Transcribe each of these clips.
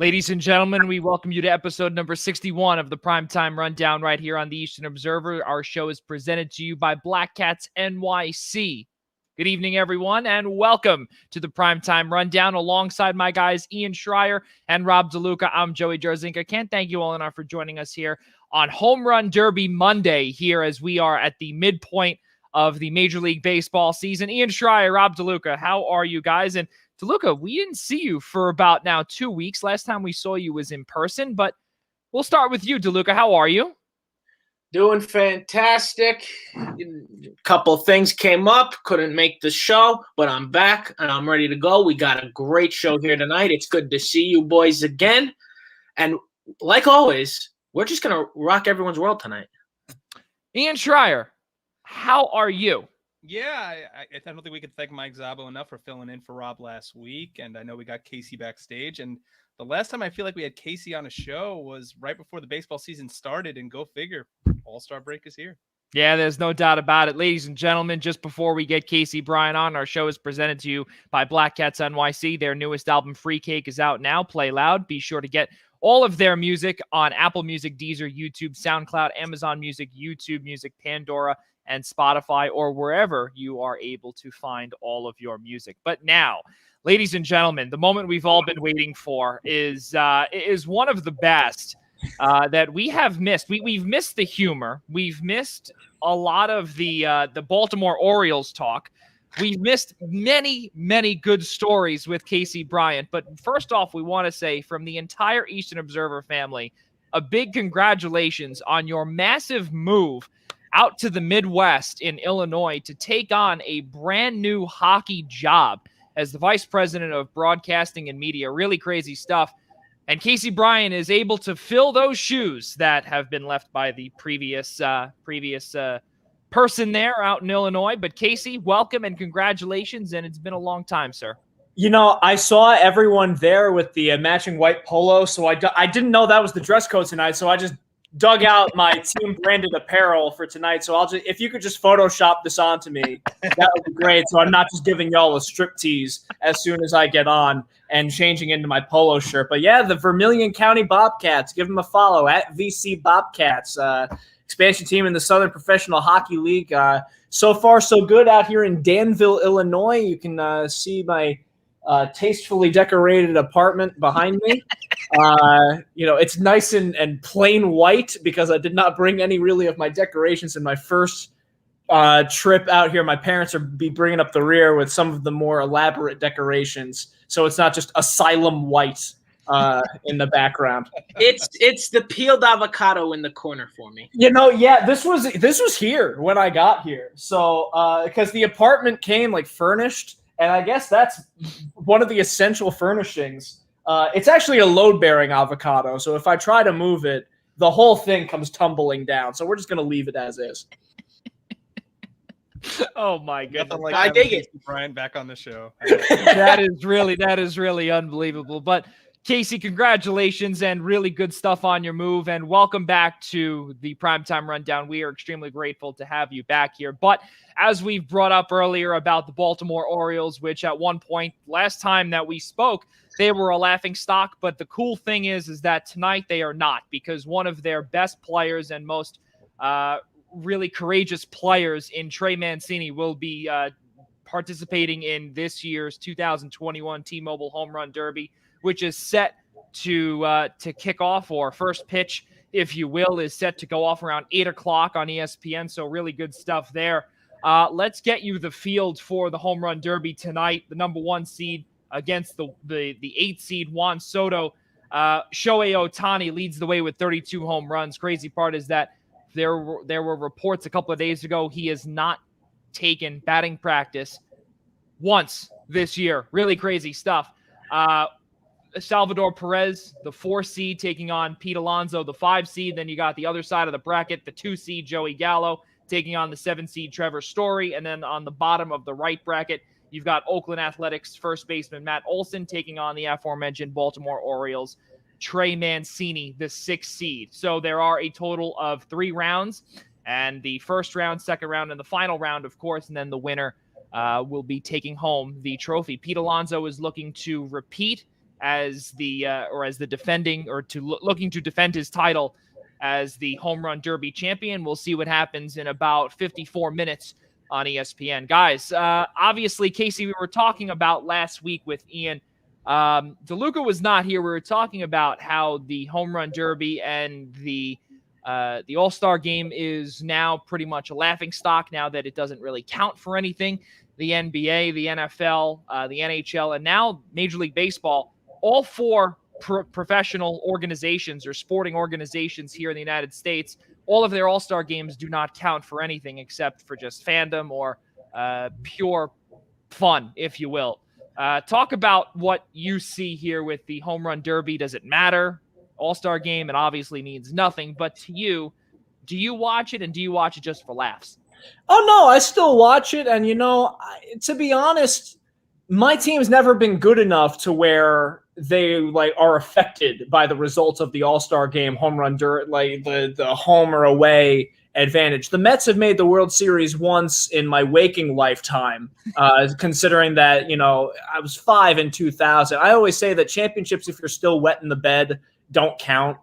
Ladies and gentlemen, we welcome you to episode number 61 of the Primetime Rundown right here on the Eastern Observer. Our show is presented to you by Black Cats NYC. Good evening, everyone, and welcome to the Primetime Rundown. Alongside my guys, Ian Schraier and Rob DeLuca, I'm Joey Jarzynka. Can't thank you all enough for joining us here on Home Run Derby Monday here as we are at the midpoint of the Major League Baseball season. Ian Schraier, Rob DeLuca, how are you guys? And DeLuca, we didn't see you for about now 2 weeks. Last time we saw you was in person, but we'll start with you, DeLuca. How are you? Doing fantastic. A couple things came up, couldn't make the show, but I'm back and I'm ready to go. We got a great show here tonight. It's good to see you boys again. And like always, we're just going to rock everyone's world tonight. Ian Schraier, how are you? Yeah, I don't think we could thank Mike Zabo enough for filling in for Rob last week. And I know we got Casey backstage. And the last time I feel like we had Casey on a show was right before the baseball season started. And go figure, All-Star break is here. Yeah, there's no doubt about it. Ladies and gentlemen, just before we get Casey Bryan on, our show is presented to you by Black Cats NYC. Their newest album, Free Cake, is out now. Play loud. Be sure to get all of their music on Apple Music, Deezer, YouTube, SoundCloud, Amazon Music, YouTube Music, Pandora, and Spotify, or wherever you are able to find all of your music. But now, ladies and gentlemen, the moment we've all been waiting for is one of the best that we have missed. We've missed the humor. We've missed a lot of the Baltimore Orioles talk. We've missed many, many good stories with Casey Bryant. But first off, we want to say from the entire Eastern Observer family, a big congratulations on your massive move out to the Midwest in Illinois to take on a brand new hockey job as the vice president of broadcasting and media. Really crazy stuff. And Casey Bryant is able to fill those shoes that have been left by the previous person there out in Illinois. But Casey, welcome and congratulations. And it's been a long time, sir. You know, I saw everyone there with the matching white polo, so I didn't know that was the dress code tonight, so I just dug out my team branded apparel for tonight. So if you could just Photoshop this onto me, that would be great. So I'm not just giving y'all a strip tease as soon as I get on and changing into my polo shirt. But yeah, the Vermilion County Bobcats, give them a follow at VC Bobcats, expansion team in the Southern Professional Hockey League. So far, so good out here in Danville, Illinois. You can see my tastefully decorated apartment behind me. It's nice and plain white because I did not bring any really of my decorations in my first trip out here. My parents are bringing up the rear with some of the more elaborate decorations, so it's not just asylum white in the background. It's the peeled avocado in the corner for me. Yeah, this was here when I got here. So because the apartment came like furnished, and I guess that's one of the essential furnishings. It's actually a load-bearing avocado, so if I try to move it, the whole thing comes tumbling down. So we're just going to leave it as is. Oh, my goodness. Nothing like I dig it. Brian back on the show. That is really unbelievable. But Casey, congratulations and really good stuff on your move, and welcome back to the Primetime Rundown. We are extremely grateful to have you back here. But as we've brought up earlier about the Baltimore Orioles, which at one point, last time that we spoke, they were a laughing stock. But the cool thing is that tonight they are not, because one of their best players and most really courageous players in Trey Mancini will be participating in this year's 2021 T-Mobile Home Run Derby, which is set to kick off, or first pitch, if you will, is set to go off around 8 o'clock on ESPN. So really good stuff there. Let's get you the field for the Home Run Derby tonight. The number 1 seed against the 8 seed Juan Soto. Shohei Ohtani leads the way with 32 home runs. Crazy part is that there were reports a couple of days ago he has not taken batting practice once this year. Really crazy stuff. Salvador Perez, the 4 seed, taking on Pete Alonso, the 5 seed. Then you got the other side of the bracket, the 2 seed Joey Gallo taking on the 7 seed Trevor Story. And then on the bottom of the right bracket, you've got Oakland Athletics first baseman Matt Olson taking on the aforementioned Baltimore Orioles Trey Mancini, the 6th seed. So there are a total of 3 rounds, and the first round, second round, and the final round, of course, and then the winner will be taking home the trophy. Pete Alonso is looking to repeat as the defending or looking to defend his title as the Home Run Derby champion. We'll see what happens in about 54 minutes on ESPN. Guys, obviously, Casey, we were talking about last week with Ian. DeLuca was not here. We were talking about how the Home Run Derby and the All-Star game is now pretty much a laughingstock now that it doesn't really count for anything. The NBA, the NFL, the NHL, and now Major League Baseball, all four professional organizations or sporting organizations here in the United States, all of their all-star games do not count for anything except for just fandom or pure fun, if you will. Talk about what you see here with the Home Run Derby. Does it matter? All-star game, it obviously means nothing. But to you, do you watch it, and do you watch it just for laughs? Oh, no, I still watch it. And, to be honest, my team's never been good enough to where they are affected by the results of the All-Star game, home run the home or away advantage. The Mets have made the World Series once in my waking lifetime, considering that, I was 5 in 2000. I always say that championships, if you're still wet in the bed, don't count.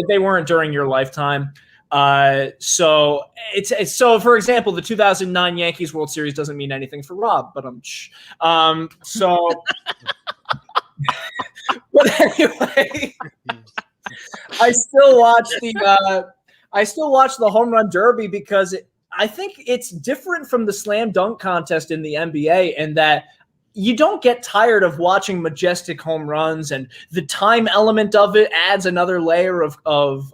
They weren't during your lifetime. So for example, the 2009 Yankees World Series doesn't mean anything for Rob, but but anyway, I still watch the Home Run Derby because I think it's different from the slam dunk contest in the NBA in that you don't get tired of watching majestic home runs, and the time element of it adds another layer of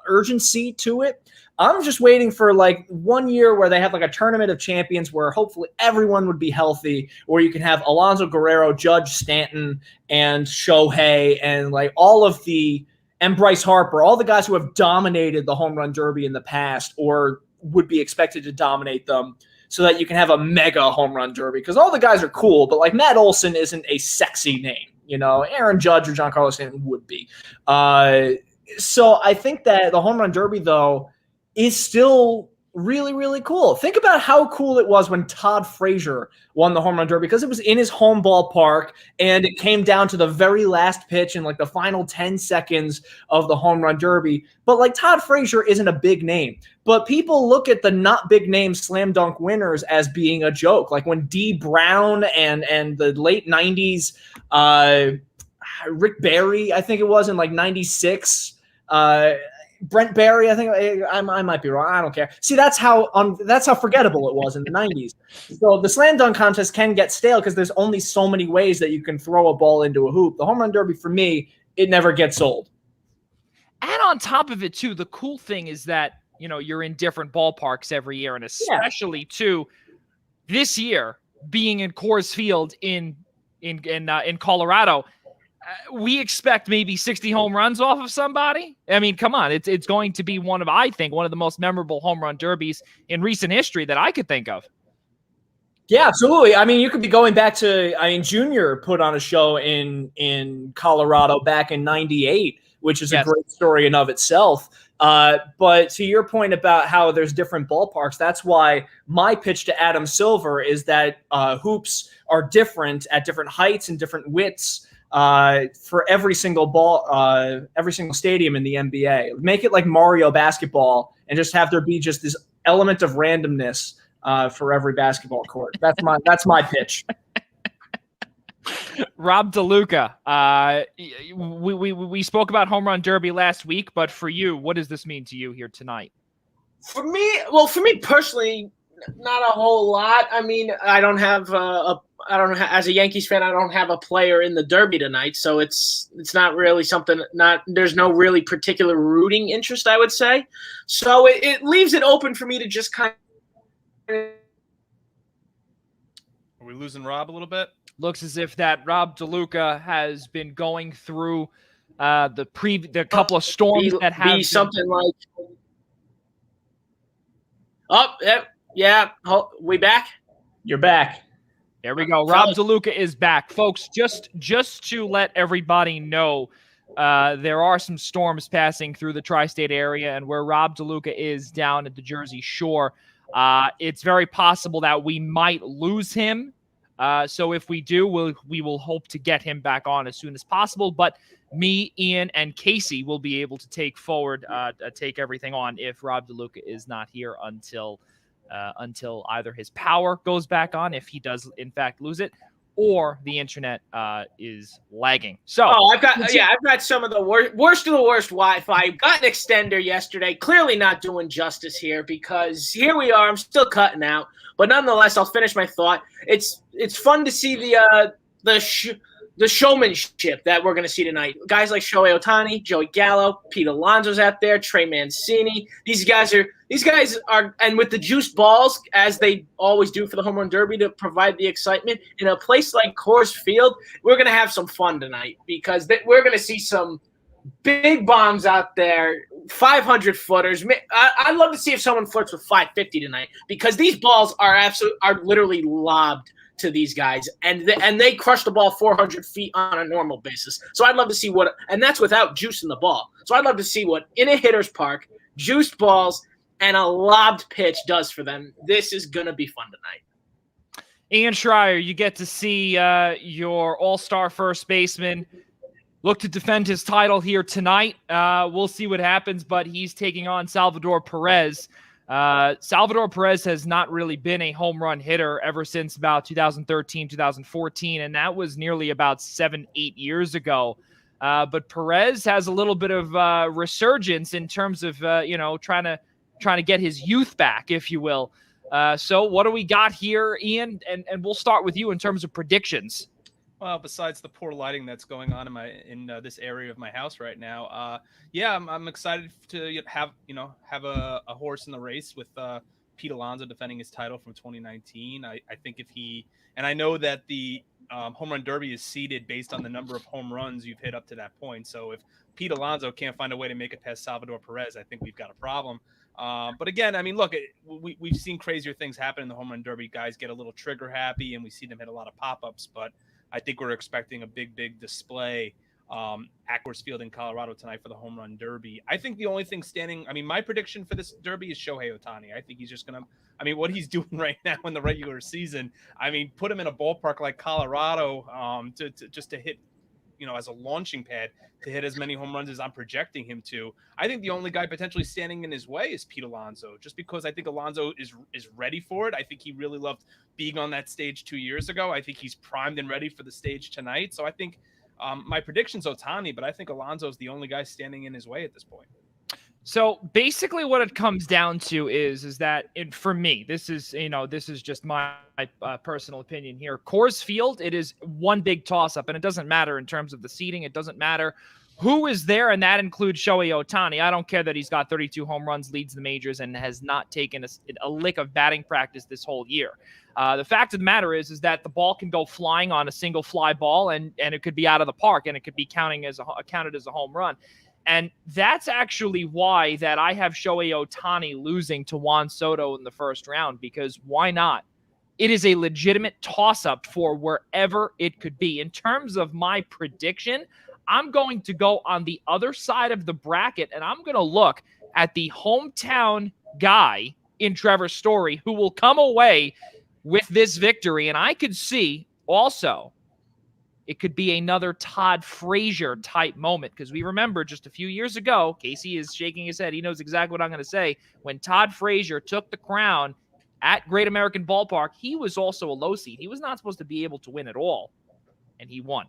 urgency to it. I'm just waiting for 1 year where they have a tournament of champions where hopefully everyone would be healthy, where you can have Alonso Guerrero, Judge Stanton, and Shohei, and and Bryce Harper, all the guys who have dominated the Home Run Derby in the past or would be expected to dominate them, so that you can have a mega Home Run Derby. Because all the guys are cool, but Matt Olson isn't a sexy name. Aaron Judge or Giancarlo Stanton would be. So I think that the Home Run Derby, though, is still really, really cool. Think about how cool it was when Todd Frazier won the Home Run Derby, because it was in his home ballpark and it came down to the very last pitch in the final 10 seconds of the Home Run Derby. But Todd Frazier isn't a big name, but people look at the not big name slam dunk winners as being a joke. When Dee Brown and the late 90s, Rick Barry, I think it was in 96, Brent Barry, I think I might be wrong. I don't care. See, that's how forgettable it was in the 90s. So the slam dunk contest can get stale because there's only so many ways that you can throw a ball into a hoop. The Home Run Derby, for me, it never gets old. And on top of it, too, the cool thing is that, you're in different ballparks every year, and especially, too, this year being in Coors Field in Colorado, we expect maybe 60 home runs off of somebody. I mean, come on. It's going to be one of the most memorable home run derbies in recent history that I could think of. Yeah, absolutely. I mean, you could be going back to, Junior put on a show in Colorado back in 98, which is a great story in of itself. But to your point about how there's different ballparks, that's why my pitch to Adam Silver is that hoops are different at different heights and different widths for every single stadium in the NBA. Make it like Mario basketball and just have there be just this element of randomness for every basketball court. That's my pitch. Rob DeLuca, we spoke about Home Run Derby last week, but for you, what does this mean to you here tonight? For me personally, not a whole lot. I mean, I don't have as a Yankees fan, I don't have a player in the Derby tonight, so it's not really something. There's no really particular rooting interest, I would say. So it leaves it open for me to just kind of. Are we losing Rob a little bit? Looks as if that Rob DeLuca has been going through the couple of storms that have be something like. Oh, yeah. We back? You're back. There we go. Rob DeLuca is back. Folks, just to let everybody know, there are some storms passing through the tri-state area, and where Rob DeLuca is down at the Jersey Shore, it's very possible that we might lose him So if we do, we will hope to get him back on as soon as possible. But me, Ian, and Casey will be able to take everything on if Rob DeLuca is not here until either his power goes back on, if he does in fact lose it, or the internet is lagging. So I've got some of the worst of the worst Wi-Fi. Got an extender yesterday. Clearly not doing justice here, because here we are. I'm still cutting out, but nonetheless, I'll finish my thought. It's fun to see the showmanship that we're going to see tonight. Guys like Shohei Ohtani, Joey Gallo, Pete Alonso's out there, Trey Mancini. These guys are, and with the juice balls, as they always do for the Home Run Derby, to provide the excitement in a place like Coors Field, we're going to have some fun tonight, because we're going to see some big bombs out there, 500-footers. I'd love to see if someone flirts with 550 tonight, because these balls are literally lobbed to these guys, and they crush the ball 400 feet on a normal basis. So I'd love to see and that's without juice in the ball. So I'd love to see what, in a hitter's park, juiced balls and a lobbed pitch does for them. This is going to be fun tonight. Ian Schraier, you get to see your all-star first baseman look to defend his title here tonight. We'll see what happens, but he's taking on Salvador Perez. Salvador Perez has not really been a home run hitter ever since about 2013, 2014, and that was nearly about 7-8 years ago. But Perez has a little bit of resurgence in terms of trying to get his youth back, if you will. So what do we got here, Ian? And we'll start with you in terms of predictions. Well, besides the poor lighting that's going on in this area of my house right now, I'm excited to have a horse in the race with Pete Alonso defending his title from 2019. I think and I know that the home run derby is seeded based on the number of home runs you've hit up to that point. So if Pete Alonso can't find a way to make it past Salvador Perez, I think we've got a problem. But again, I mean, look, we've seen crazier things happen in the home run derby. Guys get a little trigger happy, and we see them hit a lot of pop-ups, but I think we're expecting a big display at Coors Field in Colorado tonight for the home run derby. I think the only thing my prediction for this derby is Shohei Ohtani. I think he's just going to, what he's doing right now in the regular season, put him in a ballpark like Colorado to hit, as a launching pad to hit as many home runs as I'm projecting him to. I think the only guy potentially standing in his way is Pete Alonso, just because I think Alonso is ready for it. I think he really loved being on that stage 2 years ago. I think he's primed and ready for the stage tonight. So I think my prediction's Ohtani, but I think Alonso's the only guy standing in his way at this point. So basically what it comes down to is that for me, this is just my personal opinion here. Coors Field, it is one big toss-up, and it doesn't matter in terms of the seeding. It doesn't matter who is there, and that includes Shohei Ohtani. I don't care that he's got 32 home runs, leads the majors, and has not taken a lick of batting practice this whole year. The fact of the matter is that the ball can go flying on a single fly ball, and it could be out of the park, and it could be counted as a home run. And that's actually why that I have Shohei Ohtani losing to Juan Soto in the first round, because why not? It is a legitimate toss-up for wherever it could be. In terms of my prediction, I'm going to go on the other side of the bracket, and I'm going to look at the hometown guy in Trevor Story who will come away with this victory. And I could see also it could be another Todd Frazier type moment, because we remember just a few years ago, Casey is shaking his head. He knows exactly what I'm going to say. When Todd Frazier took the crown at Great American Ballpark, he was also a low seed. He was not supposed to be able to win at all, and he won.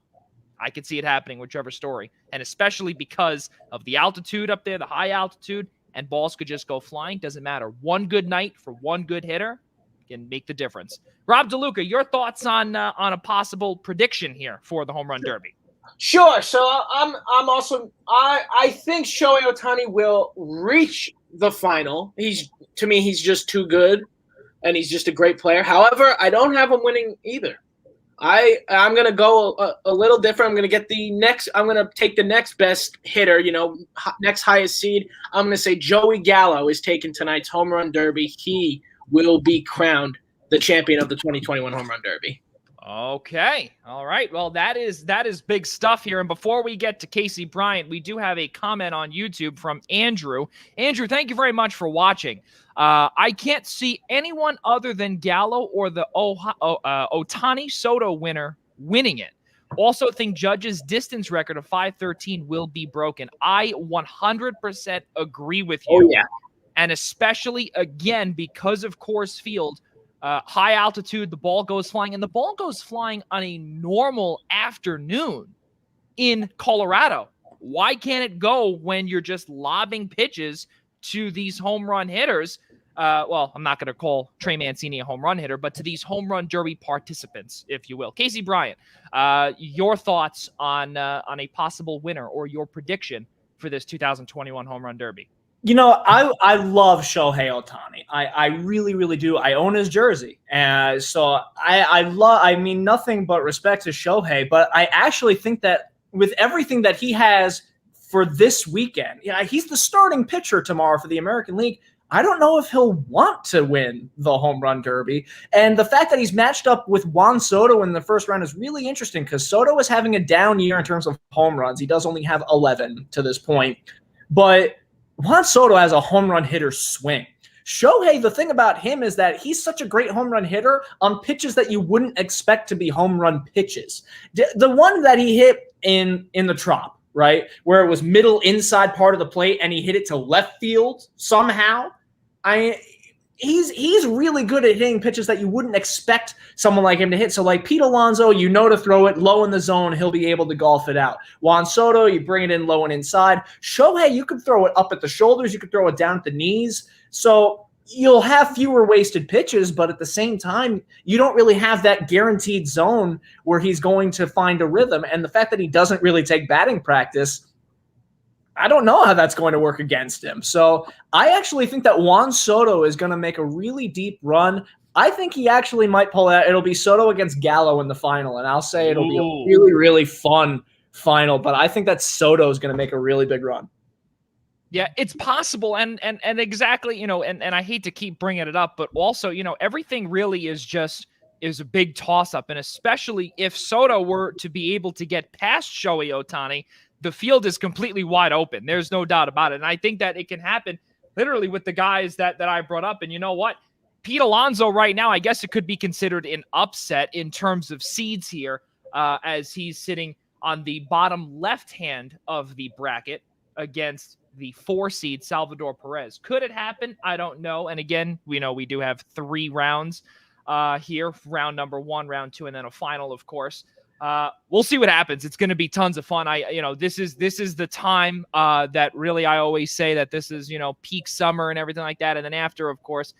I could see it happening with Trevor Story, and especially because of the altitude up there, the high altitude, and balls could just go flying. Doesn't matter. One good night for one good hitter can make the difference. Rob DeLuca, your thoughts on a possible prediction here for the home run derby? Sure. So I think Shohei Ohtani will reach the final. He's just too good, and he's just a great player. However, I don't have him winning either. I'm going to go a little different. I'm going to take the next best hitter, next highest seed. I'm going to say Joey Gallo is taking tonight's home run derby. He will be crowned the champion of the 2021 home run derby. Okay. All right. Well, that is big stuff here. And before we get to Casey Bryant, we do have a comment on YouTube from Andrew. Andrew, thank you very much for watching. I can't see anyone other than Gallo or the Ohtani Soto winner winning it. Also think Judge's distance record of 513 will be broken. I 100% agree with you. Oh, yeah. And especially, again, because of Coors Field, high altitude, the ball goes flying. And the ball goes flying on a normal afternoon in Colorado. Why can't it go when you're just lobbing pitches to these home run hitters? Well, I'm not going to call Trey Mancini a home run hitter, but to these home run derby participants, if you will. Casey Bryant, your thoughts on a possible winner or your prediction for this 2021 home run derby? You know, I love Shohei Ohtani. I really, really do. I own his jersey. And so I mean, nothing but respect to Shohei, but I actually think that with everything that he has for this weekend, yeah, he's the starting pitcher tomorrow for the American League. I don't know if he'll want to win the home run derby. And the fact that he's matched up with Juan Soto in the first round is really interesting because Soto is having a down year in terms of home runs. He does only have 11 to this point. But Juan Soto has a home run hitter swing. Shohei, the thing about him is that he's such a great home run hitter on pitches that you wouldn't expect to be home run pitches. The one that he hit in the Trop, right, where it was middle inside part of the plate and he hit it to left field somehow. He's really good at hitting pitches that you wouldn't expect someone like him to hit. So like Pete Alonso, to throw it low in the zone, he'll be able to golf it out. Juan Soto, you bring it in low and inside. Shohei, you could throw it up at the shoulders, you could throw it down at the knees. So you'll have fewer wasted pitches, but at the same time, you don't really have that guaranteed zone where he's going to find a rhythm. And the fact that he doesn't really take batting practice, I don't know how that's going to work against him. So I actually think that Juan Soto is going to make a really deep run. I think he actually might pull out. It'll be Soto against Gallo in the final, and I'll say it'll be a really, really fun final. But I think that Soto is going to make a really big run. Yeah, it's possible. And exactly, and I hate to keep bringing it up, but also, everything really is a big toss-up. And especially if Soto were to be able to get past Shohei Ohtani, the field is completely wide open. There's no doubt about it. And I think that it can happen literally with the guys that I brought up. And you know what? Pete Alonso right now, I guess it could be considered an upset in terms of seeds here, as he's sitting on the bottom left hand of the bracket against the 4 seed Salvador Perez. Could it happen? I don't know. And again, we know we do have 3 rounds here, round number 1, round 2, and then a final, of course. We'll see what happens. It's going to be tons of fun. This is the time that really I always say that this is, peak summer and everything like that. And then after, of course,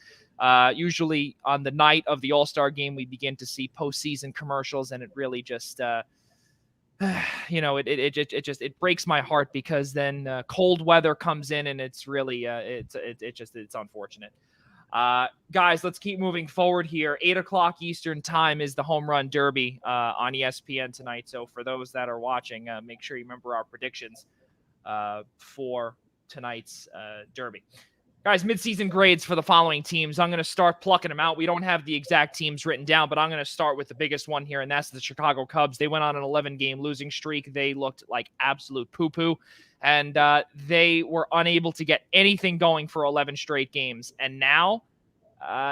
usually on the night of the All-Star game, we begin to see postseason commercials, and it really just, it breaks my heart because then cold weather comes in, and it's really, it's unfortunate. Guys, let's keep moving forward here. 8:00 Eastern time is the home run derby on ESPN tonight. So for those that are watching, make sure you remember our predictions for tonight's derby. Guys, midseason grades for the following teams. I'm going to start plucking them out. We don't have the exact teams written down, but I'm going to start with the biggest one here, and that's the Chicago Cubs. They went on an 11-game losing streak. They looked like absolute poo-poo, and they were unable to get anything going for 11 straight games. And now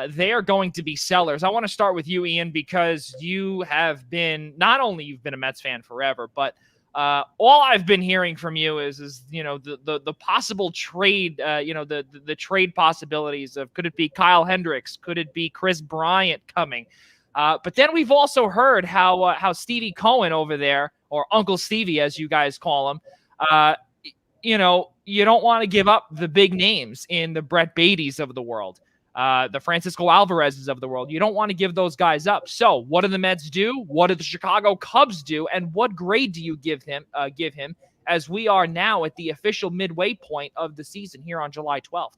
they are going to be sellers. I want to start with you, Ian, because you have been, not only you've been a Mets fan forever, but all I've been hearing from you is the possible trade, the trade possibilities of, could it be Kyle Hendricks? Could it be Chris Bryant coming? But then we've also heard how Stevie Cohen over there, or Uncle Stevie, as you guys call him, you don't want to give up the big names in the Brett Beattys of the world, the Francisco Alvarez's of the world. You don't want to give those guys up. So what do the Mets do? What do the Chicago Cubs do? And what grade do you give him as we are now at the official midway point of the season here on July 12th?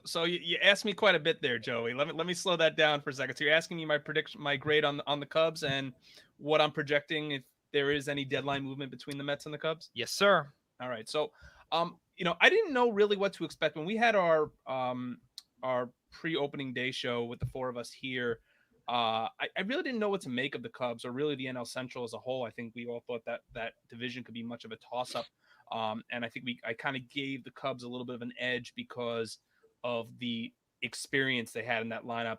So you asked me quite a bit there, Joey. Let me slow that down for a second. So you're asking me my grade on the Cubs and what I'm projecting if there is any deadline movement between the Mets and the Cubs? Yes, sir. All right. So, I didn't know really what to expect when we had our pre-opening day show with the 4 of us here. I really didn't know what to make of the Cubs or really the NL Central as a whole. I think we all thought that division could be much of a toss-up. And I think I kind of gave the Cubs a little bit of an edge because of the experience they had in that lineup,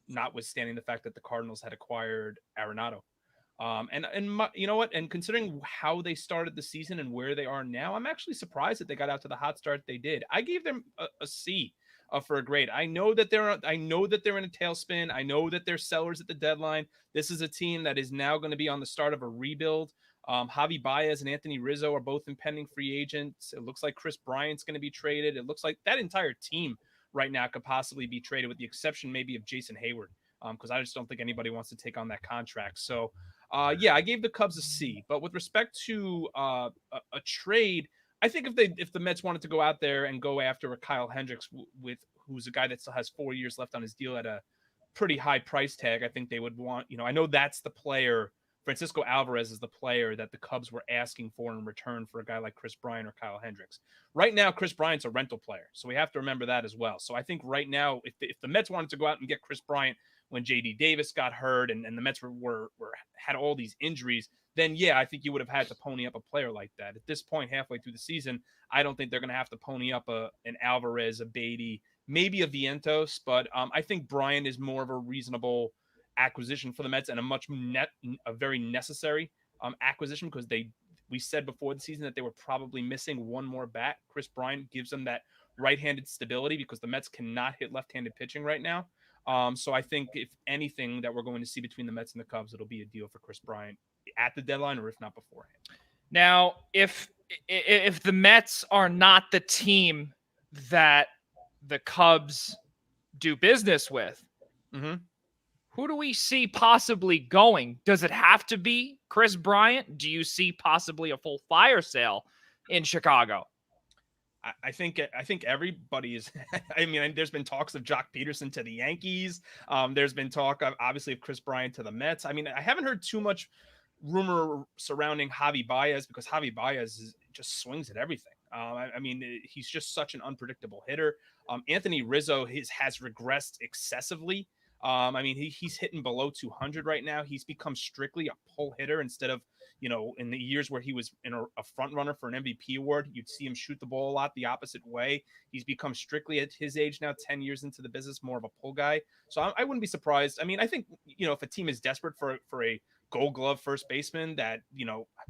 notwithstanding the fact that the Cardinals had acquired Arenado. You know what? And considering how they started the season and where they are now, I'm actually surprised that they got out to the hot start they did. I gave them a C for a grade. I know that they're in a tailspin. I know that they're sellers at the deadline. This is a team that is now going to be on the start of a rebuild. Javi Baez and Anthony Rizzo are both impending free agents. It looks like Chris Bryant's going to be traded. It looks like that entire team right now could possibly be traded, with the exception maybe of Jason Hayward, because I just don't think anybody wants to take on that contract. So, I gave the Cubs a C. But with respect to a trade, I think if the Mets wanted to go out there and go after a Kyle Hendricks, who's a guy that still has 4 years left on his deal at a pretty high price tag, I think they would want. I know that's the player. Francisco Alvarez is the player that the Cubs were asking for in return for a guy like Chris Bryant or Kyle Hendricks. Right now, Chris Bryant's a rental player, so we have to remember that as well. So I think right now, if the Mets wanted to go out and get Chris Bryant when J.D. Davis got hurt and the Mets had all these injuries, then I think you would have had to pony up a player like that. At this point, halfway through the season, I don't think they're going to have to pony up an Alvarez, a Beatty, maybe a Vientos, but I think Bryant is more of a reasonable acquisition for the Mets and a very necessary acquisition, because we said before the season that they were probably missing one more bat. Chris Bryant gives them that right-handed stability, because the Mets cannot hit left-handed pitching right now. So I think if anything that we're going to see between the Mets and the Cubs, it'll be a deal for Chris Bryant at the deadline, or if not beforehand. Now, if the Mets are not the team that the Cubs do business with, who do we see possibly going? Does it have to be Chris Bryant? Do you see possibly a full fire sale in Chicago? I think everybody is. I mean, there's been talks of Jock Peterson to the Yankees. There's been talk, obviously, of Chris Bryant to the Mets. I mean, I haven't heard too much rumor surrounding Javi Baez, because Javi Baez just swings at everything. I mean, he's just such an unpredictable hitter. Anthony Rizzo has regressed excessively. I mean, he's hitting below 200 right now. He's become strictly a pull hitter instead of, in the years where he was a front runner for an MVP award, you'd see him shoot the ball a lot the opposite way. He's become strictly, at his age now, 10 years into the business, more of a pull guy. So I wouldn't be surprised. I mean, I think, if a team is desperate for a Gold Glove first baseman, that,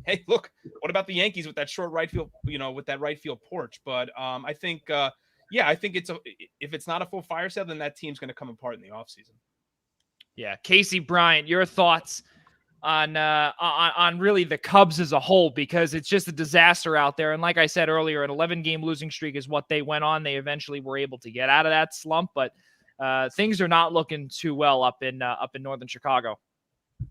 hey, look, what about the Yankees with that short right field, with that right field porch? But I think, I think if it's not a full fire sale, then that team's going to come apart in the offseason. Yeah, Casey Bryant, your thoughts on really the Cubs as a whole, because it's just a disaster out there. And like I said earlier, an 11-game losing streak is what they went on. They eventually were able to get out of that slump, but things are not looking too well up in northern Chicago.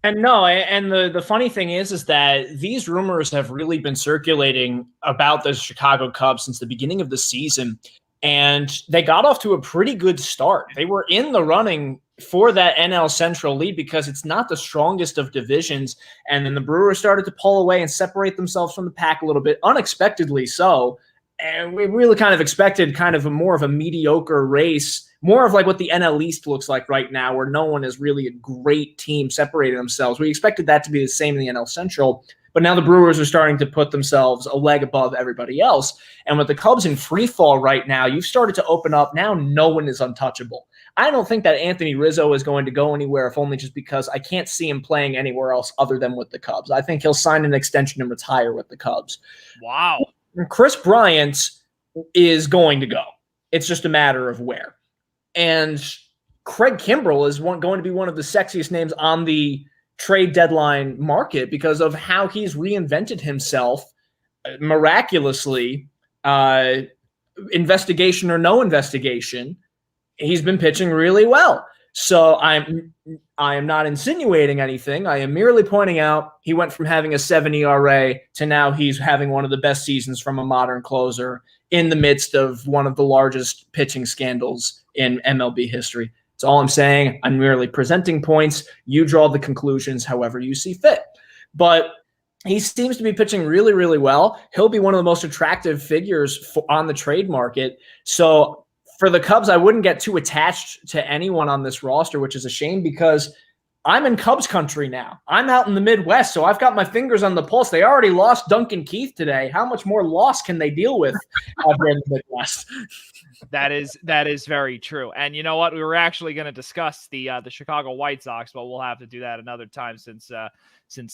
And the funny thing is that these rumors have really been circulating about the Chicago Cubs since the beginning of the season, and they got off to a pretty good start. They were in the running for that NL Central lead because it's not the strongest of divisions, and then the Brewers started to pull away and separate themselves from the pack a little bit, unexpectedly so. And we really kind of expected kind of more of a mediocre race, more of like what the NL East looks like right now, where no one is really a great team separating themselves. We expected that to be the same in the NL Central, but now the Brewers are starting to put themselves a leg above everybody else. And with the Cubs in free fall right now, you've started to open up. Now no one is untouchable. I don't think that Anthony Rizzo is going to go anywhere, if only just because I can't see him playing anywhere else other than with the Cubs. I think he'll sign an extension and retire with the Cubs. Wow. Chris Bryant is going to go. It's just a matter of where. And Craig Kimbrell is going to be one of the sexiest names on the trade deadline market because of how he's reinvented himself miraculously, investigation or no investigation. He's been pitching really well. So I am not insinuating anything. I am merely pointing out he went from having a 7 ERA to now he's having one of the best seasons from a modern closer in the midst of one of the largest pitching scandals in MLB history. That's all I'm saying. I'm merely presenting points. You draw the conclusions however you see fit. But he seems to be pitching really, really well. He'll be one of the most attractive figures on the trade market. So for the Cubs, I wouldn't get too attached to anyone on this roster, which is a shame because I'm in Cubs country now. I'm out in the Midwest, so I've got my fingers on the pulse. They already lost Duncan Keith today. How much more loss can they deal with out there in the Midwest? That is very true. And you know what? We were actually going to discuss the Chicago White Sox, but we'll have to do that another time since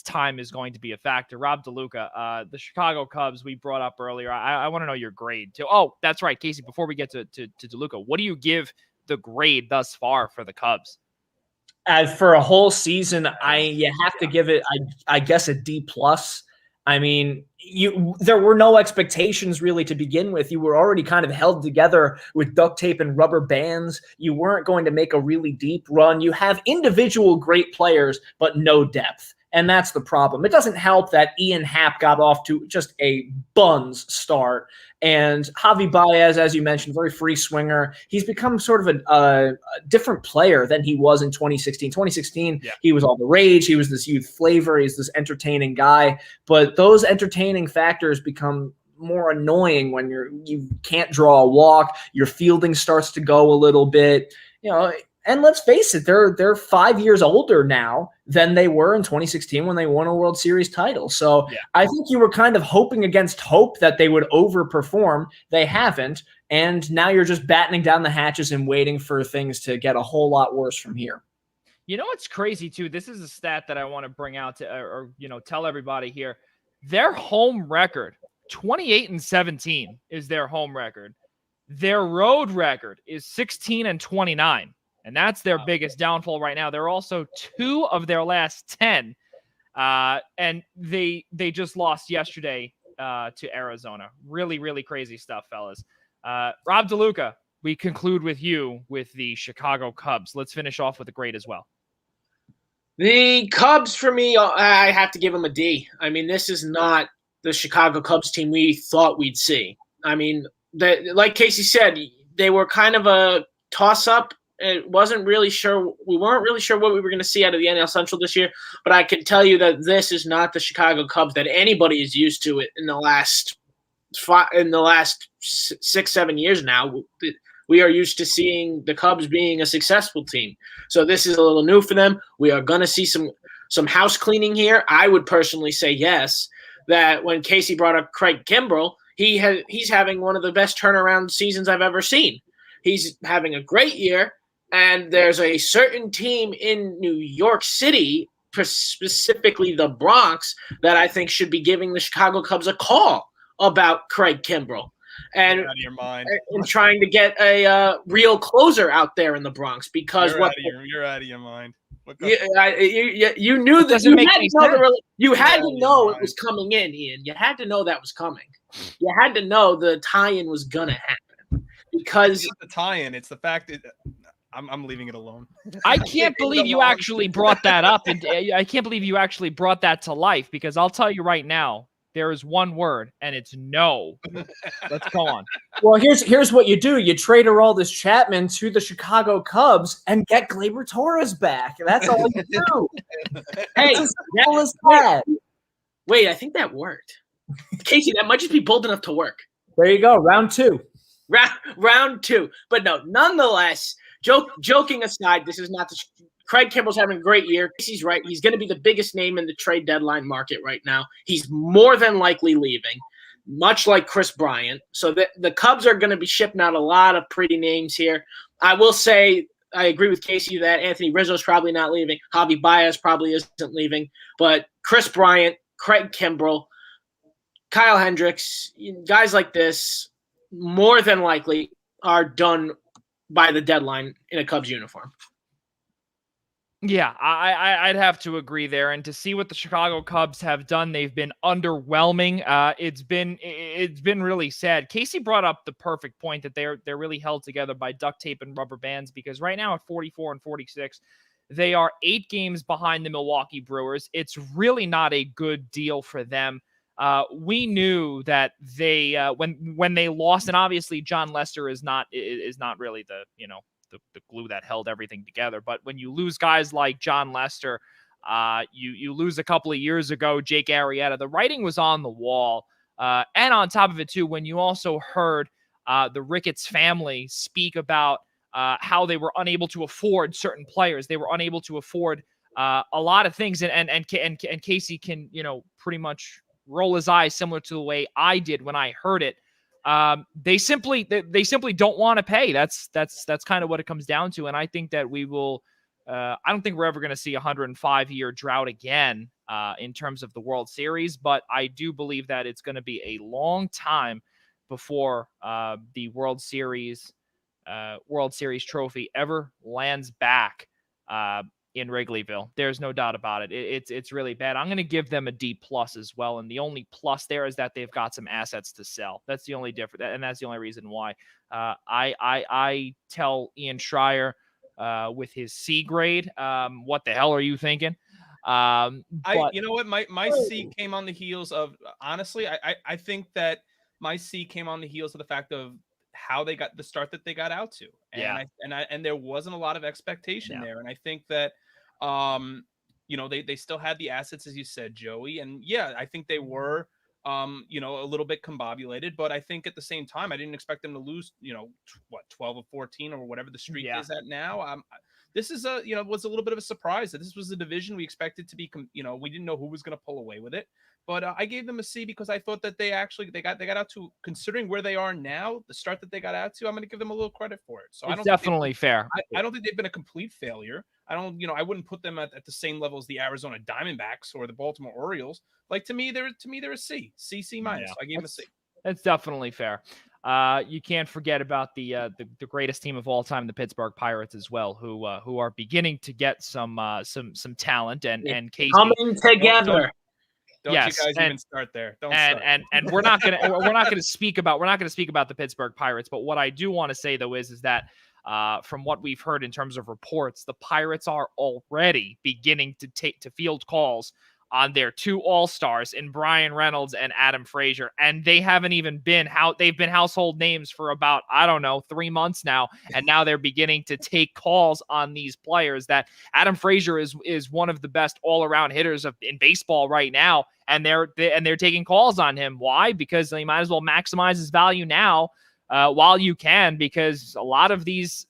time is going to be a factor. Rob DeLuca, the Chicago Cubs we brought up earlier. I want to know your grade too. Oh, that's right, Casey. Before we get to DeLuca, what do you give the grade thus far for the Cubs? For a whole season, you have to give it, I guess, a D+. I mean, there were no expectations really to begin with. You were already kind of held together with duct tape and rubber bands. You weren't going to make a really deep run. You have individual great players, but no depth. And that's the problem. It doesn't help that Ian Happ got off to just a buns start. And Javi Baez, as you mentioned, very free swinger. He's become sort of a different player than he was in 2016. 2016, He was all the rage. He was this youth flavor. He's this entertaining guy. But those entertaining factors become more annoying when you can't draw a walk. Your fielding starts to go a little bit. And let's face it, they're 5 years older now than they were in 2016 when they won a World Series title. So I think you were kind of hoping against hope that they would overperform. They haven't. And now you're just battening down the hatches and waiting for things to get a whole lot worse from here. You know what's crazy, too? This is a stat that I want to bring out to tell everybody here. Their home record, 28-17 is their home record. Their road record is 16-29. And that's their biggest downfall right now. They're also 2 of their last 10. And they just lost yesterday to Arizona. Really, really crazy stuff, fellas. Rob DeLuca, we conclude with you with the Chicago Cubs. Let's finish off with a grade as well. The Cubs, for me, I have to give them a D. I mean, this is not the Chicago Cubs team we thought we'd see. I mean, like Casey said, they were kind of a toss-up. We weren't really sure what we were going to see out of the NL Central this year, but I can tell you that this is not the Chicago Cubs that anybody is used to it in the last 6-7 years now. We are used to seeing the Cubs being a successful team. So this is a little new for them. We are going to see some house cleaning here. I would personally say yes, that when Casey brought up Craig Kimbrell, he's having one of the best turnaround seasons I've ever seen. He's having a great year. And there's a certain team in New York City, specifically the Bronx, that I think should be giving the Chicago Cubs a call about Craig Kimbrell and out of your mind. And trying to get a real closer out there in the Bronx because you're out of your mind. You knew that you had to know it was coming in, Ian. You had to know that was coming. You had to know the tie-in was gonna happen because it's the tie-in. It's the fact that. I'm leaving it alone. I can't believe you actually brought that up. And I can't believe you actually brought that to life because I'll tell you right now, there is one word and it's no. Let's go on. Well, here's what you do. You trade Aroldis Chapman to the Chicago Cubs and get Gleyber Torres back. That's all you do. Hey, that was that. Wait, I think that worked. Casey, that might just be bold enough to work. There you go. Round 2. Round 2. But no, nonetheless, joking aside, this is not Craig Kimbrell's having a great year. Casey's right. He's going to be the biggest name in the trade deadline market right now. He's more than likely leaving, much like Chris Bryant. So the Cubs are going to be shipping out a lot of pretty names here. I will say I agree with Casey that Anthony Rizzo's probably not leaving. Javi Baez probably isn't leaving. But Chris Bryant, Craig Kimbrell, Kyle Hendricks, guys like this, more than likely are done by the deadline in a Cubs uniform. Yeah, I'd have to agree there. And to see what the Chicago Cubs have done, they've been underwhelming. It's been really sad. Casey brought up the perfect point that they're really held together by duct tape and rubber bands because right now at 44-46, they are 8 games behind the Milwaukee Brewers. It's really not a good deal for them. We knew that they when they lost, and obviously John Lester is not really the glue that held everything together. But when you lose guys like John Lester, you lose a couple of years ago, Jake Arrieta, the writing was on the wall. And on top of it too, when you also heard the Ricketts family speak about how they were unable to afford certain players, they were unable to afford a lot of things, and Casey can, pretty much roll his eyes similar to the way I did when I heard it. They simply don't want to pay. That's kind of what it comes down to. And I think that we will. I don't think we're ever going to see a 105-year drought again in terms of the World Series, but I do believe that it's going to be a long time before the World Series trophy ever lands back in Wrigleyville. There's no doubt about it. It's really bad. I'm going to give them a D+ as well, and the only plus there is that they've got some assets to sell. That's the only difference, and that's the only reason why. I tell Ian Schraier with his C grade, what the hell are you thinking? You know what, my C came on the heels of, honestly, I think that my C came on the heels of the fact of how they got the start that they got out to. And there wasn't a lot of expectation there. And I think that, they still had the assets, as you said, Joey. And yeah, I think they were, a little bit combobulated, but I think at the same time, I didn't expect them to lose, 12 of 14 or whatever the streak is at now. This is was a little bit of a surprise that this was a division we expected to be, we didn't know who was going to pull away with it. But I gave them a C because I thought that they got out to, considering where they are now, the start that they got out to, I'm going to give them a little credit for it. So it's definitely fair. I don't think they've been a complete failure. I wouldn't put them at the same level as the Arizona Diamondbacks or the Baltimore Orioles. Like to me, they're a C. C-. I gave them a C. That's definitely fair. You can't forget about the greatest team of all time, the Pittsburgh Pirates, as well, who are beginning to get some talent and Casey coming together. Don't you guys even start there? And we're not gonna speak about the Pittsburgh Pirates. But what I do want to say though is that from what we've heard in terms of reports, the Pirates are already beginning to field calls on their two all-stars in Brian Reynolds and Adam Frazier. And they haven't even been they've been household names for about, 3 months now. And now they're beginning to take calls on these players. That Adam Frazier is one of the best all-around hitters in baseball right now. And they're taking calls on him. Why? Because they might as well maximize his value now while you can, because a lot of these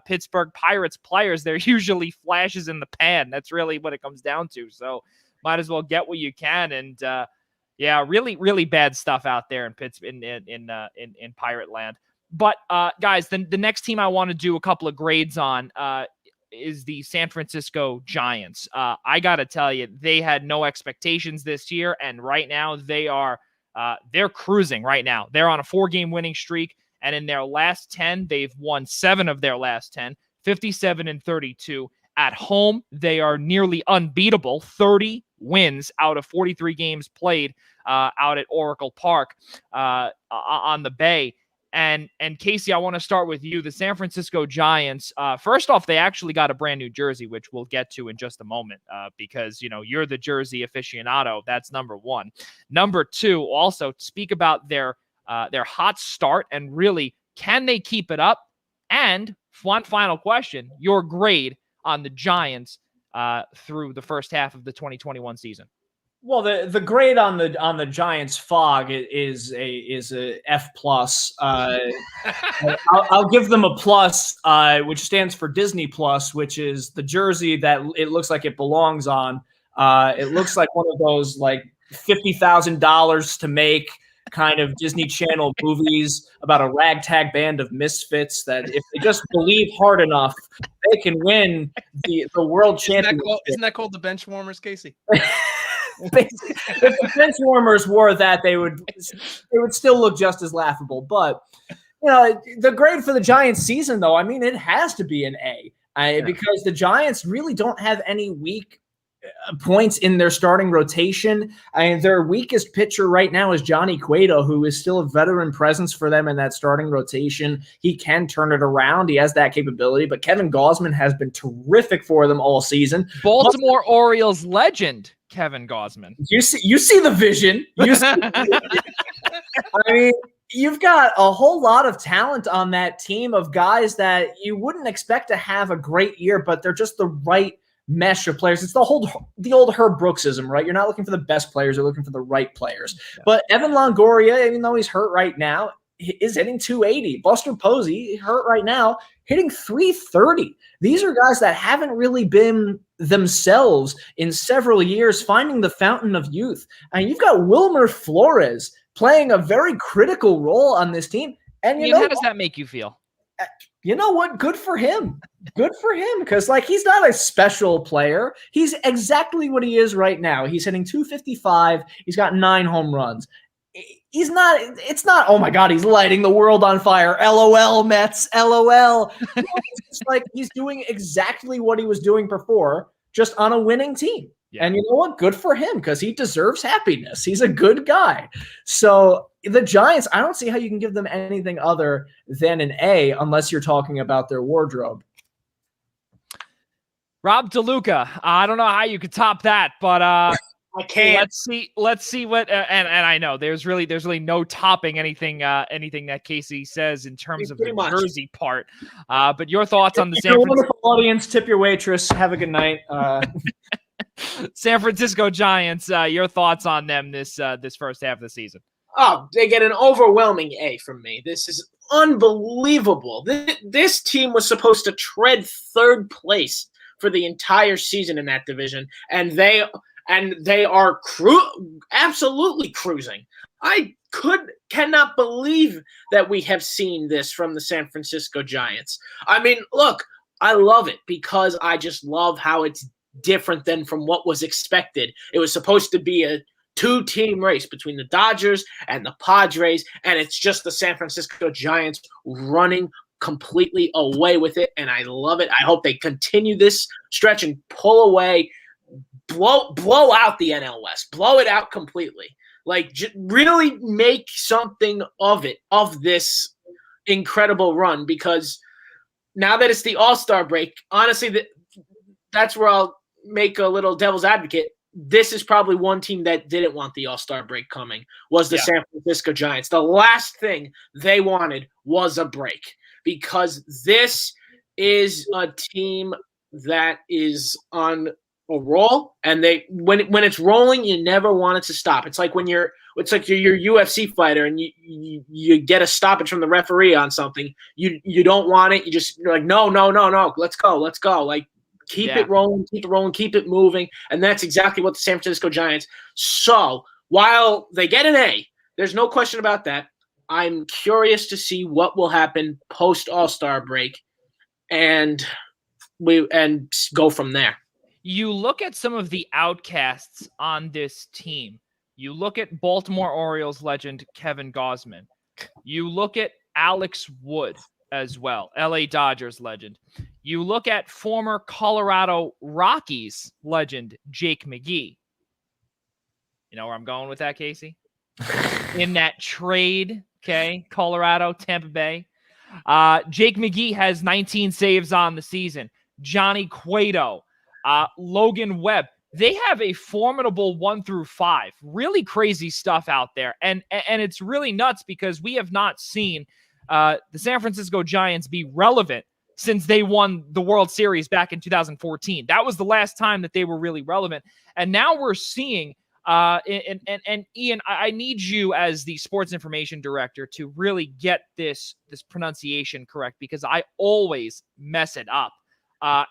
Pittsburgh Pirates players, they're usually flashes in the pan. That's really what it comes down to. So might as well get what you can. And really, really bad stuff out there in Pirate Land. But guys, the next team I want to do a couple of grades on is the San Francisco Giants. I got to tell you, they had no expectations this year, and right now they're cruising right now. They're on a 4-game winning streak, and in their last 10, they've won 7 of their last 10, 57-32. At home, they are nearly unbeatable, 30 wins out of 43 games played out at Oracle Park on the Bay. And Casey, I want to start with you. The San Francisco Giants, first off, they actually got a brand new jersey, which we'll get to in just a moment because, you're the jersey aficionado. That's number one. Number two, also speak about their hot start and really, can they keep it up? And one final question, your grade on the Giants through the first half of the 2021 season. Well, the grade on the Giants fog is a F+. I'll give them a plus, which stands for Disney Plus, which is the jersey that it looks like it belongs on. It looks like one of those like $50,000 to make kind of Disney Channel movies about a ragtag band of misfits that if they just believe hard enough, they can win the world championship. Isn't that called the bench warmers, Casey? If the bench warmers wore that, they would still look just as laughable. But the grade for the Giants season, though, I mean, it has to be an A, because the Giants really don't have any weak points in their starting rotation. I mean, their weakest pitcher right now is Johnny Cueto, who is still a veteran presence for them in that starting rotation. He can turn it around. He has that capability, but Kevin Gausman has been terrific for them all season. Baltimore Orioles legend Kevin Gausman. You see the vision. I mean, you've got a whole lot of talent on that team of guys that you wouldn't expect to have a great year, but they're just the right mesh of players. It's the old Herb Brooksism, right? You're not looking for the best players, you're looking for the right players. Yeah. But Evan Longoria, even though he's hurt right now, is hitting 280. Buster Posey, hurt right now, hitting 330. These are guys that haven't really been themselves in several years, finding the fountain of youth. And you've got Wilmer Flores playing a very critical role on this team. And Ian, how does that make you feel? You know what? Good for him. Good for him. Because, like, he's not a special player. He's exactly what he is right now. He's hitting .255. He's got 9 home runs. He's not, it's not, oh my God, he's lighting the world on fire. LOL, Mets, LOL. It's like he's doing exactly what he was doing before, just on a winning team. Yeah. And you know what? Good for him, because he deserves happiness. He's a good guy. So the Giants, I don't see how you can give them anything other than an A unless you're talking about their wardrobe. Rob DeLuca, I don't know how you could top that, but I can't. Let's see what and I know there's really no topping anything that Casey says in terms of the jersey part. But your thoughts on the San Francisco audience, tip your waitress, have a good night. San Francisco Giants, your thoughts on them this first half of the season? Oh, they get an overwhelming A from me. This is unbelievable. This team was supposed to tread third place for the entire season in that division, and they are absolutely cruising. I cannot believe that we have seen this from the San Francisco Giants. I mean, look, I love it because I just love how it's different than from what was expected. It was supposed to be a 2-team race between the Dodgers and the Padres, and it's just the San Francisco Giants running completely away with it, and I love it. I hope they continue this stretch and pull away, blow out the NL West, blow it out completely. Like, really make something of it, of this incredible run, because now that it's the All-Star break, honestly, that's where I'll make a little devil's advocate. This is probably one team that didn't want the All-Star break coming, was the San Francisco Giants. The last thing they wanted was a break, because this is a team that is on a roll, and when it's rolling, you never want it to stop. It's like you're UFC fighter and you get a stoppage from the referee on something. You don't want it. You're like, no, let's go. Like, keep it rolling, keep it moving. And that's exactly what the San Francisco Giants. So while they get an A, there's no question about that. I'm curious to see what will happen post All-Star break, and go from there. You look at some of the outcasts on this team. You look at Baltimore Orioles legend Kevin Gausman. You look at Alex Wood as well, LA Dodgers legend. You look at former Colorado Rockies legend Jake McGee. You know where I'm going with that, Casey? In that trade, okay, Colorado, Tampa Bay. Jake McGee has 19 saves on the season. Johnny Cueto, Logan Webb. They have a formidable 1 through 5. Really crazy stuff out there. And it's really nuts because we have not seen the San Francisco Giants be relevant since they won the World Series back in 2014. That was the last time that they were really relevant. And now we're seeing and Ian, I need you as the sports information director to really get this pronunciation correct, because I always mess it up.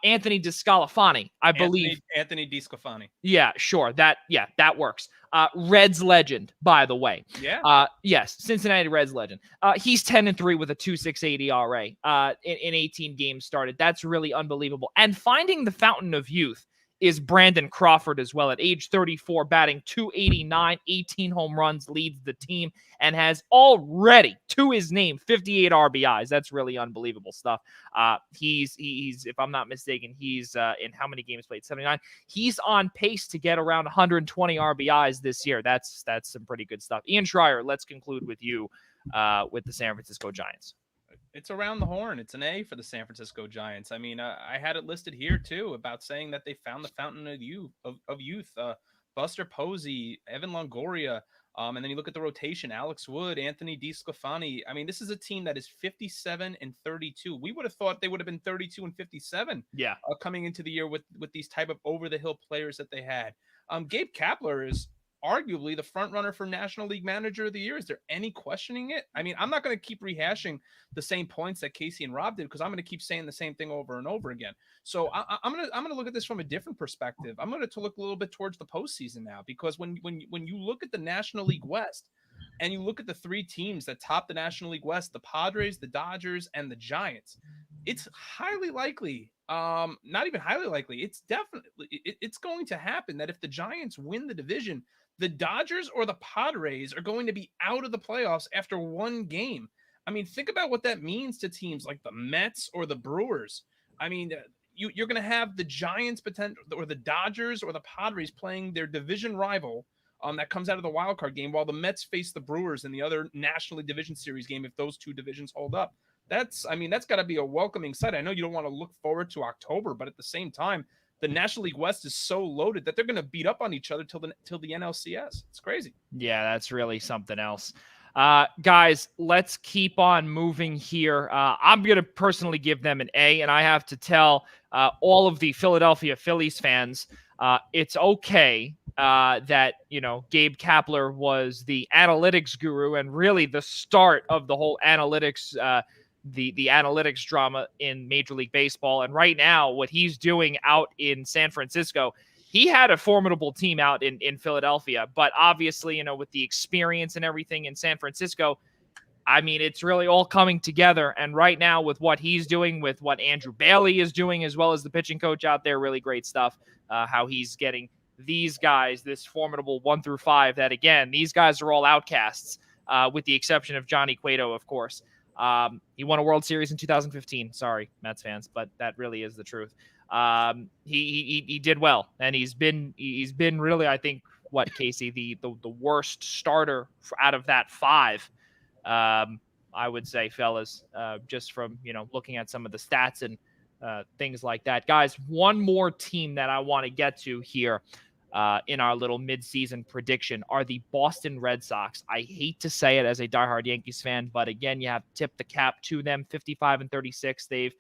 Anthony DeScalafani, I believe. Anthony DeScalafani. Yeah, sure. That works. Reds legend, by the way. Yeah. Yes, Cincinnati Reds legend. He's 10-3 with a 2.68 ERA in 18 games started. That's really unbelievable. And finding the fountain of youth is Brandon Crawford as well. At age 34, batting .289, 18 home runs, leads the team, and has already, to his name, 58 RBIs. That's really unbelievable stuff. He's if I'm not mistaken, he's in how many games played? 79. He's on pace to get around 120 RBIs this year. That's some pretty good stuff. Ian Schraier, let's conclude with you with the San Francisco Giants. It's around the horn. It's an A for the San Francisco Giants. I mean, I had it listed here too about saying that they found the fountain of youth. Buster Posey, Evan Longoria, and then you look at the rotation: Alex Wood, Anthony DeScalafani. I mean, this is a team that is 57-32. We would have thought they would have been 32-57. Yeah, coming into the year with these type of over the hill players that they had. Gabe Kapler is arguably the front runner for National League Manager of the Year. Is there any questioning it? I mean, I'm not going to keep rehashing the same points that Casey and Rob did because I'm going to keep saying the same thing over and over again. So I'm going to look at this from a different perspective. I'm going to look a little bit towards the postseason now, because when you look at the National League West and you look at the 3 teams that top the National League West, the Padres, the Dodgers, and the Giants, it's highly likely, not even highly likely, it's definitely, it's going to happen that if the Giants win the division, the Dodgers or the Padres are going to be out of the playoffs after 1 game. I mean, think about what that means to teams like the Mets or the Brewers. I mean, you're going to have the Giants potential, or the Dodgers or the Padres playing their division rival that comes out of the wild card game, while the Mets face the Brewers in the other National League Division Series game if those 2 divisions hold up. That's got to be a welcoming sight. I know you don't want to look forward to October, but at the same time, the National League West is so loaded that they're going to beat up on each other till the NLCS. It's crazy. Yeah, that's really something else. Guys, let's keep on moving here. I'm going to personally give them an A, and I have to tell all of the Philadelphia Phillies fans, it's okay that, Gabe Kapler was the analytics guru and really the start of the whole analytics, the analytics drama in Major League Baseball. And right now, what he's doing out in San Francisco, he had a formidable team out in Philadelphia, but obviously, with the experience and everything in San Francisco, I mean, it's really all coming together. And right now, with what he's doing, with what Andrew Bailey is doing, as well as the pitching coach out there, really great stuff. How he's getting these guys, this formidable 1 through 5, that again, these guys are all outcasts, with the exception of Johnny Cueto, of course. He won a World Series in 2015. Sorry, Mets fans, but that really is the truth. He did well, and he's been really, I think, what, Casey, the worst starter out of that 5. I would say, fellas, just from looking at some of the stats and things like that. Guys, one more team that I want to get to here in our little midseason prediction are the Boston Red Sox. I hate to say it as a diehard Yankees fan, but again, you have to tip the cap to them. 55-36.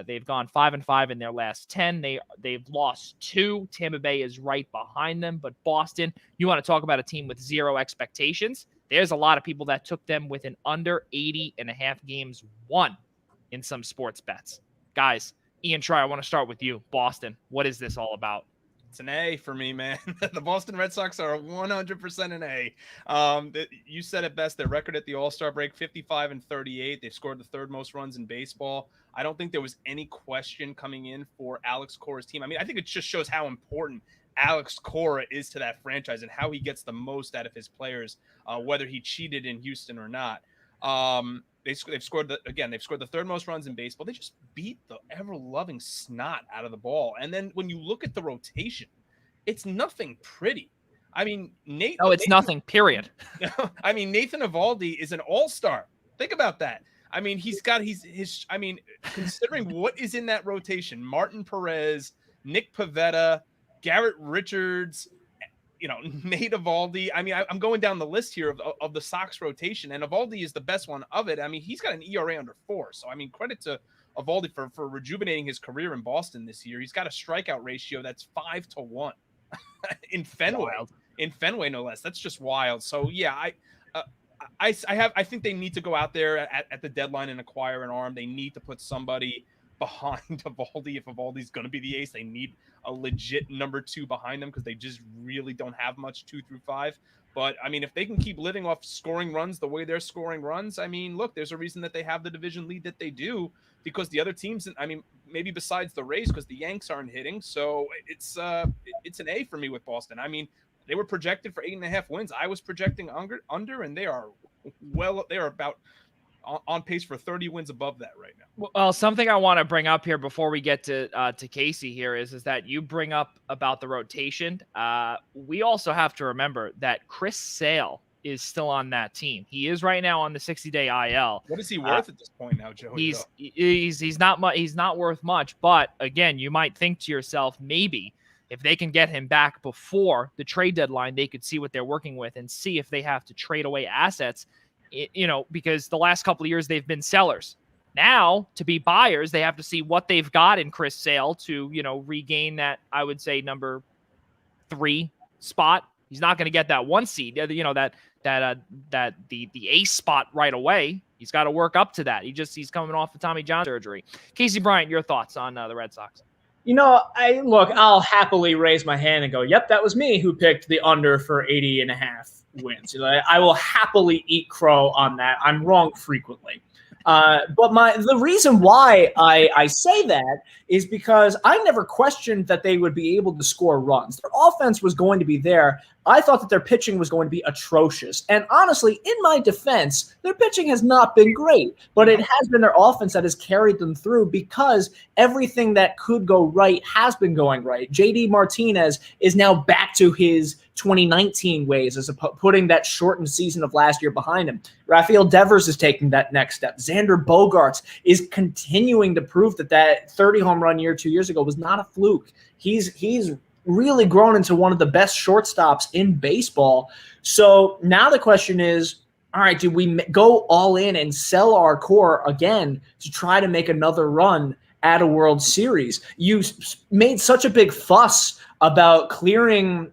They've gone 5-5 in their last 10. They've lost 2. Tampa Bay is right behind them, but Boston, you want to talk about a team with 0 expectations. There's a lot of people that took them with an under 80.5 games won in some sports bets. Guys, Ian Schraier, I want to start with you. Boston, what is this all about? It's an A for me, man. The Boston Red Sox are 100% an A. You said it best. Their record at the All-Star break, 55-38. They've scored the 3rd most runs in baseball. I don't think there was any question coming in for Alex Cora's team. I mean, I think it just shows how important Alex Cora is to that franchise and how he gets the most out of his players, whether he cheated in Houston or not. They've scored the 3rd most runs in baseball. They just beat the ever-loving snot out of the ball. And then when you look at the rotation, it's nothing pretty. I mean, it's nothing, period. I mean, Nathan Eovaldi is an all-star. Think about that. I mean, considering what is in that rotation, Martin Perez, Nick Pivetta, Garrett Richards, Nate Eovaldi. I mean, I'm going down the list here of the Sox rotation, and Eovaldi is the best one of it. I mean, he's got an ERA under 4. So, I mean, credit to Eovaldi for rejuvenating his career in Boston this year. He's got a strikeout ratio that's 5-1 in Fenway. Wild. In Fenway, no less. That's just wild. So, yeah, I think they need to go out there at the deadline and acquire an arm. They need to put somebody behind Eovaldi. If Eovaldi's going to be the ace, they need a legit number 2 behind them because they just really don't have much 2 through 5. But I mean, if they can keep living off scoring runs the way they're scoring runs, I mean, look, there's a reason that they have the division lead that they do, because the other teams, I mean, maybe besides the Rays, because the Yanks aren't hitting. So it's an A for me with Boston. I mean, they were projected for 8.5 wins. I was projecting under, and they are about on pace for 30 wins above that right now. Well, something I want to bring up here before we get to Casey here is that you bring up about the rotation. We also have to remember that Chris Sale is still on that team. He is right now on the 60-day IL. What is he worth at this point now, Joey? He's not worth much. But again, you might think to yourself, maybe if they can get him back before the trade deadline, they could see what they're working with and see if they have to trade away assets. Because the last couple of years they've been sellers. Now, to be buyers, they have to see what they've got in Chris Sale to, regain that, I would say, number 3 spot, He's not going to get that 1 seed, that the ace spot right away. He's got to work up to that. He's coming off the Tommy John surgery. Casey Bryant, your thoughts on the Red Sox? I'll happily raise my hand and go, yep, that was me who picked the under for 80.5 wins. I will happily eat crow on that. I'm wrong frequently. But the reason why I say that is because I never questioned that they would be able to score runs. Their offense was going to be there. I thought that their pitching was going to be atrocious. And honestly, in my defense, their pitching has not been great, but it has been their offense that has carried them through because everything that could go right has been going right. JD Martinez is now back to his 2019 ways, as putting that shortened season of last year behind him. Rafael Devers is taking that next step. Xander Bogaerts is continuing to prove that 30 home run year 2 years ago was not a fluke. He's really grown into one of the best shortstops in baseball. So now the question is, all right, do we go all in and sell our core again to try to make another run at a World Series? You made such a big fuss about clearing,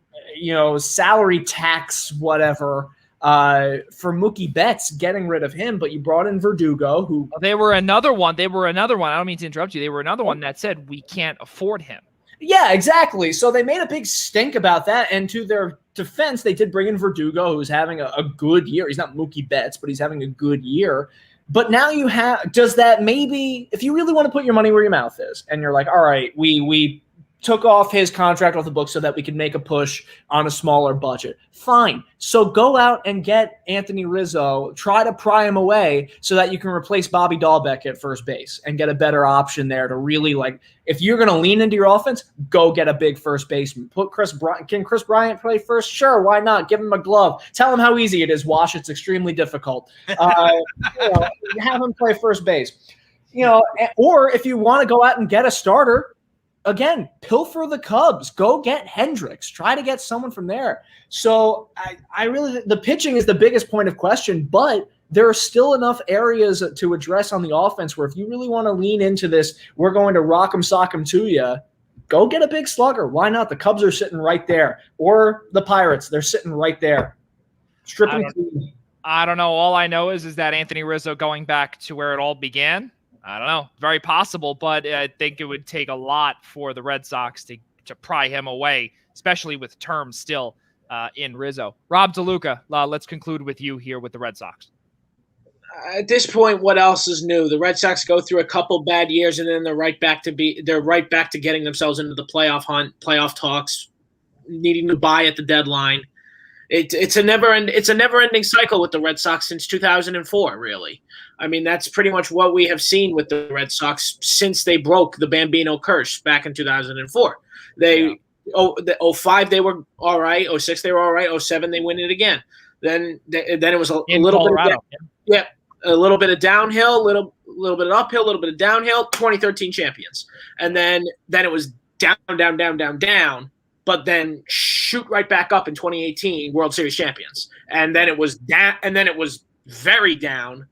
salary tax, whatever, for Mookie Betts, getting rid of him, but you brought in Verdugo, who they were another one. I don't mean to interrupt you. They were another one that said we can't afford him. Yeah, exactly. So they made a big stink about that. And to their defense, they did bring in Verdugo, who's having a good year. He's not Mookie Betts, but he's having a good year. But now does that maybe, if you really want to put your money where your mouth is, and you're like, all right, we took off his contract off the book so that we could make a push on a smaller budget. Fine. So go out and get Anthony Rizzo, try to pry him away so that you can replace Bobby Dahlbeck at first base and get a better option there to really, if you're going to lean into your offense, go get a big first baseman. Can Chris Bryant play first? Sure, why not? Give him a glove. Tell him how easy it is, Wash. It's extremely difficult. Have him play first base. Or if you want to go out and get a starter, again, pilfer the Cubs. Go get Hendricks. Try to get someone from there. So I really, the pitching is the biggest point of question, but there are still enough areas to address on the offense where if you really want to lean into this, we're going to rock 'em, sock 'em to you. Go get a big slugger. Why not? The Cubs are sitting right there. Or the Pirates, they're sitting right there. I don't know. All I know is that Anthony Rizzo going back to where it all began. I don't know. Very possible, but I think it would take a lot for the Red Sox to pry him away, especially with terms still in Rizzo. Rob DeLuca, let's conclude with you here with the Red Sox. At this point, what else is new? The Red Sox go through a couple bad years, and then they're right back to getting themselves into the playoff hunt, playoff talks, needing to buy at the deadline. It's a never-ending cycle with the Red Sox since 2004, really. I mean, that's pretty much what we have seen with the Red Sox since they broke the Bambino curse back in 2004. The 05 they were all right, 06 they were all right, 07 they win it again. Then it was a little Colorado. A little bit of downhill, little bit of uphill, a little bit of downhill. 2013 champions, and then it was down, but then shoot right back up in 2018 World Series champions, and then it was down, and then it was very down.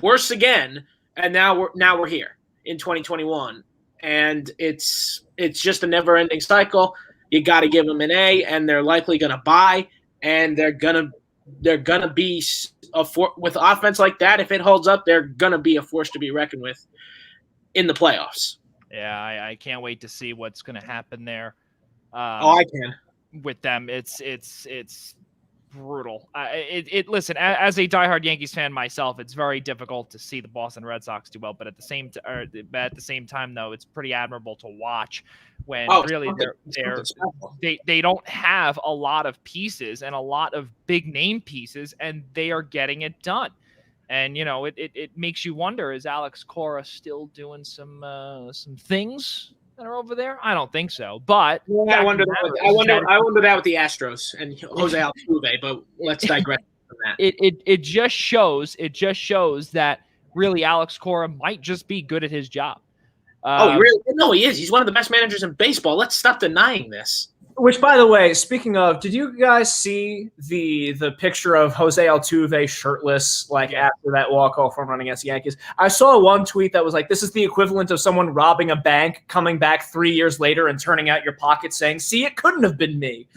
Worse again, and now we're here in 2021, and it's just a never-ending cycle. You got to give them an A, and they're likely going to buy, and they're gonna be with offense like that. If it holds up, they're gonna be a force to be reckoned with in the playoffs. Yeah, I can't wait to see what's going to happen there. I can with them. It's brutal. Listen, as a diehard Yankees fan myself, it's very difficult to see the Boston Red Sox do well. But at the same time, though, it's pretty admirable to watch when really they don't have a lot of pieces and a lot of big name pieces, and they are getting it done. And it makes you wonder: is Alex Cora still doing some things that are over there? I don't think so. But I wonder that with the Astros and Jose Altuve. But let's digress from that. It just shows that really Alex Cora might just be good at his job. Really? No, he is. He's one of the best managers in baseball. Let's stop denying this. Which, by the way, speaking of, did you guys see the picture of Jose Altuve shirtless, after that walk-off home run against the Yankees? I saw one tweet that was like, this is the equivalent of someone robbing a bank, coming back 3 years later and turning out your pocket saying, see, it couldn't have been me.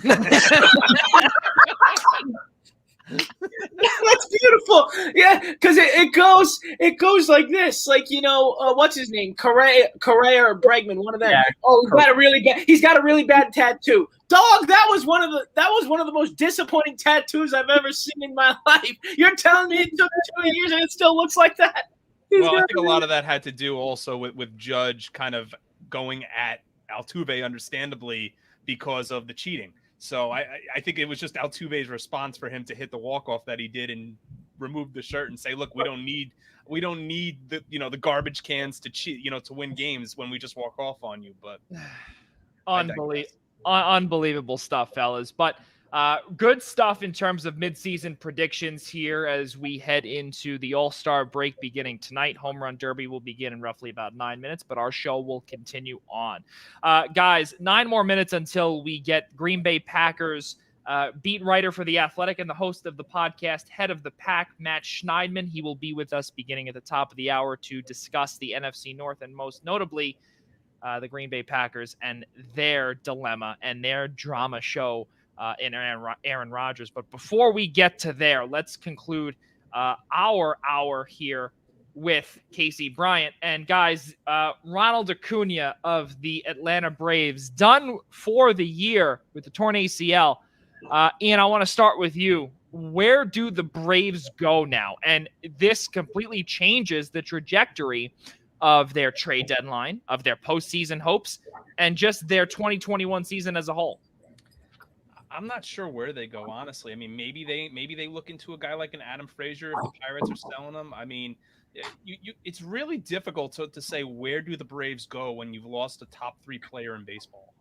That's beautiful. Yeah, because it goes like this. What's his name? Correa or Bregman, one of them. Yeah, he's got a really bad tattoo. Dog, that was one of the most disappointing tattoos I've ever seen in my life. You're telling me it took 2 years and it still looks like that? Well, I think a lot of that had to do also with Judge kind of going at Altuve, understandably, because of the cheating. So I think it was just Altuve's response for him to hit the walk-off that he did and remove the shirt and say, look, we don't need the garbage cans to cheat, to win games when we just walk off on you. But unbelievable stuff, fellas. But good stuff in terms of midseason predictions here as we head into the All-Star break beginning tonight. Home Run Derby will begin in roughly about 9 minutes, but our show will continue on. Guys, 9 more minutes until we get Green Bay Packers beat writer for The Athletic and the host of the podcast, Head of the Pack, Matt Schneidman. He will be with us beginning at the top of the hour to discuss the NFC North and most notably the Green Bay Packers and their dilemma and their drama show in Aaron Rodgers. But before we get to there, let's conclude our hour here with Casey Bryant. And guys, Ronald Acuna of the Atlanta Braves, done for the year with the torn ACL. Ian, I want to start with you. Where do the Braves go now? And this completely changes the trajectory of their trade deadline, of their postseason hopes, and just their 2021 season as a whole. I'm not sure where they go, honestly. I mean, maybe they look into a guy like an Adam Frazier if the Pirates are selling him. I mean, it's really difficult to say where do the Braves go when you've lost a top 3 player in baseball.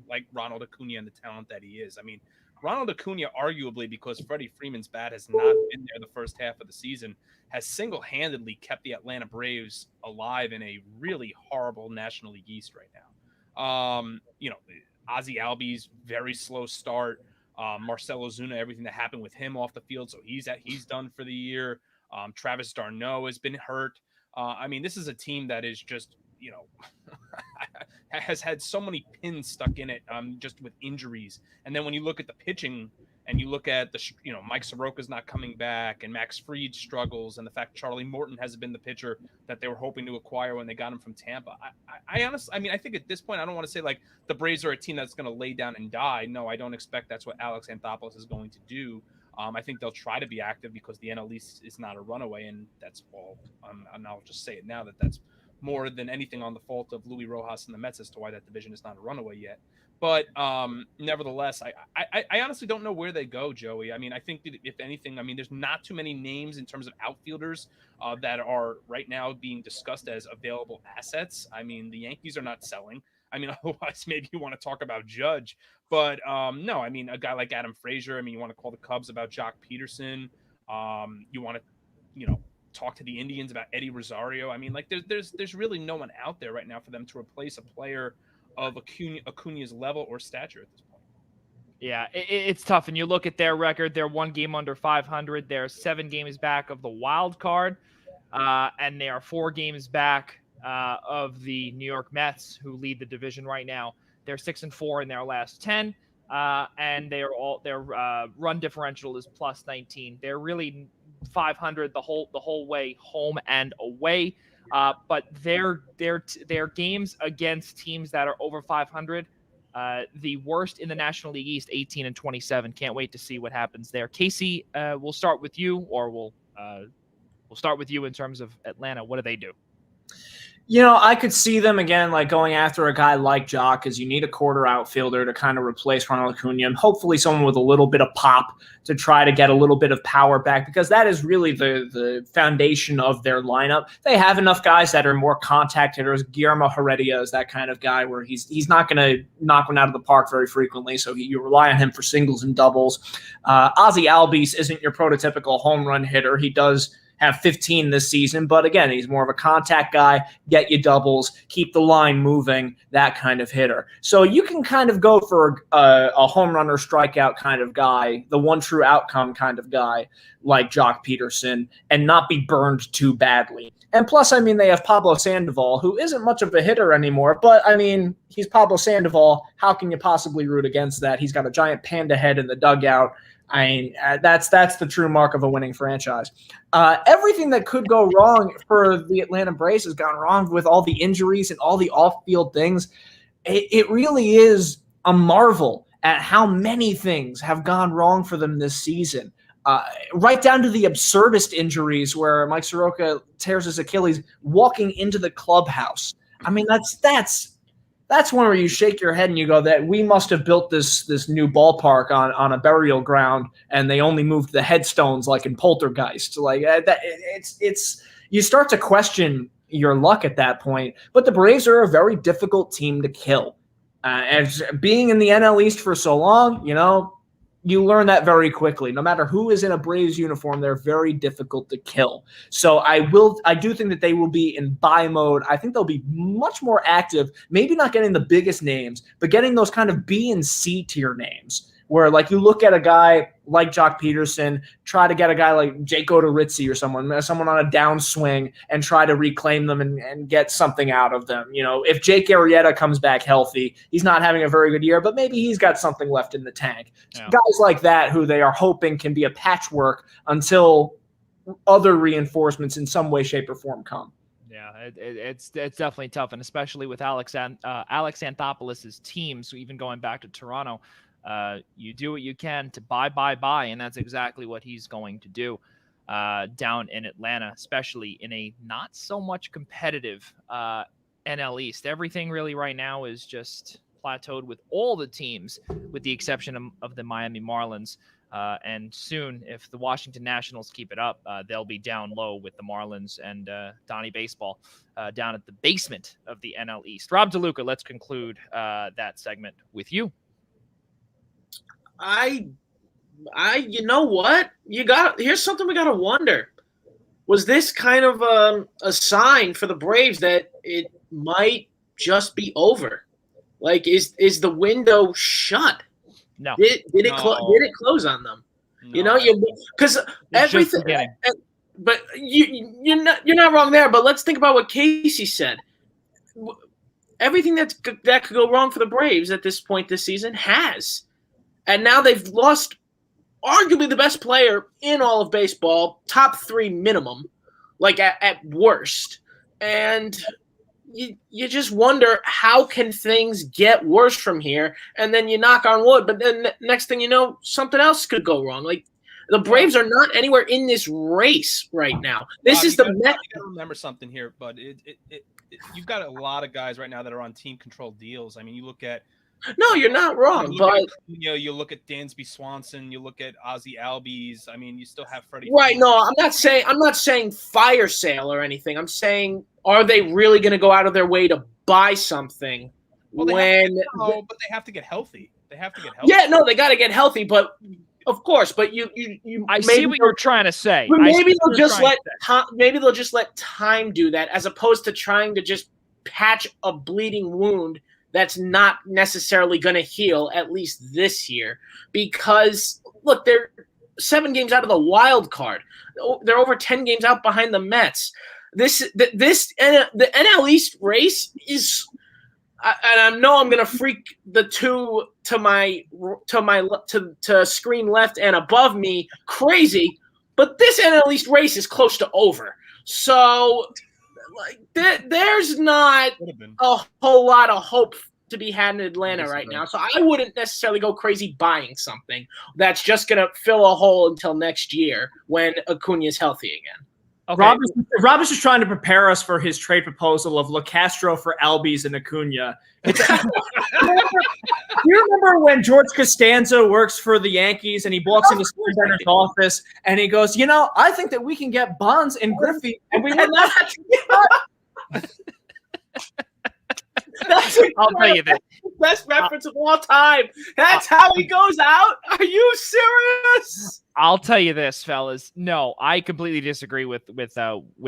Like Ronald Acuna and the talent that he is. I mean, Ronald Acuna, arguably because Freddie Freeman's bat has not been there the first half of the season, has single-handedly kept the Atlanta Braves alive in a really horrible National League East right now. Ozzie Albies, very slow start. Marcell Ozuna, everything that happened with him off the field, so he's done for the year. Travis d'Arnaud has been hurt. I mean, this is a team that is just, has had so many pins stuck in it just with injuries. And then when you look at the pitching and you look at Mike Soroka's not coming back and Max Fried struggles and the fact Charlie Morton hasn't been the pitcher that they were hoping to acquire when they got him from Tampa. I honestly, I mean, I think at this point, I don't want to say like the Braves are a team that's going to lay down and die. No, I don't expect that's what Alex Anthopoulos is going to do. I think they'll try to be active because the NL East is not a runaway, and that's all. And I'll just say it now that's more than anything on the fault of Louis Rojas and the Mets as to why that division is not a runaway yet. But nevertheless, I honestly don't know where they go, Joey. I mean, I think that if anything, I mean, there's not too many names in terms of outfielders that are right now being discussed as available assets. I mean, the Yankees are not selling. I mean, otherwise, maybe you want to talk about Judge. But no, I mean, a guy like Adam Frazier, I mean, you want to call the Cubs about Jock Peterson. You want to, talk to the Indians about Eddie Rosario. I mean, like there's really no one out there right now for them to replace a player of Acuna's level or stature at this point. Yeah, it's tough. And you look at their record, they're 1 game under 500. They're 7 games back of the wild card. And they are 4 games back of the New York Mets, who lead the division right now. They're 6-4 in their last 10. And their run differential is plus 19. They're really 500 the whole way, home and away. But their games against teams that are over 500, the worst in the National League East, 18-27. Can't wait to see what happens there. Casey, we'll start with you, or we'll start with you in terms of Atlanta. What do they do? I could see them again, like going after a guy like Jock, because you need a quarter outfielder to kind of replace Ronald Acuna, and hopefully someone with a little bit of pop to try to get a little bit of power back, because that is really the foundation of their lineup. They have enough guys that are more contact hitters. Guillermo Heredia is that kind of guy where he's not going to knock one out of the park very frequently, so you rely on him for singles and doubles. Ozzie Albies isn't your prototypical home run hitter. He does have 15 this season. But again, he's more of a contact guy, get you doubles, keep the line moving, that kind of hitter. So you can kind of go for a home run or strikeout kind of guy, the one true outcome kind of guy like Jock Peterson, and not be burned too badly. And plus, I mean, they have Pablo Sandoval, who isn't much of a hitter anymore, but I mean, he's Pablo Sandoval. How can you possibly root against that? He's got a giant panda head in the dugout. I mean, that's the true mark of a winning franchise. Everything that could go wrong for the Atlanta Braves has gone wrong with all the injuries and all the off-field things. It really is a marvel at how many things have gone wrong for them this season. Right down to the absurdist injuries where Mike Soroka tears his Achilles walking into the clubhouse. I mean, that's one where you shake your head and you go, that we must have built this new ballpark on a burial ground, and they only moved the headstones like in Poltergeist. Like that, it's you start to question your luck at that point. But the Braves are a very difficult team to kill. As being in the NL East for so long, you learn that very quickly. No matter who is in a Braves uniform, they're very difficult to kill. So I do think that they will be in buy mode. I think they'll be much more active, maybe not getting the biggest names, but getting those kind of B and C tier names where like you look at a guy like Jock Peterson, try to get a guy like Jake Odorizzi or someone on a downswing and try to reclaim them and get something out of them. If Jake Arrieta comes back healthy, he's not having a very good year, but maybe he's got something left in the tank. Yeah. Guys like that who they are hoping can be a patchwork until other reinforcements in some way, shape, or form come. Yeah, it's definitely tough, and especially with Alex Anthopoulos' team, so even going back to Toronto, you do what you can to buy, and that's exactly what he's going to do down in Atlanta, especially in a not so much competitive NL East. Everything really right now is just plateaued with all the teams, with the exception of the Miami Marlins. And soon, if the Washington Nationals keep it up, they'll be down low with the Marlins and Donnie Baseball down at the basement of the NL East. Rob DeLuca, let's conclude that segment with you. You know what? Here's something we got to wonder. Was this kind of a sign for the Braves that it might just be over? Like, is the window shut? No. Did it close on them? No. Because everything. But you're not wrong there. But let's think about what Casey said. Everything that could go wrong for the Braves at this point this season has. And now they've lost arguably the best player in all of baseball, top 3 minimum, like at worst. And you just wonder, how can things get worse from here? And then you knock on wood, but then next thing you know, something else could go wrong. Like, the Braves are not anywhere in this race right now. This is the Met. You got to remember something here, bud. You've got a lot of guys right now that are on team control deals. I mean, you look at. No, you're not wrong, but you look at Dansby Swanson, you look at Ozzie Albies. I mean, you still have Freddie. Right? No, I'm not saying fire sale or anything. I'm saying, are they really going to go out of their way to buy something but they have to get healthy. Yeah, no, they got to get healthy, but of course. But you. I see what you're trying to say. Maybe they'll just let time do that, as opposed to trying to just patch a bleeding wound that's not necessarily going to heal, at least this year, because look, they're 7 games out of the wild card. They're over 10 games out behind the Mets. The NL East race is, and I know I'm going to freak the two to screen left and above me crazy, but this NL East race is close to over. So, like, there's not a whole lot of hope to be had in Atlanta right now. So I wouldn't necessarily go crazy buying something that's just going to fill a hole until next year when Acuna is healthy again. Okay. Rob is just trying to prepare us for his trade proposal of LeCastro for Albies and Acuna. You remember when George Costanza works for the Yankees and he walks into Steve Benner's office and he goes, I think that we can get Bonds and Griffey and we would not. I'll tell you this. Best reference of all time. That's how he goes out. Are you serious? I'll tell you this, fellas. No, I completely disagree with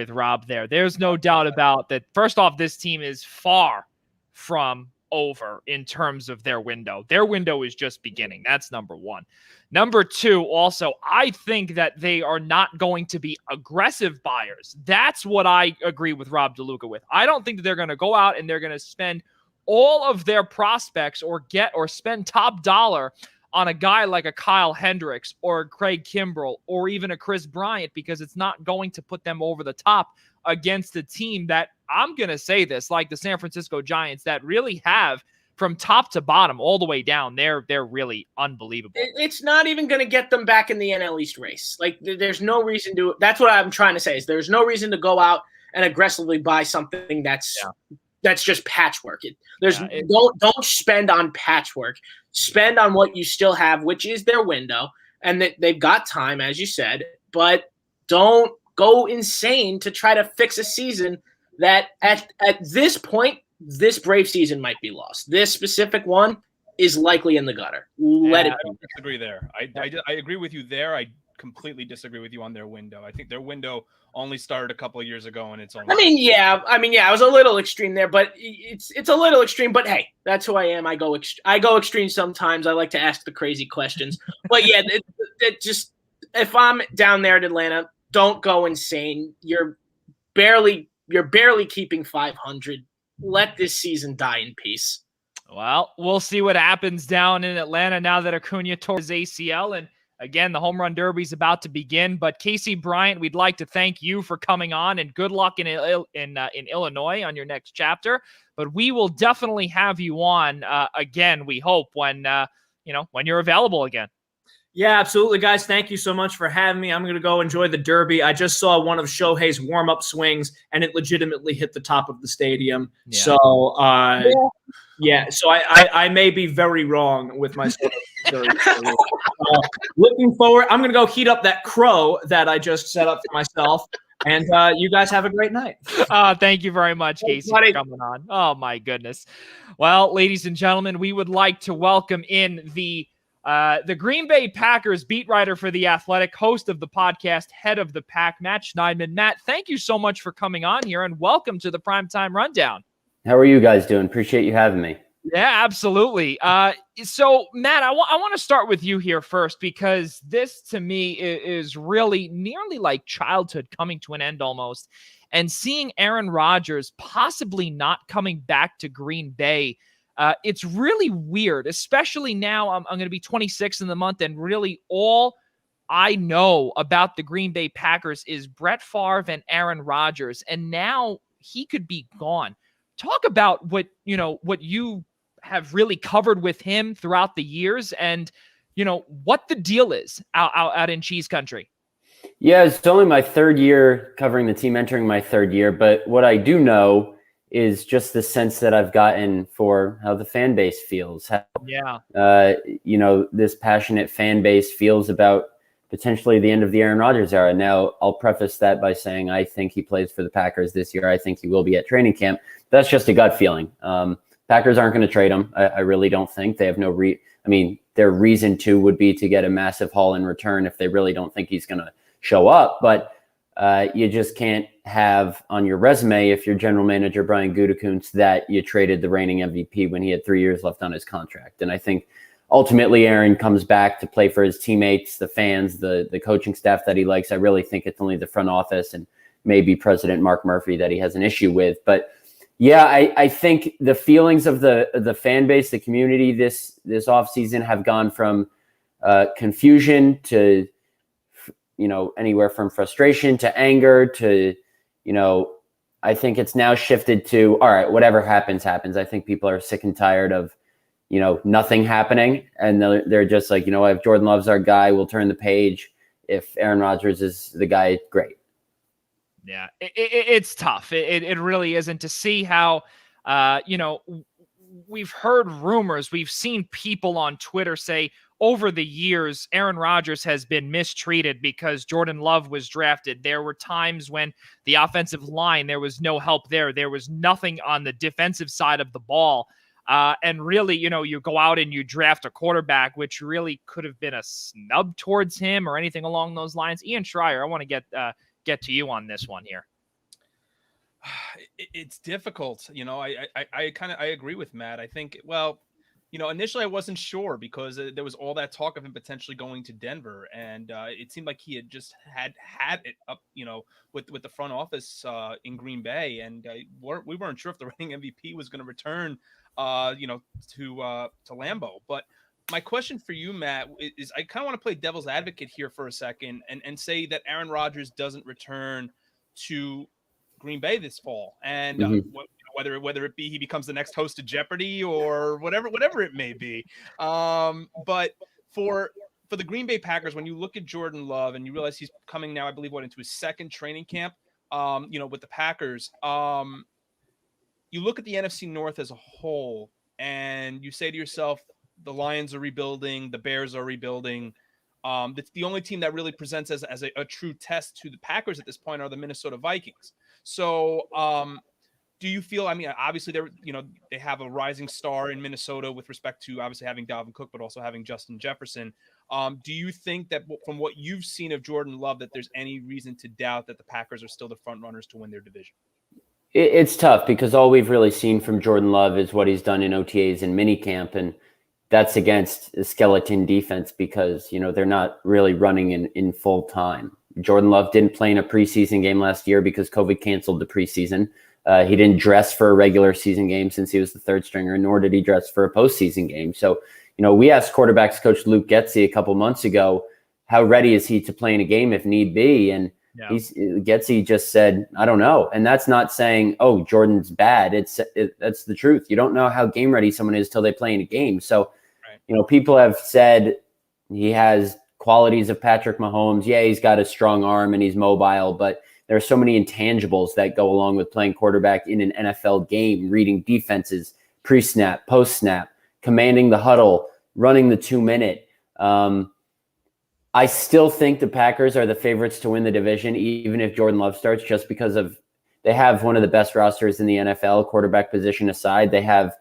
Rob there. There's no doubt about that. First off, this team is far from over in terms of their window. Their window is just beginning. That's number one. Number two, also, I think that they are not going to be aggressive buyers. That's what I agree with Rob DeLuca with. I don't think that they're going to go out and they're going to spend all of their prospects or spend top dollar on a guy like a Kyle Hendricks or a Craig Kimbrell or even a Chris Bryant, because it's not going to put them over the top against a team that, I'm going to say this, like the San Francisco Giants, that really have from top to bottom all the way down. They're really unbelievable. It's not even going to get them back in the NL East race. Like, there's no reason to. That's what I'm trying to say, is there's no reason to go out and aggressively buy something that's just patchwork. Don't spend on patchwork. Spend on what you still have, which is their window, and they've got time, as you said, but don't go insane to try to fix a season that at this point, this Brave season might be lost. This specific one is likely in the gutter. Let it be. I don't disagree there. I agree with you there. I completely disagree with you on their window. I think their window only started a couple of years ago, and it's only. I was a little extreme there, but it's a little extreme. But hey, that's who I am. I go extreme sometimes. I like to ask the crazy questions. But yeah, it just, if I'm down there in Atlanta, don't go insane. You're barely keeping 500. Let this season die in peace. Well, we'll see what happens down in Atlanta now that Acuna tore his ACL. And again, the home run derby is about to begin. But Casey Bryant, we'd like to thank you for coming on, and good luck in Illinois on your next chapter. But we will definitely have you on again, we hope, when you're available again. Yeah, absolutely, guys. Thank you so much for having me. I'm going to go enjoy the Derby. I just saw one of Shohei's warm-up swings, and it legitimately hit the top of the stadium. Yeah. So, so I may be very wrong with my sort of Derby. Looking forward. I'm going to go heat up that crow that I just set up for myself. And you guys have a great night. Thank you very much, Casey, for coming on. Oh, my goodness. Well, ladies and gentlemen, we would like to welcome in the Green Bay Packers beat writer for The Athletic, host of the podcast, Head of the Pack, Matt Schneidman. Matt, thank you so much for coming on here, and welcome to the Primetime Rundown. How are you guys doing? Appreciate you having me. Yeah, absolutely. So, Matt, I want to start with you here first, because this, to me, is really nearly like childhood coming to an end almost, and seeing Aaron Rodgers possibly not coming back to Green Bay. It's really weird, especially now I'm going to be 26 in the month, and really all I know about the Green Bay Packers is Brett Favre and Aaron Rodgers, and now he could be gone. Talk about what you have really covered with him throughout the years, and what the deal is out in Cheese Country. Yeah, it's only my third year covering the team, entering my third year, but what I do know is just the sense that I've gotten for how the fan base feels. This passionate fan base feels about potentially the end of the Aaron Rodgers era. Now, I'll preface that by saying I think he plays for the Packers this year. I think he will be at training camp. That's just a gut feeling. Packers aren't going to trade him. I really don't think. They have no their reason to would be to get a massive haul in return if they really don't think he's going to show up. But you just can't have on your resume, if you're general manager Brian Gutekunst, that you traded the reigning MVP when he had 3 years left on his contract. And I think ultimately Aaron comes back to play for his teammates, the fans, the coaching staff that he likes. I really think it's only the front office and maybe President Mark Murphy that he has an issue with. But yeah, I think the feelings of the fan base, the community this offseason have gone from confusion to anywhere from frustration to anger to, I think it's now shifted to, all right, whatever happens, happens. I think people are sick and tired of, nothing happening. And they're just like, if Jordan Love's our guy, we'll turn the page. If Aaron Rodgers is the guy, great. Yeah, it's tough. It really isn't, to see how, we've heard rumors, we've seen people on Twitter say over the years, Aaron Rodgers has been mistreated because Jordan Love was drafted. There were times when the offensive line, there was no help there. There was nothing on the defensive side of the ball. And really, you go out and you draft a quarterback, which really could have been a snub towards him or anything along those lines. Ian Schraier, I want to get to you on this one here. It's difficult. I agree with Matt. I think, initially I wasn't sure because there was all that talk of him potentially going to Denver. And it seemed like he had just had it up, with the front office in Green Bay. And we weren't sure if the reigning MVP was going to return, to Lambeau. But my question for you, Matt, is I kind of want to play devil's advocate here for a second and say that Aaron Rodgers doesn't return to Green Bay this fall, and whether it be he becomes the next host of Jeopardy or whatever it may be. But for the Green Bay Packers, when you look at Jordan Love and you realize he's coming now, I believe, into his second training camp, with the Packers, you look at the NFC North as a whole, and you say to yourself, the Lions are rebuilding, the Bears are rebuilding. The only team that really presents as a true test to the Packers at this point are the Minnesota Vikings. So do you feel, obviously they have a rising star in Minnesota with respect to obviously having Dalvin Cook, but also having Justin Jefferson. Do you think that from what you've seen of Jordan Love, that there's any reason to doubt that the Packers are still the front runners to win their division? It's tough because all we've really seen from Jordan Love is what he's done in OTAs and minicamp, and that's against a skeleton defense because, they're not really running in full time. Jordan Love didn't play in a preseason game last year because COVID canceled the preseason. He didn't dress for a regular season game since he was the third stringer, nor did he dress for a postseason game. So, we asked quarterbacks coach Luke Getsy a couple months ago, how ready is he to play in a game if need be? And Getsy just said, I don't know. And that's not saying, oh, Jordan's bad. That's the truth. You don't know how game ready someone is till they play in a game. So, people have said he has qualities of Patrick Mahomes. Yeah, he's got a strong arm and he's mobile, but there are so many intangibles that go along with playing quarterback in an NFL game, reading defenses, pre-snap, post-snap, commanding the huddle, running the 2-minute. I still think the Packers are the favorites to win the division, even if Jordan Love starts, just because they have one of the best rosters in the NFL, quarterback position aside. They have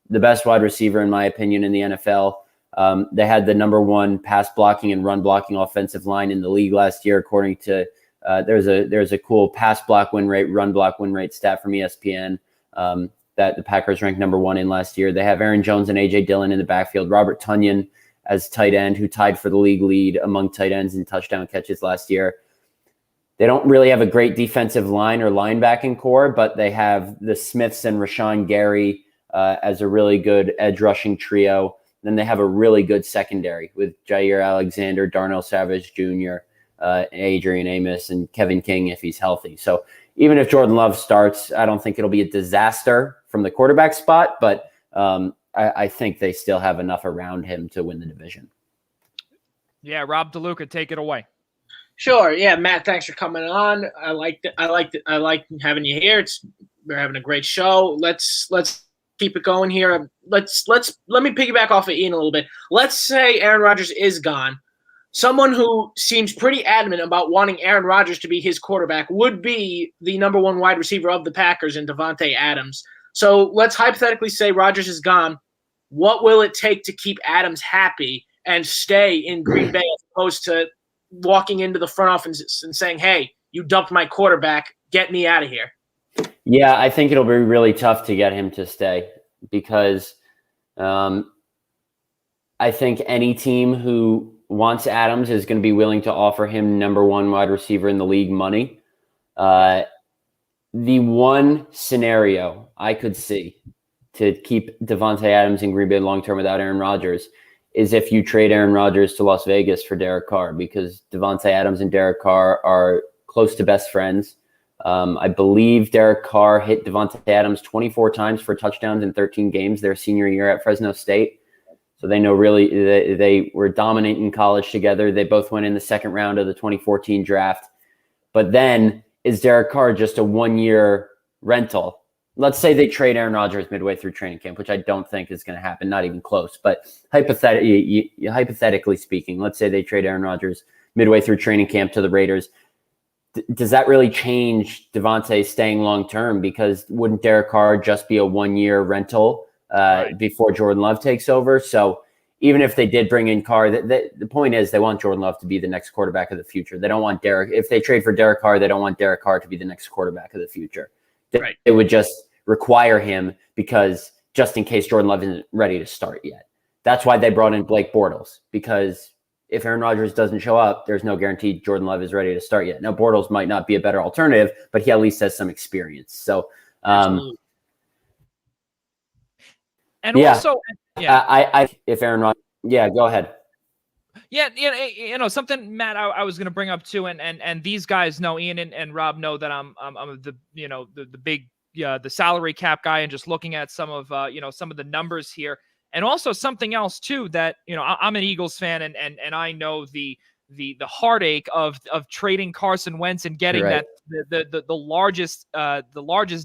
the best wide receiver, in my opinion, in the NFL. They had the number one pass blocking and run blocking offensive line in the league last year, according to there's a cool pass block win rate, run block win rate stat from ESPN that the Packers ranked number one in last year. They have Aaron Jones and A.J. Dillon in the backfield, Robert Tonyan as tight end, who tied for the league lead among tight ends in touchdown catches last year. They don't really have a great defensive line or linebacking core, but they have the Smiths and Rashawn Gary as a really good edge rushing trio. Then they have a really good secondary with Jair Alexander, Darnell Savage Jr., Adrian Amos, and Kevin King if he's healthy. So even if Jordan Love starts, I don't think it'll be a disaster from the quarterback spot, but I think they still have enough around him to win the division. Yeah, Rob DeLuca, take it away. Sure. Yeah, Matt, thanks for coming on. I like having you here. We're having a great show. Let's keep it going here. Let me piggyback off of Ian a little bit. Let's say Aaron Rodgers is gone. Someone who seems pretty adamant about wanting Aaron Rodgers to be his quarterback would be the number one wide receiver of the Packers in Davante Adams. So let's hypothetically say Rodgers is gone. What will it take to keep Adams happy and stay in Green Bay as opposed to walking into the front office and saying, hey, you dumped my quarterback, get me out of here? Yeah, I think it'll be really tough to get him to stay because I think any team who wants Adams is going to be willing to offer him number one wide receiver in the league money. The one scenario I could see to keep Davante Adams in Green Bay long-term without Aaron Rodgers is if you trade Aaron Rodgers to Las Vegas for Derek Carr, because Davante Adams and Derek Carr are close to best friends. I believe Derek Carr hit Davante Adams 24 times for touchdowns in 13 games their senior year at Fresno State. So they know really they were dominant in college together. They both went in the second round of the 2014 draft. But then is Derek Carr just a one-year rental? let's say they trade Aaron Rodgers midway through training camp, which I don't think is going to happen, not even close. But hypothetically speaking, let's say they trade Aaron Rodgers midway through training camp to the Raiders. Does that really change Devontae staying long-term? Because wouldn't Derek Carr just be a one-year rental before Jordan Love takes over? So even if they did bring in Carr, the point is they want Jordan Love to be the next quarterback of the future. They don't want if they trade for Derek Carr, they don't want Derek Carr to be the next quarterback of the future. They would just require him because just in case Jordan Love isn't ready to start yet. That's why they brought in Blake Bortles, because if Aaron Rodgers doesn't show up, there's no guarantee Jordan Love is ready to start yet. Now, Bortles might not be a better alternative, but he at least has some experience. So, and yeah, also, if Aaron Rodgers, go ahead. Yeah, something, Matt, I was going to bring up too, and these guys know, Ian and Rob know that I'm the the big the salary cap guy, and just looking at some of some of the numbers here. And also something else too, that I'm an Eagles fan, and I know the heartache of trading Carson Wentz and getting right. the largest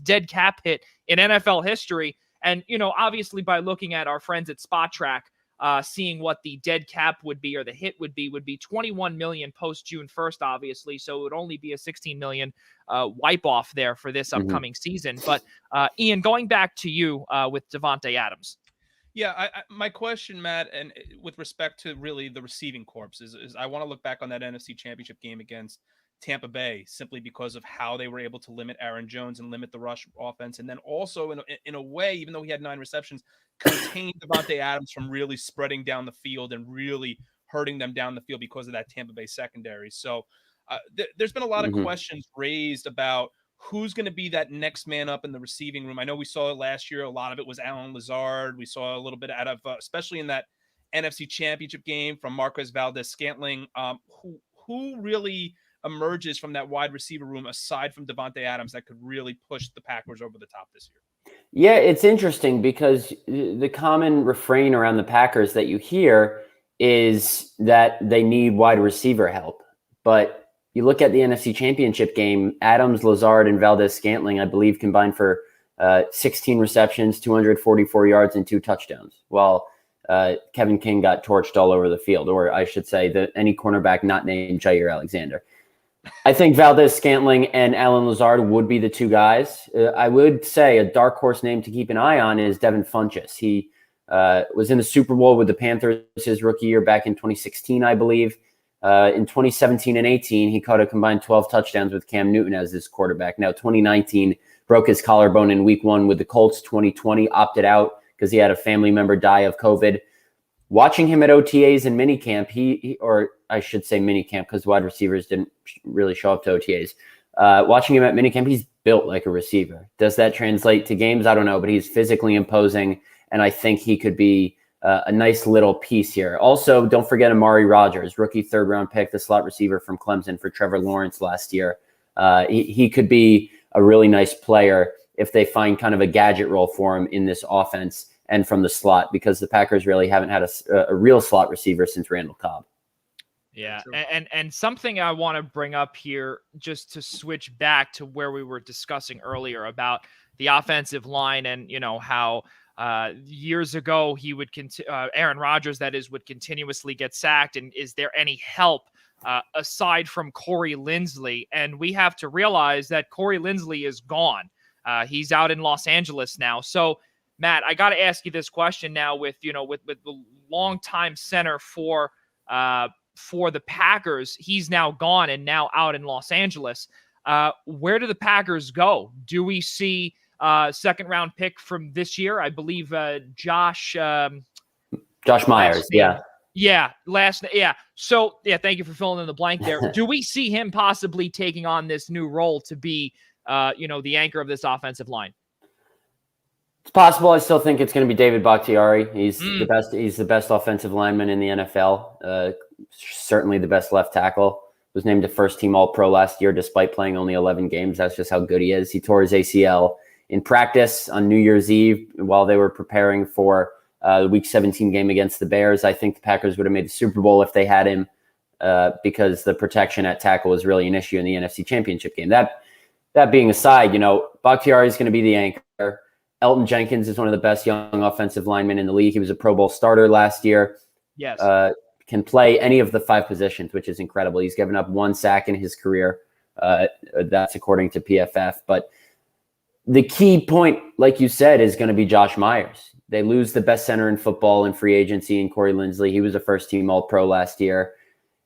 dead cap hit in NFL history. And obviously by looking at our friends at Spot Track, seeing what the dead cap would be, or the hit would be 21 million post June 1st, obviously. So it would only be a 16 million wipe off there for this upcoming season. But Ian, going back to you with Davante Adams. Yeah, my question, Matt, and with respect to really the receiving corps, is I want to look back on that NFC Championship game against Tampa Bay, simply because of how they were able to limit Aaron Jones and limit the rush offense. And then also in a way, even though he had 9 receptions, contained Davante Adams from really spreading down the field and really hurting them down the field because of that Tampa Bay secondary. So there's been a lot of questions raised about who's going to be that next man up in the receiving room. I know we saw it last year. A lot of it was Allen Lazard. We saw a little bit out of, especially in that NFC Championship game, from Marquez Valdes-Scantling. Who really emerges from that wide receiver room aside from Davante Adams that could really push the Packers over the top this year? Yeah, it's interesting because the common refrain around the Packers that you hear is that they need wide receiver help. But you look at the NFC Championship game, Adams, Lazard, and Valdes-Scantling, I believe, combined for 16 receptions, 244 yards, and 2 touchdowns, while Kevin King got torched all over the field, or I should say that any cornerback not named Jair Alexander. I think Valdes-Scantling and Allen Lazard would be the 2 guys. I would say a dark horse name to keep an eye on is Devin Funchess. He was in the Super Bowl with the Panthers his rookie year back in 2016, I believe. In 2017 and 18, he caught a combined 12 touchdowns with Cam Newton as his quarterback. Now, 2019 broke his collarbone in week 1 with the Colts. 2020 opted out because he had a family member die of COVID. Watching him at OTAs and minicamp, or I should say minicamp because wide receivers didn't really show up to OTAs. Watching him at minicamp, he's built like a receiver. Does that translate to games? I don't know, but he's physically imposing, and I think he could be a nice little piece here. Also, don't forget Amari Rodgers, rookie 3rd-round pick, the slot receiver from Clemson for Trevor Lawrence last year. He could be a really nice player if they find kind of a gadget role for him in this offense and from the slot, because the Packers really haven't had a real slot receiver since Randall Cobb. Yeah, and something I want to bring up here, just to switch back to where we were discussing earlier about the offensive line, and how years ago he would Aaron Rodgers, that is, would continuously get sacked. And is there any help aside from Corey Linsley? And we have to realize that Corey Linsley is gone. He's out in Los Angeles now. So, Matt, I got to ask you this question now with the longtime center for the Packers. He's now gone and now out in Los Angeles. Where do the Packers go? Do we see 2nd round pick from this year? I believe Josh Myers. Yeah. Yeah. So thank you for filling in the blank there. Do we see him possibly taking on this new role to be, the anchor of this offensive line? It's possible. I still think it's going to be David Bakhtiari. He's the best. He's the best offensive lineman in the NFL. Certainly the best left tackle. Was named a 1st-team All-Pro last year despite playing only 11 games. That's just how good he is. He tore his ACL in practice on New Year's Eve while they were preparing for the Week 17 game against the Bears. I think the Packers would have made the Super Bowl if they had him because the protection at tackle was really an issue in the NFC Championship game. That that being aside, Bakhtiari is going to be the anchor. Elton Jenkins is one of the best young offensive linemen in the league. He was a Pro Bowl starter last year. Yes. Can play any of the 5 positions, which is incredible. He's given up 1 sack in his career. That's according to PFF. But the key point, like you said, is going to be Josh Myers. They lose the best center in football in free agency in Corey Linsley. He was a first-team All-Pro last year.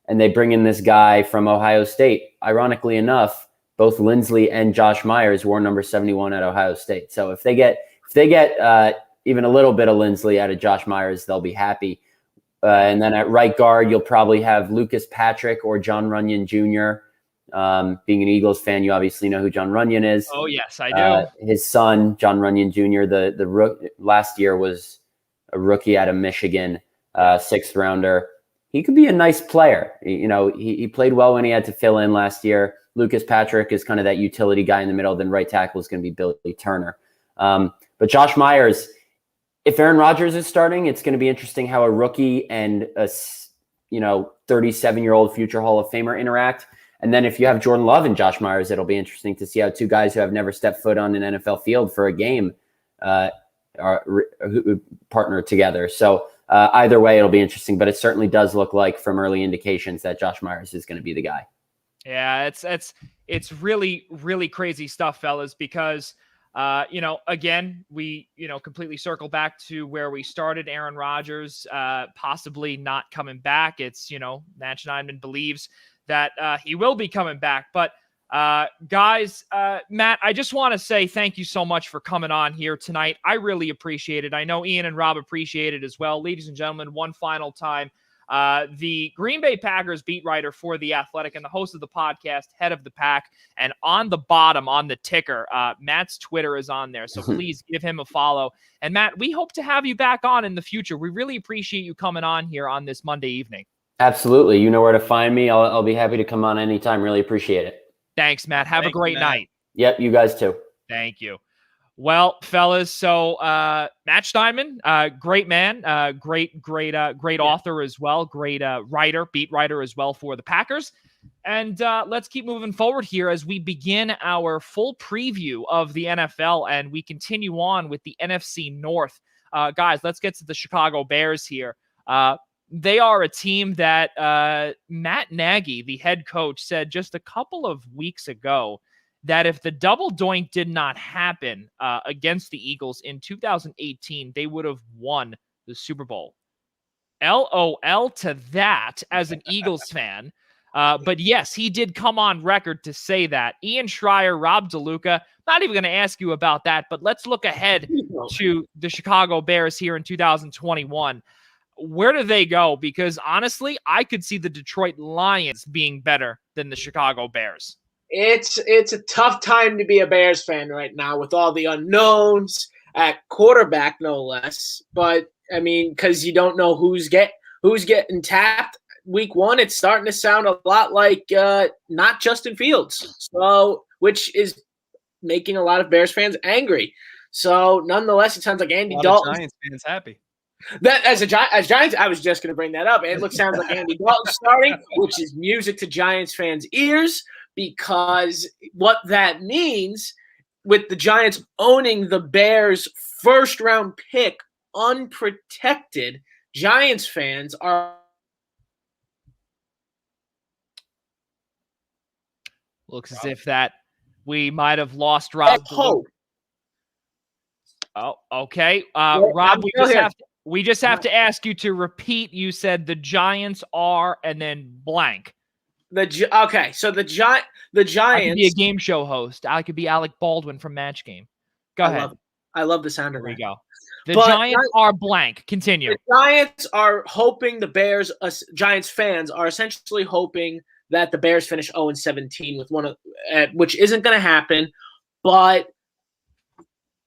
And they bring in this guy from Ohio State. Ironically enough, both Linsley and Josh Myers wore number 71 at Ohio State. So if they get even a little bit of Linsley out of Josh Myers, they'll be happy. And then at right guard, you'll probably have Lucas Patrick or John Runyon Jr. Being an Eagles fan, you obviously know who John Runyon is. Oh, yes, I do. His son, John Runyon Jr., last year was a rookie out of Michigan, 6th rounder. He could be a nice player. He played well when he had to fill in last year. Lucas Patrick is kind of that utility guy in the middle. Then right tackle is going to be Billy Turner. But Josh Myers, if Aaron Rodgers is starting, it's going to be interesting how a rookie and a 37-year-old future Hall of Famer interact. And then if you have Jordan Love and Josh Myers, it'll be interesting to see how 2 guys who have never stepped foot on an NFL field for a game who partner together. So either way, it'll be interesting. But it certainly does look like from early indications that Josh Myers is going to be the guy. Yeah, it's really, really crazy stuff, fellas, because again, we, completely circle back to where we started. Aaron Rodgers possibly not coming back. It's, Matt Schneidman believes that he will be coming back. But guys, Matt, I just want to say thank you so much for coming on here tonight. I really appreciate it. I know Ian and Rob appreciate it as well. Ladies and gentlemen, one final time. The Green Bay Packers beat writer for The Athletic and the host of the podcast, Head of the Pack. And on the bottom, on the ticker, Matt's Twitter is on there. So please give him a follow. And Matt, we hope to have you back on in the future. We really appreciate you coming on here on this Monday evening. Absolutely. You know where to find me. I'll be happy to come on anytime. Really appreciate it. Thanks, Matt. Have a great night. Yep, you guys too. Thank you. Well, fellas, so Matt Steinman, great man, great author as well, great writer, beat writer as well for the Packers. And let's keep moving forward here as we begin our full preview of the NFL and we continue on with the NFC North. Guys, let's get to the Chicago Bears here. They are a team that Matt Nagy, the head coach, said just a couple of weeks ago that if the double doink did not happen against the Eagles in 2018, they would have won the Super Bowl. LOL to that as an Eagles fan. But yes, he did come on record to say that. Ian Schraier, Rob DeLuca, not even going to ask you about that, but let's look ahead to the Chicago Bears here in 2021. Where do they go? Because honestly, I could see the Detroit Lions being better than the Chicago Bears. It's a tough time to be a Bears fan right now with all the unknowns at quarterback, no less. But I mean, because you don't know who's getting tapped. Week 1, it's starting to sound a lot like not Justin Fields, so which is making a lot of Bears fans angry. So nonetheless, it sounds like Andy Dalton. Giants fans happy. That as Giants, I was just going to bring that up. It sounds like Andy Dalton starting, which is music to Giants fans' ears. Because what that means with the Giants owning the Bears' first-round pick unprotected, Giants fans are looks as if that we might have lost Rob. Hope. Oh, okay. Rob, we just have to ask you to repeat. You said the Giants are, and then blank. Okay, so the Giants. I could be a game show host. I could be Alec Baldwin from Match Game. Go ahead. I love the sound of that. There we go. The But Giants are blank. Continue. The Giants are hoping the Bears. Giants fans are essentially hoping that the Bears finish 0-17 with one of, which isn't going to happen. But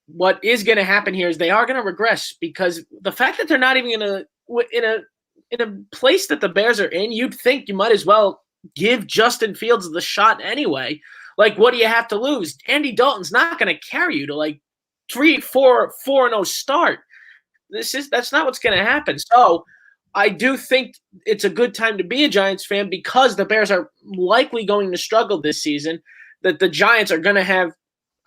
what is going to happen here is they are going to regress because the fact that they're not even going to in a place that the Bears are in, you'd think you might as well give Justin Fields the shot anyway. Like, what do you have to lose? Andy Dalton's not going to carry you to like 3-4-4-0 start. That's not what's going to happen. So I do think it's a good time to be a Giants fan because the Bears are likely going to struggle this season. that the Giants are going to have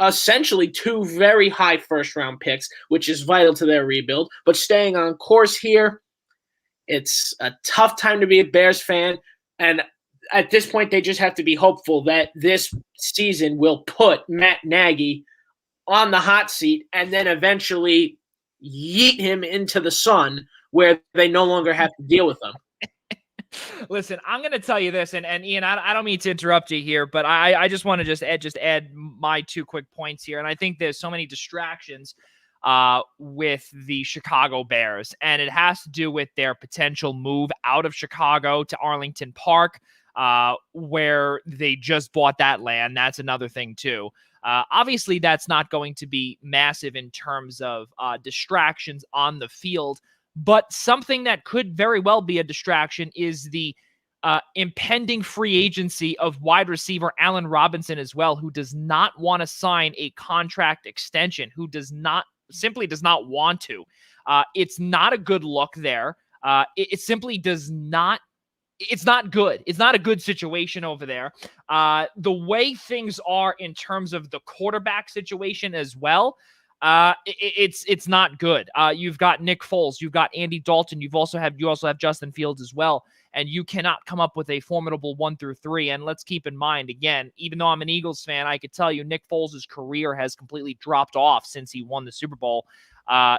essentially 2 very high first-round picks, which is vital to their rebuild. But staying on course here, it's a tough time to be a Bears fan. And at this point, they just have to be hopeful that this season will put Matt Nagy on the hot seat and then eventually yeet him into the sun where they no longer have to deal with them. Listen, I'm going to tell you this, and Ian, I don't mean to interrupt you here, but I just want to just add my 2 quick points here. And I think there's so many distractions with the Chicago Bears, and it has to do with their potential move out of Chicago to Arlington Park, where they just bought that land. That's another thing too. Obviously, that's not going to be massive in terms of distractions on the field. But something that could very well be a distraction is the impending free agency of wide receiver Allen Robinson as well, who does not want to sign a contract extension, who simply does not want to. It's not a good look there. It simply does not. It's not good. It's not a good situation over there. The way things are in terms of the quarterback situation as well, it's not good. You've got Nick Foles, you've got Andy Dalton, you also have Justin Fields as well, and you cannot come up with a formidable 1 through 3. And let's keep in mind, again, even though I'm an Eagles fan, I could tell you Nick Foles' career has completely dropped off since he won the Super Bowl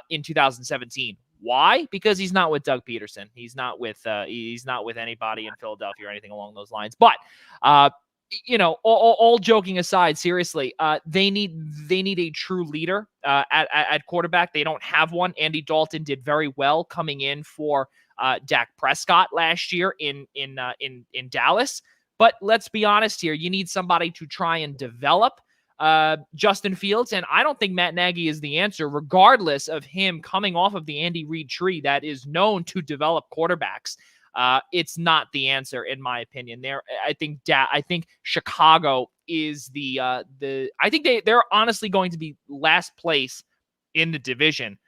in 2017. Why? Because he's not with Doug Peterson. He's not with anybody in Philadelphia or anything along those lines. But all joking aside, seriously, they need a true leader at quarterback. They don't have one. Andy Dalton did very well coming in for Dak Prescott last year in Dallas. But let's be honest here. You need somebody to try and develop Justin Fields, and I don't think Matt Nagy is the answer, regardless of him coming off of the Andy Reid tree that is known to develop quarterbacks. It's not the answer, in my opinion. I think Chicago is I think they're honestly going to be last place in the division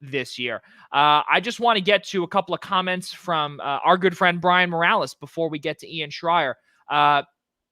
this year. I just want to get to a couple of comments from our good friend Brian Morales before we get to Ian Schraier.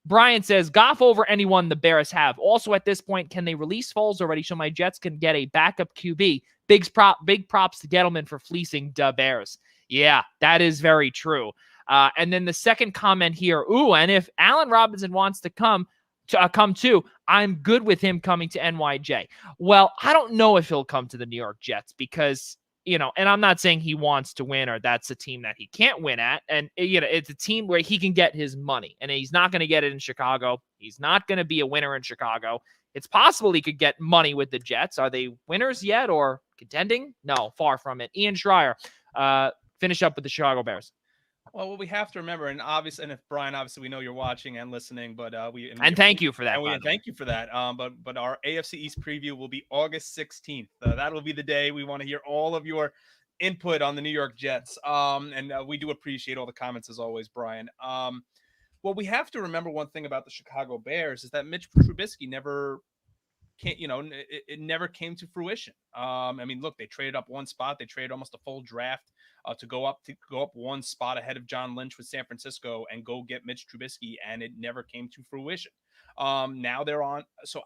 Brian says, Goff over anyone the Bears have. Also, at this point, can they release Foles already so my Jets can get a backup QB? Big props to Gettleman for fleecing the Bears. Yeah, that is very true. And then the second comment here, and if Allen Robinson wants to come too, I'm good with him coming to NYJ. Well, I don't know if he'll come to the New York Jets because, and I'm not saying he wants to win or that's a team that he can't win at. And, it's a team where he can get his money, and he's not going to get it in Chicago. He's not going to be a winner in Chicago. It's possible he could get money with the Jets. Are they winners yet or contending? No, far from it. Ian Schraier, finish up with the Chicago Bears. Well, what we have to remember, and if Brian, obviously we know you're watching and listening, but thank you for that. Thank you for that. But our AFC East preview will be August 16th. That will be the day we want to hear all of your input on the New York Jets. And we do appreciate all the comments as always, Brian. Well, we have to remember one thing about the Chicago Bears is that Mitch Trubisky never never came to fruition. Look, they traded up one spot. They traded almost a full draft to go up one spot ahead of John Lynch with San Francisco and go get Mitch Trubisky, and it never came to fruition. Now they're on. So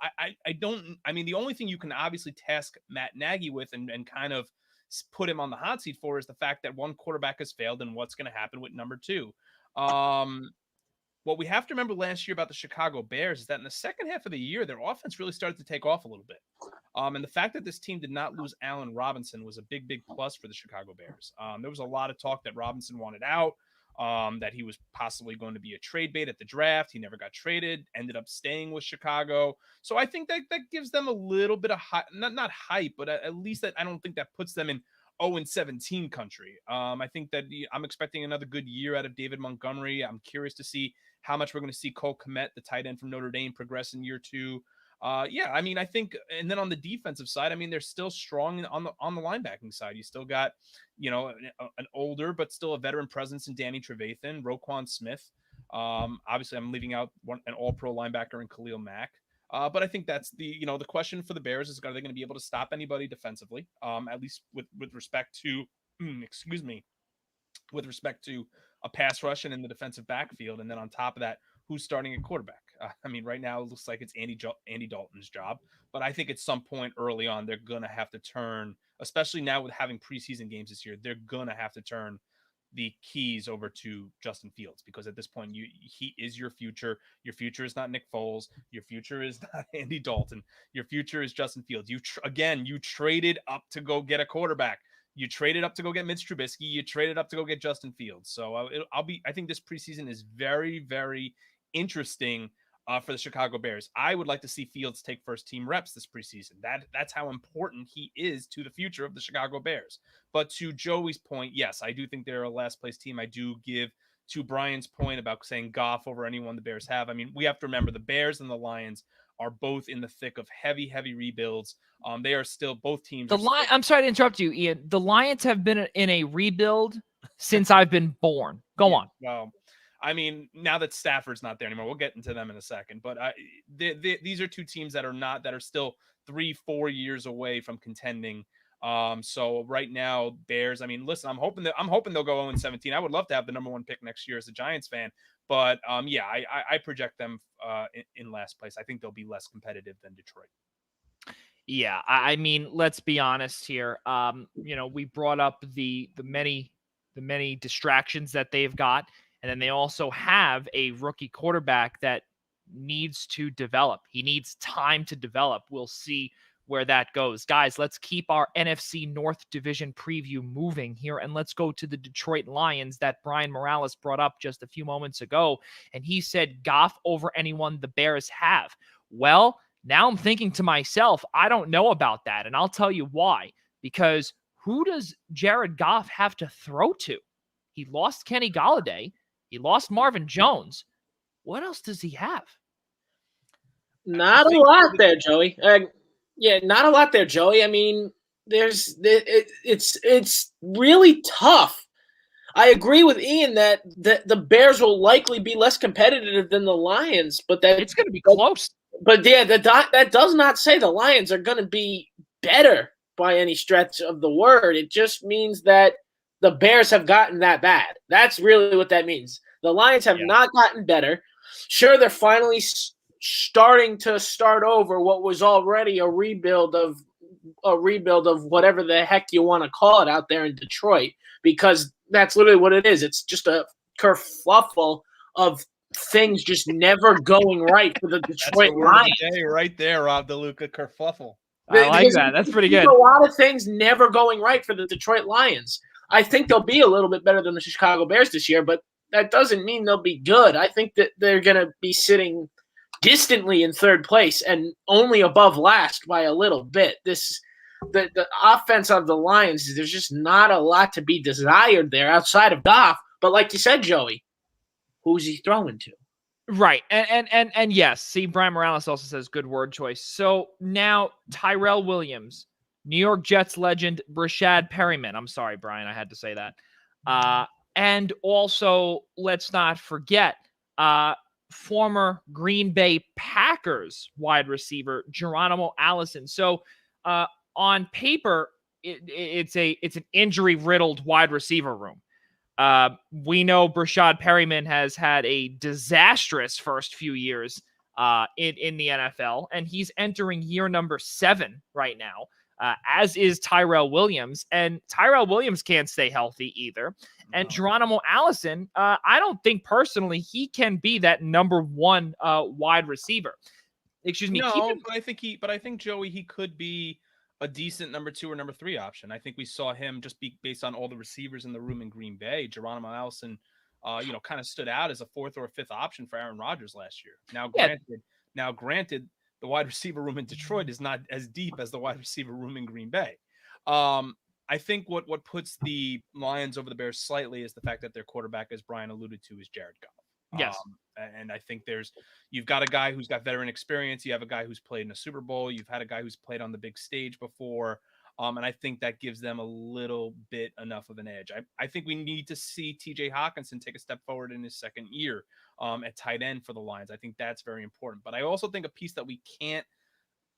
the only thing you can obviously task Matt Nagy with and kind of put him on the hot seat for is the fact that one quarterback has failed and what's going to happen with number 2. What we have to remember last year about the Chicago Bears is that in the second half of the year, their offense really started to take off a little bit. And the fact that this team did not lose Allen Robinson was a big, big plus for the Chicago Bears. There was a lot of talk that Robinson wanted out, that he was possibly going to be a trade bait at the draft. He never got traded, ended up staying with Chicago. So I think that gives them a little bit of not hype, but at least that I don't think that puts them in 0-17 country. I think that I'm expecting another good year out of David Montgomery. I'm curious to see how much we're going to see Cole Kmet, the tight end from Notre Dame, progress in year 2. I think, and then on the defensive side, they're still strong on the linebacking side. You still got, an older but still a veteran presence in Danny Trevathan, Roquan Smith. Obviously, I'm leaving out an All-Pro linebacker in Khalil Mack. But I think that's the question for the Bears is, are they going to be able to stop anybody defensively? At least with respect to, with respect to a pass rush and in the defensive backfield. And then on top of that, who's starting at quarterback? I mean, right now it looks like it's Andy Dalton's job, but I think at some point early on they're gonna have to turn, especially now with having preseason games this year, they're gonna have to turn the keys over to Justin Fields, because at this point he is your future. Your future is not Nick Foles. Your future is not Andy Dalton. Your future is Justin Fields. You traded up to go get a quarterback. You traded up to go get Mitch Trubisky. You traded up to go get Justin Fields. So I think this preseason is very, very interesting for the Chicago Bears. I would like to see Fields take first team reps this preseason. That's how important he is to the future of the Chicago Bears. But to Joey's point, yes, I do think they're a last place team. I do give to Brian's point about saying Goff over anyone the Bears have. I mean, we have to remember the Bears and the Lions are both in the thick of heavy rebuilds. They are still, both teams. I'm sorry to interrupt you, Ian. The Lions have been in a rebuild since I've been born. Go on. Well, I mean, now that Stafford's not there anymore, we'll get into them in a second. But these are two teams that are still 3-4 years away from contending. So right now, Bears. I mean, listen, I'm hoping they'll go 0-17. I would love to have the number 1 pick next year as a Giants fan. But yeah, I project them in last place. I think they'll be less competitive than Detroit. Yeah, I mean, let's be honest here. We brought up the many distractions that they've got, and then they also have a rookie quarterback that needs to develop. He needs time to develop. We'll see where that goes. Guys, let's keep our NFC North Division preview moving here, and let's go to the Detroit Lions that Brian Morales brought up just a few moments ago, and he said Goff over anyone the Bears have. Well, now I'm thinking to myself, I don't know about that, and I'll tell you why. Because who does Jared Goff have to throw to? He lost Kenny Golladay. He lost Marvin Jones. What else does he have? Not a lot there, Joey. Yeah, not a lot there, Joey. I mean, it's really tough. I agree with Ian that the Bears will likely be less competitive than the Lions, but that it's going to be close. But yeah, that does not say the Lions are going to be better by any stretch of the word. It just means that the Bears have gotten that bad. That's really what that means. The Lions have not gotten better. Sure, they're finally starting to start over what was already a rebuild of whatever the heck you want to call it out there in Detroit, because that's literally what it is. It's just a kerfuffle of things just never going right for the Detroit Lions. Right there, Rob DeLuca, kerfuffle. I like that. That's pretty good. A lot of things never going right for the Detroit Lions. I think they'll be a little bit better than the Chicago Bears this year, but that doesn't mean they'll be good. I think that they're going to be sitting distantly in third place and only above last by a little bit. The offense of the Lions, there's just not a lot to be desired there outside of Goff. But like you said, Joey, who's he throwing to? Right. And yes, see, Brian Morales also says good word choice. So now Tyrell Williams, New York Jets legend Brashad Perryman. I'm sorry, Brian, I had to say that. And also, let's not forget, former Green Bay Packers wide receiver Geronimo Allison. So on paper, it's an injury-riddled wide receiver room. We know Brashad Perryman has had a disastrous first few years in the NFL, and he's entering year number 7 right now, as is Tyrell Williams. And Tyrell Williams can't stay healthy either. And Geronimo Allison, I don't think personally he can be that number 1 wide receiver. Excuse me. No, but I think Joey, he could be a decent number 2 or number 3 option. I think we saw him just be based on all the receivers in the room in Green Bay. Geronimo Allison, kind of stood out as a 4th or 5th option for Aaron Rodgers last year. Now, granted, the wide receiver room in Detroit is not as deep as the wide receiver room in Green Bay. I think what puts the Lions over the Bears slightly is the fact that their quarterback, as Brian alluded to, is Jared Goff. Yes. And I think you've got a guy who's got veteran experience. You have a guy who's played in a Super Bowl. You've had a guy who's played on the big stage before. And I think that gives them a little bit enough of an edge. I think we need to see TJ Hawkinson take a step forward in his second year at tight end for the Lions. I think that's very important. But I also think a piece that we can't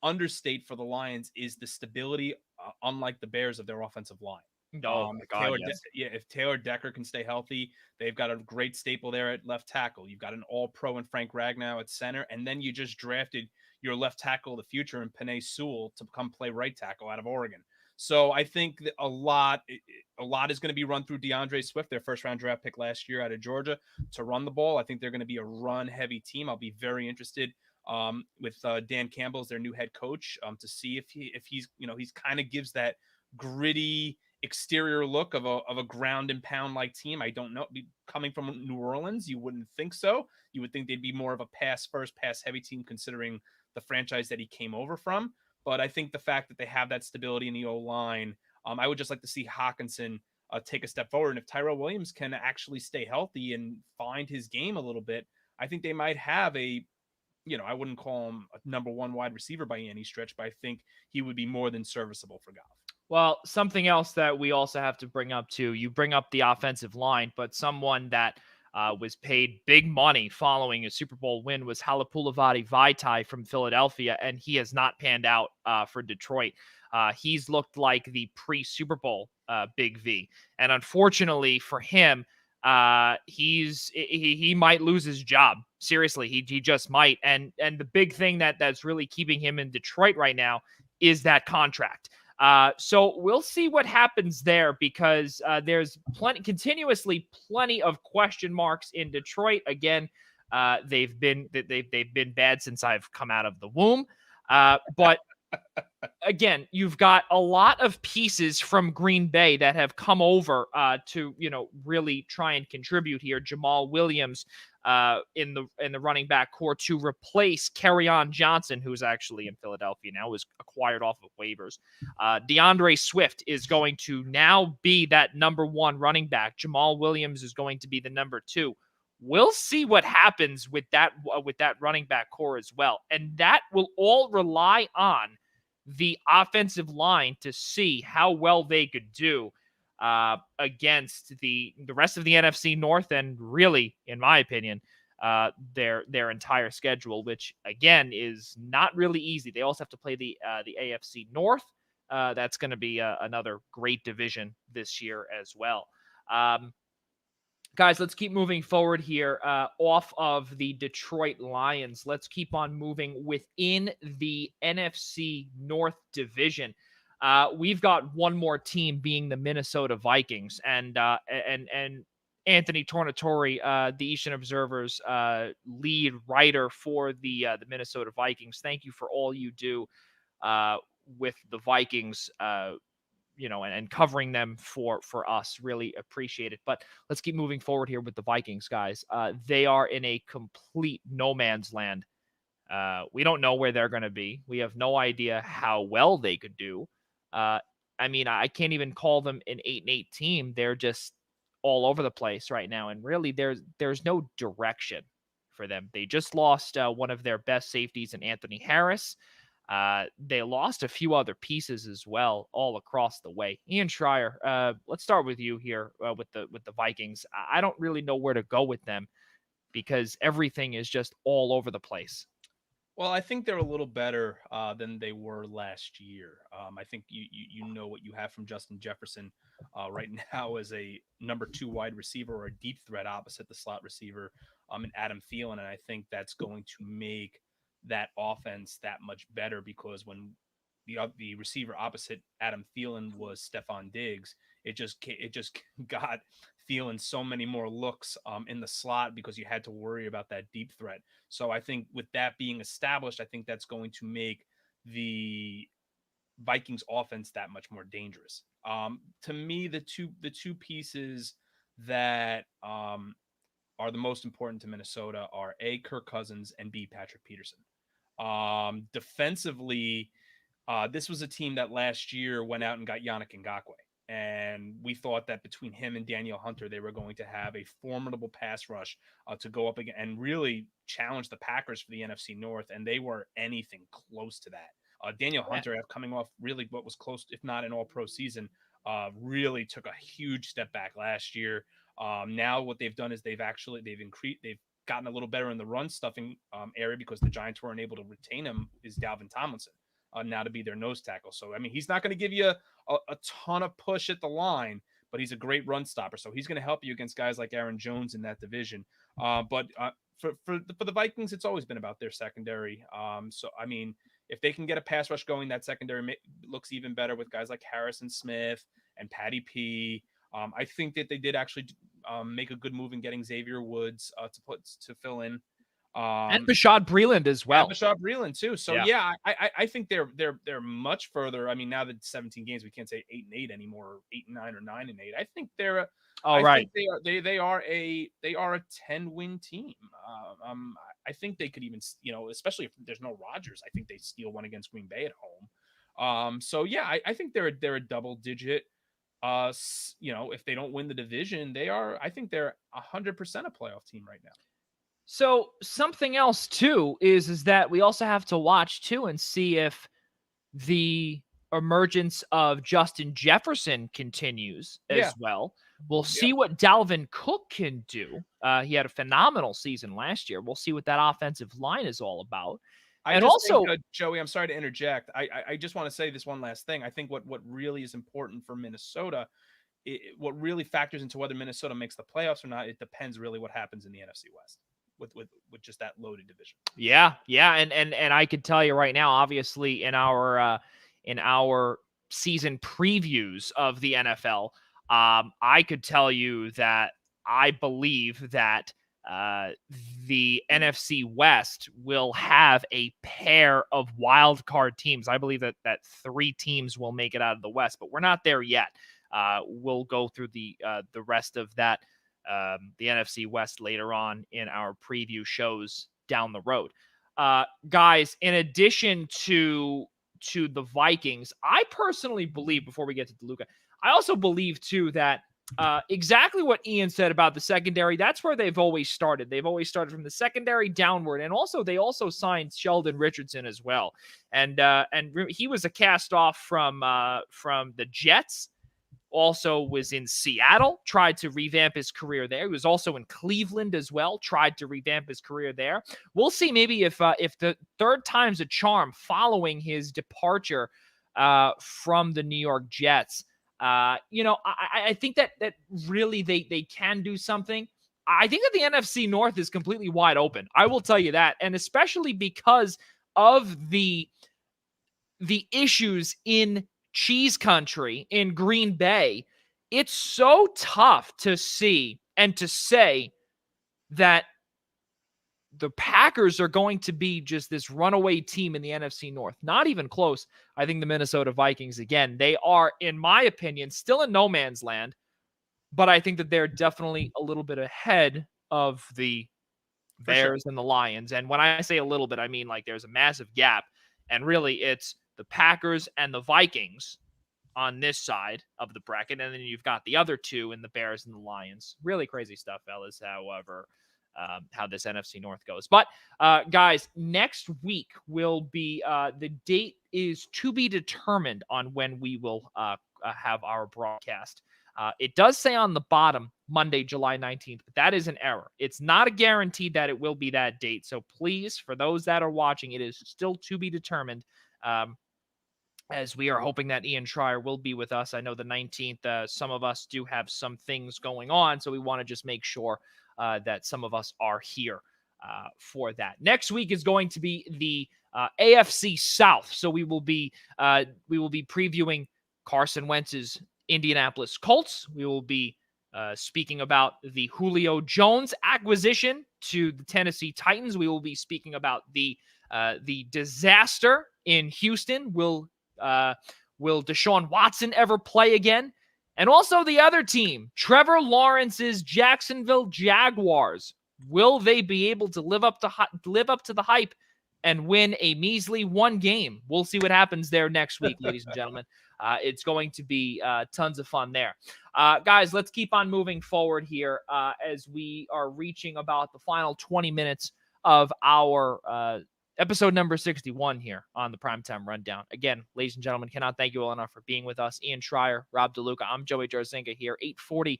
understate for the Lions is the stability, unlike the Bears, of their offensive line. Oh my God, yes. If Taylor Decker can stay healthy, they've got a great staple there at left tackle. You've got an all-pro in Frank Ragnow at center, and then you just drafted your left tackle of the future in Penei Sewell to come play right tackle out of Oregon. So I think that a lot is going to be run through DeAndre Swift, their first-round draft pick last year out of Georgia, to run the ball. I think they're going to be a run-heavy team. I'll be very interested with Dan Campbell as their new head coach to see if he's he's kind of gives that gritty exterior look of a ground and pound like team. I don't know. Coming from New Orleans, you wouldn't think so. You would think they'd be more of a pass heavy team considering the franchise that he came over from. But I think the fact that they have that stability in the O-line, I would just like to see Hawkinson take a step forward. And if Tyrell Williams can actually stay healthy and find his game a little bit, I think they might have I wouldn't call him a number one wide receiver by any stretch, but I think he would be more than serviceable for Goff. Well, something else that we also have to bring up too, you bring up the offensive line, but someone that was paid big money following a Super Bowl win was Halapoulivaati Vaitai from Philadelphia, and he has not panned out for Detroit. He's looked like the pre-Super Bowl Big V, and unfortunately for him, he might lose his job. Seriously, he just might. And the big thing that's really keeping him in Detroit right now is that contract. So we'll see what happens there because there's continuously plenty of question marks in Detroit. Again, they've been bad since I've come out of the womb. But again, you've got a lot of pieces from Green Bay that have come over to really try and contribute here. Jamal Williams in the running back core to replace Kerryon Johnson, who's actually in Philadelphia now, was acquired off of waivers. DeAndre Swift is going to now be that number one running back. Jamal Williams is going to be the number two. We'll see what happens with that running back core as well, and that will all rely on the offensive line to see how well they could do against the rest of the NFC North, and really, in my opinion, their entire schedule, which again is not really easy. They also have to play the AFC North. That's going to be another great division this year as well. Guys, let's keep moving forward here off of the Detroit Lions. Let's keep on moving within the NFC North division. We've got one more team being the Minnesota Vikings, and Anthony Tornatore, the Eastern Observer's lead writer for the Minnesota Vikings. Thank you for all you do with the Vikings. And covering them for us. Really appreciate it. But let's keep moving forward here with the Vikings, guys. They are in a complete no man's land. We don't know where they're going to be. We have no idea how well they could do. I can't even call them an 8-8 team. They're just all over the place right now. And really, there's no direction for them. They just lost one of their best safeties in Anthony Harris. They lost a few other pieces as well, all across the way. Ian Schraier, let's start with you here with the Vikings. I don't really know where to go with them because everything is just all over the place. Well, I think they're a little better than they were last year. I think you know what you have from Justin Jefferson right now as a number 2 wide receiver or a deep threat opposite the slot receiver and Adam Thielen, and I think that's going to make that offense that much better because when the receiver opposite Adam Thielen was Stephon Diggs, it just got Thielen so many more looks in the slot because you had to worry about that deep threat. So I think with that being established, I think that's going to make the Vikings offense that much more dangerous. To me, the two pieces that are the most important to Minnesota are A, Kirk Cousins, and B, Patrick Peterson. Defensively, this was a team that last year went out and got Yannick Ngakoue. And we thought that between him and Daniel Hunter, they were going to have a formidable pass rush to go up again and really challenge the Packers for the NFC North. And they were anything close to that. Daniel Hunter, coming off really what was close, if not an all-pro season, really took a huge step back last year. Now what they've done is they've gotten a little better in the run stuffing area because the Giants weren't able to retain him is Dalvin Tomlinson now to be their nose tackle. So, I mean, he's not going to give you a ton of push at the line, but he's a great run stopper. So he's going to help you against guys like Aaron Jones in that division. But for the Vikings, it's always been about their secondary. So, I mean, if they can get a pass rush going, that secondary looks even better with guys like Harrison Smith and Patty P. I think that they did actually make a good move in getting Xavier Woods to fill in. And Bashaud Breeland as well. And Bashaud Breeland too. So yeah, I think they're much further. I mean, now that 17 games, we can't say 8-8 anymore, or 8-9 or 9-8. I think they're think they are a 10-win team. I think they could even, especially if there's no Rodgers, I think they steal one against Green Bay at home. So yeah, I think they're a double digit. If they don't win the division, I think they're 100% a playoff team right now. So something else too is that we also have to watch too and see if the emergence of Justin Jefferson continues as well. We'll see what Dalvin Cook can do. He had a phenomenal season last year. We'll see what that offensive line is all about. Joey, I'm sorry to interject. I just want to say this one last thing. I think what really is important for Minnesota, what really factors into whether Minnesota makes the playoffs or not, it depends really what happens in the NFC West. With just that loaded division. Yeah. And I could tell you right now, obviously in our season previews of the NFL, I could tell you that I believe that the NFC West will have a pair of wild card teams. I believe that 3 teams will make it out of the West, but we're not there yet. We'll go through the rest of that. The NFC West later on in our preview shows down the road. Guys, in addition to the Vikings, I personally believe, before we get to DeLuca, I also believe too that exactly what Ian said about the secondary, that's where they've always started. They've always started from the secondary downward. And also they also signed Sheldon Richardson as well. And he was a cast off from the Jets. Also was in Seattle, tried to revamp his career there. He was also in Cleveland as well, tried to revamp his career there. We'll see maybe if the third time's a charm following his departure from the New York Jets. I think that really they can do something. I think that the NFC North is completely wide open. I will tell you that, and especially because of the issues in Cheese Country in Green Bay, it's so tough to see and to say that the Packers are going to be just this runaway team in the NFC North. Not even close. I think the Minnesota Vikings, again, they are, in my opinion, still in no man's land, but I think that they're definitely a little bit ahead of the Bears and the Lions. And when I say a little bit, I mean like there's a massive gap, and really it's the Packers and the Vikings on this side of the bracket. And then you've got the other two in the Bears and the Lions. Really crazy stuff, fellas, however, how this NFC North goes. But guys, next week will be, the date is to be determined on when we will have our broadcast. It does say on the bottom, Monday, July 19th, but that is an error. It's not a guarantee that it will be that date. So please, for those that are watching, it is still to be determined. As we are hoping that Ian Schraier will be with us. I know the 19th, some of us do have some things going on, so we want to just make sure that some of us are here for that. Next week is going to be the AFC South, so we will be previewing Carson Wentz's Indianapolis Colts. We will be speaking about the Julio Jones acquisition to the Tennessee Titans. We will be speaking about the disaster in Houston. Will Deshaun Watson ever play again? And also the other team, Trevor Lawrence's Jacksonville Jaguars. Will they be able to live up to the hype and win a measly 1 game? We'll see what happens there next week, ladies and gentlemen. It's going to be tons of fun there. Guys, let's keep on moving forward here as we are reaching about the final 20 minutes of our episode number 61 here on the Primetime Rundown. Again, ladies and gentlemen, cannot thank you all enough for being with us. Ian Schraier, Rob DeLuca, I'm Joey Jarzynka here, 8:40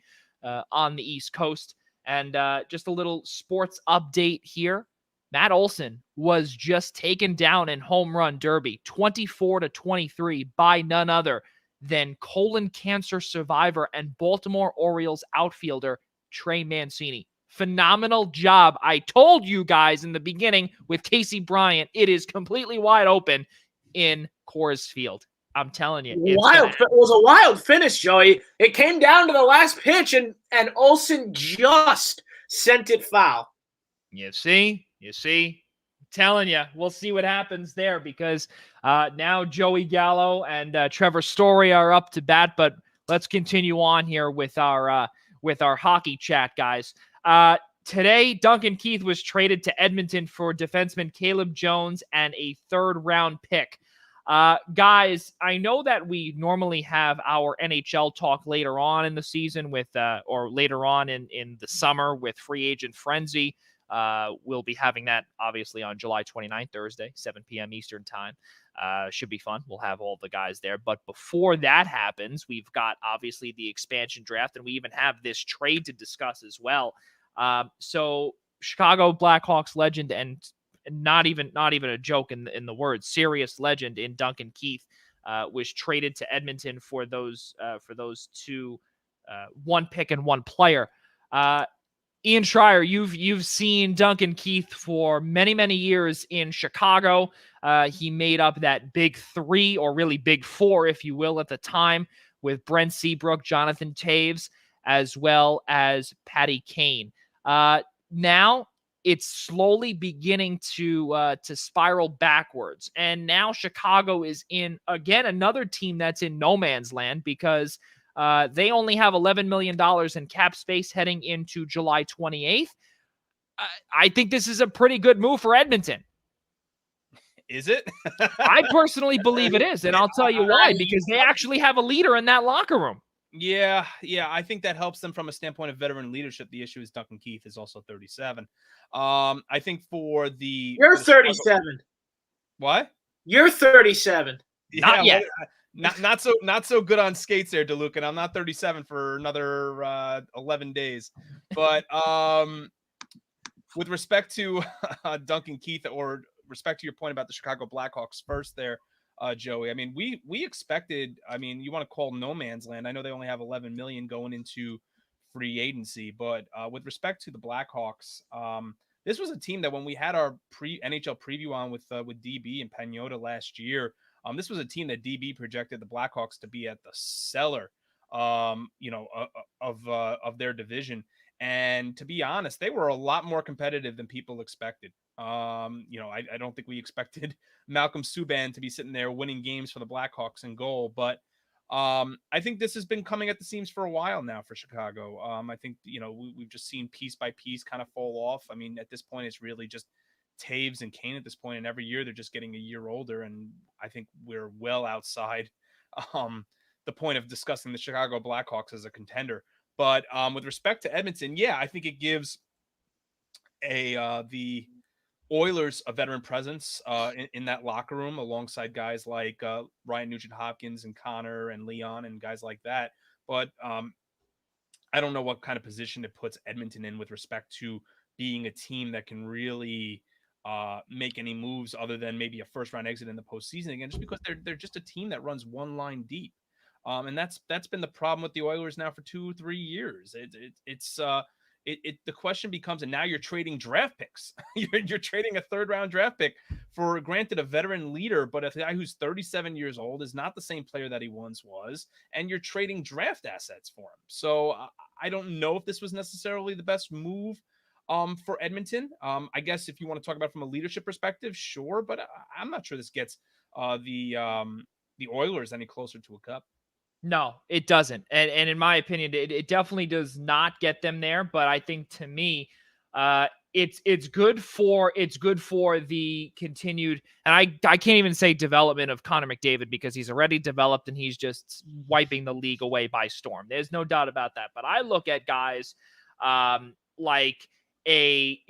on the East Coast. And just a little sports update here. Matt Olson was just taken down in home run derby, 24-23 by none other than colon cancer survivor and Baltimore Orioles outfielder Trey Mancini. Phenomenal job. I told you guys in the beginning with Casey Bryant, it is completely wide open in Coors Field. I'm telling you. It was a wild finish, Joey. It came down to the last pitch, and Olsen just sent it foul. You see? Telling you, we'll see what happens there because now Joey Gallo and Trevor Story are up to bat. But let's continue on here with our hockey chat, guys. Today, Duncan Keith was traded to Edmonton for defenseman Caleb Jones and a third-round pick. Guys, I know that we normally have our NHL talk later on in the season with, or later on in the summer with Free Agent Frenzy. We'll be having that obviously on July 29th, Thursday, 7 p.m. Eastern time. Should be fun. We'll have all the guys there. But before that happens, we've got obviously the expansion draft, and we even have this trade to discuss as well. So Chicago Blackhawks legend and not even a joke in the word, serious legend in Duncan Keith was traded to Edmonton for those two, one pick and one player. Ian Schraier, you've seen Duncan Keith for many years in Chicago. He made up that big three, or really big four, if you will, at the time, with Brent Seabrook, Jonathan Taves, as well as Patty Kane. Now it's slowly beginning to spiral backwards, and now Chicago is in again another team that's in no man's land because they only have $11 million in cap space heading into July 28th. I think this is a pretty good move for Edmonton. Is it? I personally believe it is, and I'll tell you why, because they actually have a leader in that locker room. Yeah. I think that helps them from a standpoint of veteran leadership. The issue is Duncan Keith is also 37. I think for the... You're 37. What? You're 37. Not yet. Not so good on skates there, DeLuca. And I'm not 37 for another 11 days. But with respect to Duncan Keith, or respect to your point about the Chicago Blackhawks first there, Joey, I mean, we expected, I mean, you want to call no man's land. I know they only have 11 million going into free agency, but with respect to the Blackhawks, this was a team that when we had our NHL preview on with DB and Pagnotta last year, this was a team that DB projected the Blackhawks to be at the cellar, of their division. And to be honest, they were a lot more competitive than people expected. I don't think we expected Malcolm Subban to be sitting there winning games for the Blackhawks in goal, but I think this has been coming at the seams for a while now for Chicago. I think, we've just seen piece by piece kind of fall off. I mean, at this point, it's really just Taves and Kane at this point, and every year they're just getting a year older. And I think we're well outside the point of discussing the Chicago Blackhawks as a contender. But with respect to Edmonton, yeah, I think it gives the Oilers a veteran presence in that locker room alongside guys like Ryan Nugent-Hopkins and Connor and Leon and guys like that. But I don't know what kind of position it puts Edmonton in with respect to being a team that can really make any moves other than maybe a first-round exit in the postseason again, just because they're just a team that runs one line deep. And that's been the problem with the Oilers now for 2-3 years. The question becomes, and now you're trading draft picks. you're trading a third-round draft pick for, granted, a veteran leader, but a guy who's 37 years old, is not the same player that he once was, and you're trading draft assets for him. So I don't know if this was necessarily the best move for Edmonton. I guess if you want to talk about it from a leadership perspective, sure, but I'm not sure this gets the Oilers any closer to a cup. No, it doesn't. And in my opinion, it definitely does not get them there. But I think, to me, it's good for the continued, and I can't even say development of Connor McDavid, because he's already developed and he's just wiping the league away by storm. There's no doubt about that. But I look at guys like a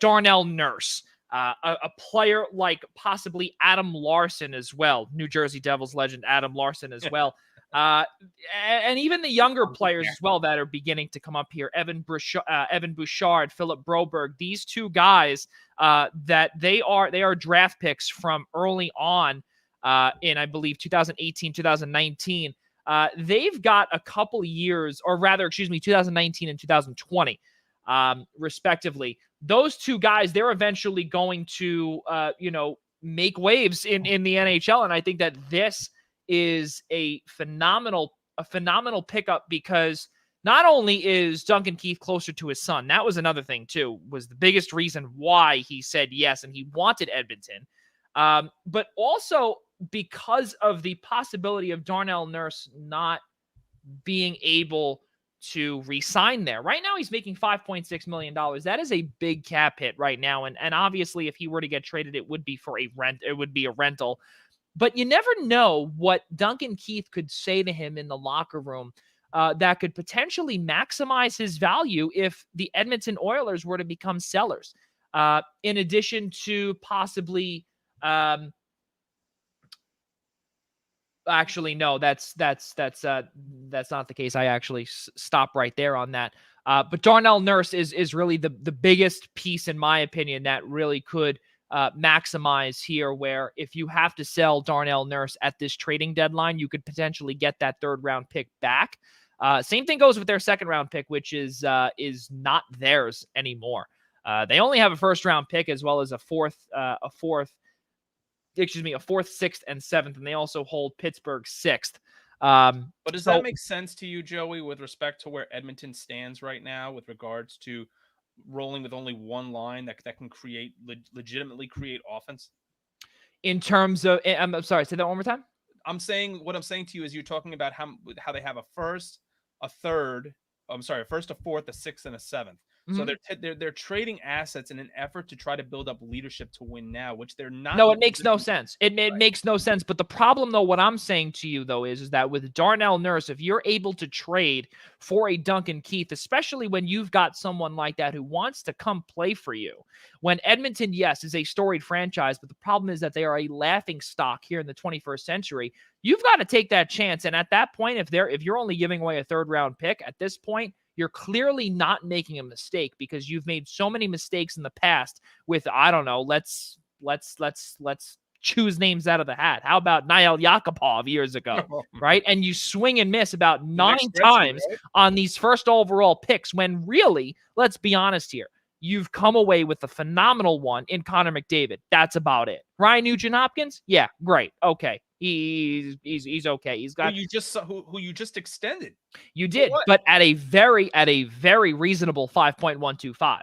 Darnell Nurse, a player like possibly Adam Larson as well, New Jersey Devils legend Adam Larson as well. And even the younger players as well that are beginning to come up here, Evan Bouchard, Philip Broberg, these two guys that they are draft picks from early on in, I believe, 2018, 2019. They've got a couple years, or rather, 2019 and 2020, respectively. Those two guys, they're eventually going to, make waves in the NHL. And I think that this is a phenomenal pickup, because not only is Duncan Keith closer to his son, that was another thing too, was the biggest reason why he said yes and he wanted Edmonton, but also because of the possibility of Darnell Nurse not being able to re-sign there. Right now, he's making $5.6 million. That is a big cap hit right now. And obviously, if he were to get traded, it would be for a rent. It would be a rental. But you never know what Duncan Keith could say to him in the locker room that could potentially maximize his value if the Edmonton Oilers were to become sellers. In addition to possibly, actually, no, that's not the case. I actually stop right there on that. But Darnell Nurse is really the biggest piece, in my opinion, that really could maximize here, where if you have to sell Darnell Nurse at this trading deadline, you could potentially get that 3rd round pick back. Same thing goes with their 2nd round pick, which is not theirs anymore. They only have a 1st round pick as well as a 4th, 6th, and 7th, and they also hold Pittsburgh's 6th. But does that make sense to you, Joey, with respect to where Edmonton stands right now with regards to rolling with only one line that can legitimately create offense? In terms of, I'm sorry, say that one more time. What I'm saying to you is, you're talking about how they have a 1st, a 3rd, a 1st, a 4th, a 6th, and a 7th. So they're trading assets in an effort to try to build up leadership to win now, which they're not. No, it makes no sense. It makes no sense. But the problem, though, what I'm saying to you, though, is that with Darnell Nurse, if you're able to trade for a Duncan Keith, especially when you've got someone like that who wants to come play for you, when Edmonton, yes, is a storied franchise, but the problem is that they are a laughing stock here in the 21st century. You've got to take that chance. And at that point, if you're only giving away a 3rd round pick at this point, you're clearly not making a mistake, because you've made so many mistakes in the past with, I don't know, let's choose names out of the hat. How about Nail Yakupov years ago, right? And you swing and miss about 9 times on these 1st overall picks, when really, let's be honest here, you've come away with a phenomenal one in Connor McDavid. That's about it. Ryan Nugent-Hopkins? Yeah, great. Okay. He's okay. He's got who you just extended. You did, but at a very reasonable 5.125.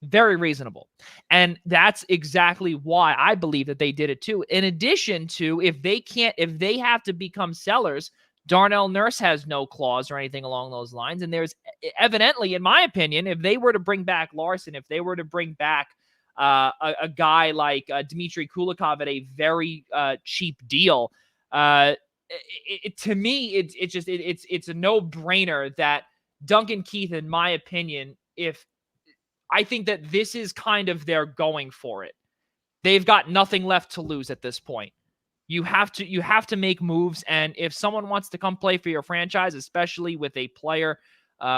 Very reasonable. And that's exactly why I believe that they did it too. In addition to, if they have to become sellers, Darnell Nurse has no clause or anything along those lines. And there's evidently, in my opinion, if they were to bring back Larson, if they were to bring back a guy like Dmitry Kulikov at a very cheap deal, to me, it's a no-brainer that Duncan Keith, in my opinion, I think that this is kind of their going for it. They've got nothing left to lose at this point. You have to make moves, and if someone wants to come play for your franchise, especially with a player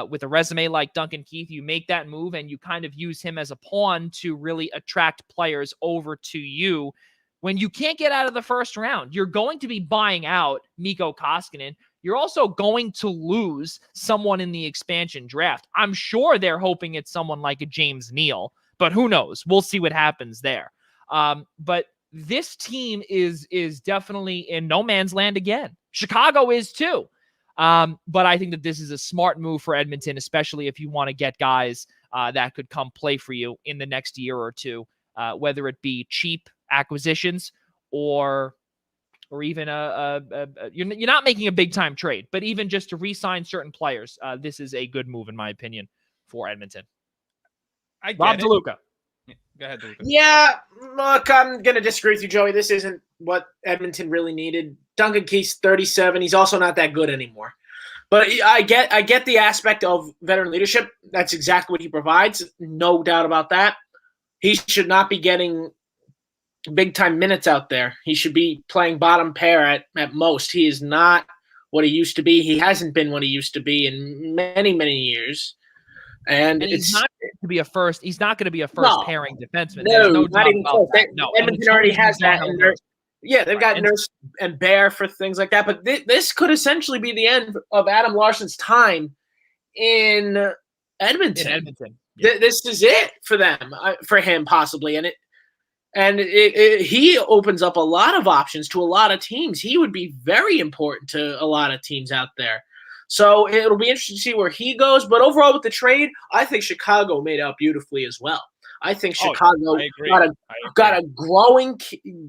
with a resume like Duncan Keith, you make that move and you kind of use him as a pawn to really attract players over to you. When you can't get out of the 1st round, you're going to be buying out Mikko Koskinen. You're also going to lose someone in the expansion draft. I'm sure they're hoping it's someone like a James Neal, but who knows? We'll see what happens there. But this team is definitely in no man's land again. Chicago is too. But I think that this is a smart move for Edmonton, especially if you want to get guys that could come play for you in the next year or two, whether it be cheap acquisitions or even you're not making a big time trade, but even just to re-sign certain players. This is a good move, in my opinion, for Edmonton. Rob DeLuca. Go ahead, DeLuca. Yeah, look, I'm going to disagree with you, Joey. This isn't what Edmonton really needed. Duncan Keith's 37. He's also not that good anymore. But I get the aspect of veteran leadership. That's exactly what he provides. No doubt about that. He should not be getting big-time minutes out there. He should be playing bottom pair at most. He is not what he used to be. He hasn't been what he used to be in many, many years. And he's not going to be a first. He's not going to be a first pairing defenseman. No, not even close. Edmonton already has that. Yeah, they've got Nurse and Bear for things like that. But this could essentially be the end of Adam Larson's time in Edmonton. Yeah. This is it for them, for him possibly, and he opens up a lot of options to a lot of teams. He would be very important to a lot of teams out there. So it'll be interesting to see where he goes. But overall, with the trade, I think Chicago made out beautifully as well. I think Chicago got a growing.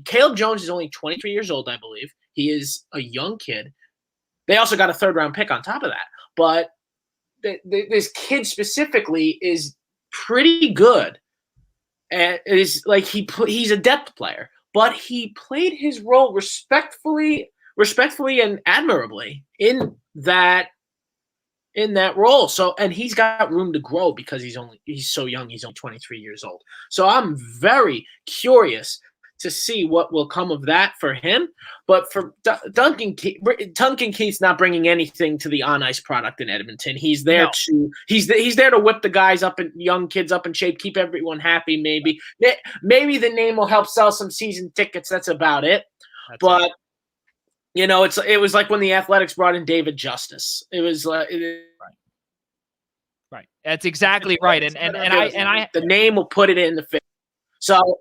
Caleb Jones is only 23 years old, I believe. He is a young kid. They also got a 3rd-round pick on top of that. But this kid specifically is pretty good. And it is like he's a depth player, but he played his role respectfully and admirably in that role. So, and he's got room to grow because he's so young. He's only 23 years old. So I'm very curious to see what will come of that for him. But for Duncan Keith's not bringing anything to the on ice product in Edmonton. He's there he's there to whip the guys up and young kids up in shape, keep everyone happy. Maybe the name will help sell some season tickets. That's about it. You know, it was like when the Athletics brought in David Justice. It was like right. That's exactly right. And I the name will put it in the face. So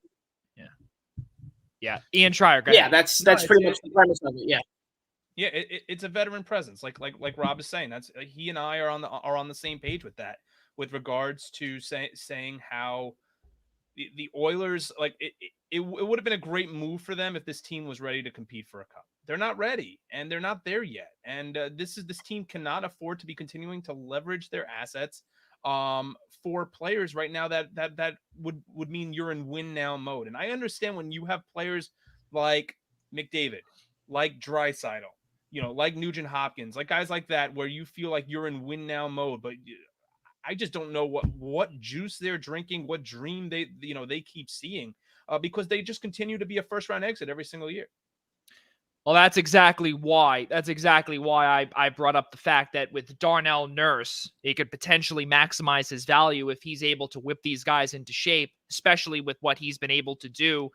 yeah, Ian Schraier. Yeah, that's pretty much the premise of it. Yeah. Yeah, it's a veteran presence, like Rob is saying. That's he and I are on the same page with that, with regards to saying how the Oilers, like it would have been a great move for them if this team was ready to compete for a cup. They're not ready, and they're not there yet. And this team cannot afford to be continuing to leverage their assets for players right now that would mean you're in win now mode. And I understand when you have players like McDavid, like Draisaitl, you know, like Nugent Hopkins, like guys like that, where you feel like you're in win now mode, but I just don't know what juice they're drinking, what dream they keep seeing, because they just continue to be a 1st-round exit every single year. Well, that's exactly why I brought up the fact that with Darnell Nurse, he could potentially maximize his value if he's able to whip these guys into shape, especially with what he's been able to do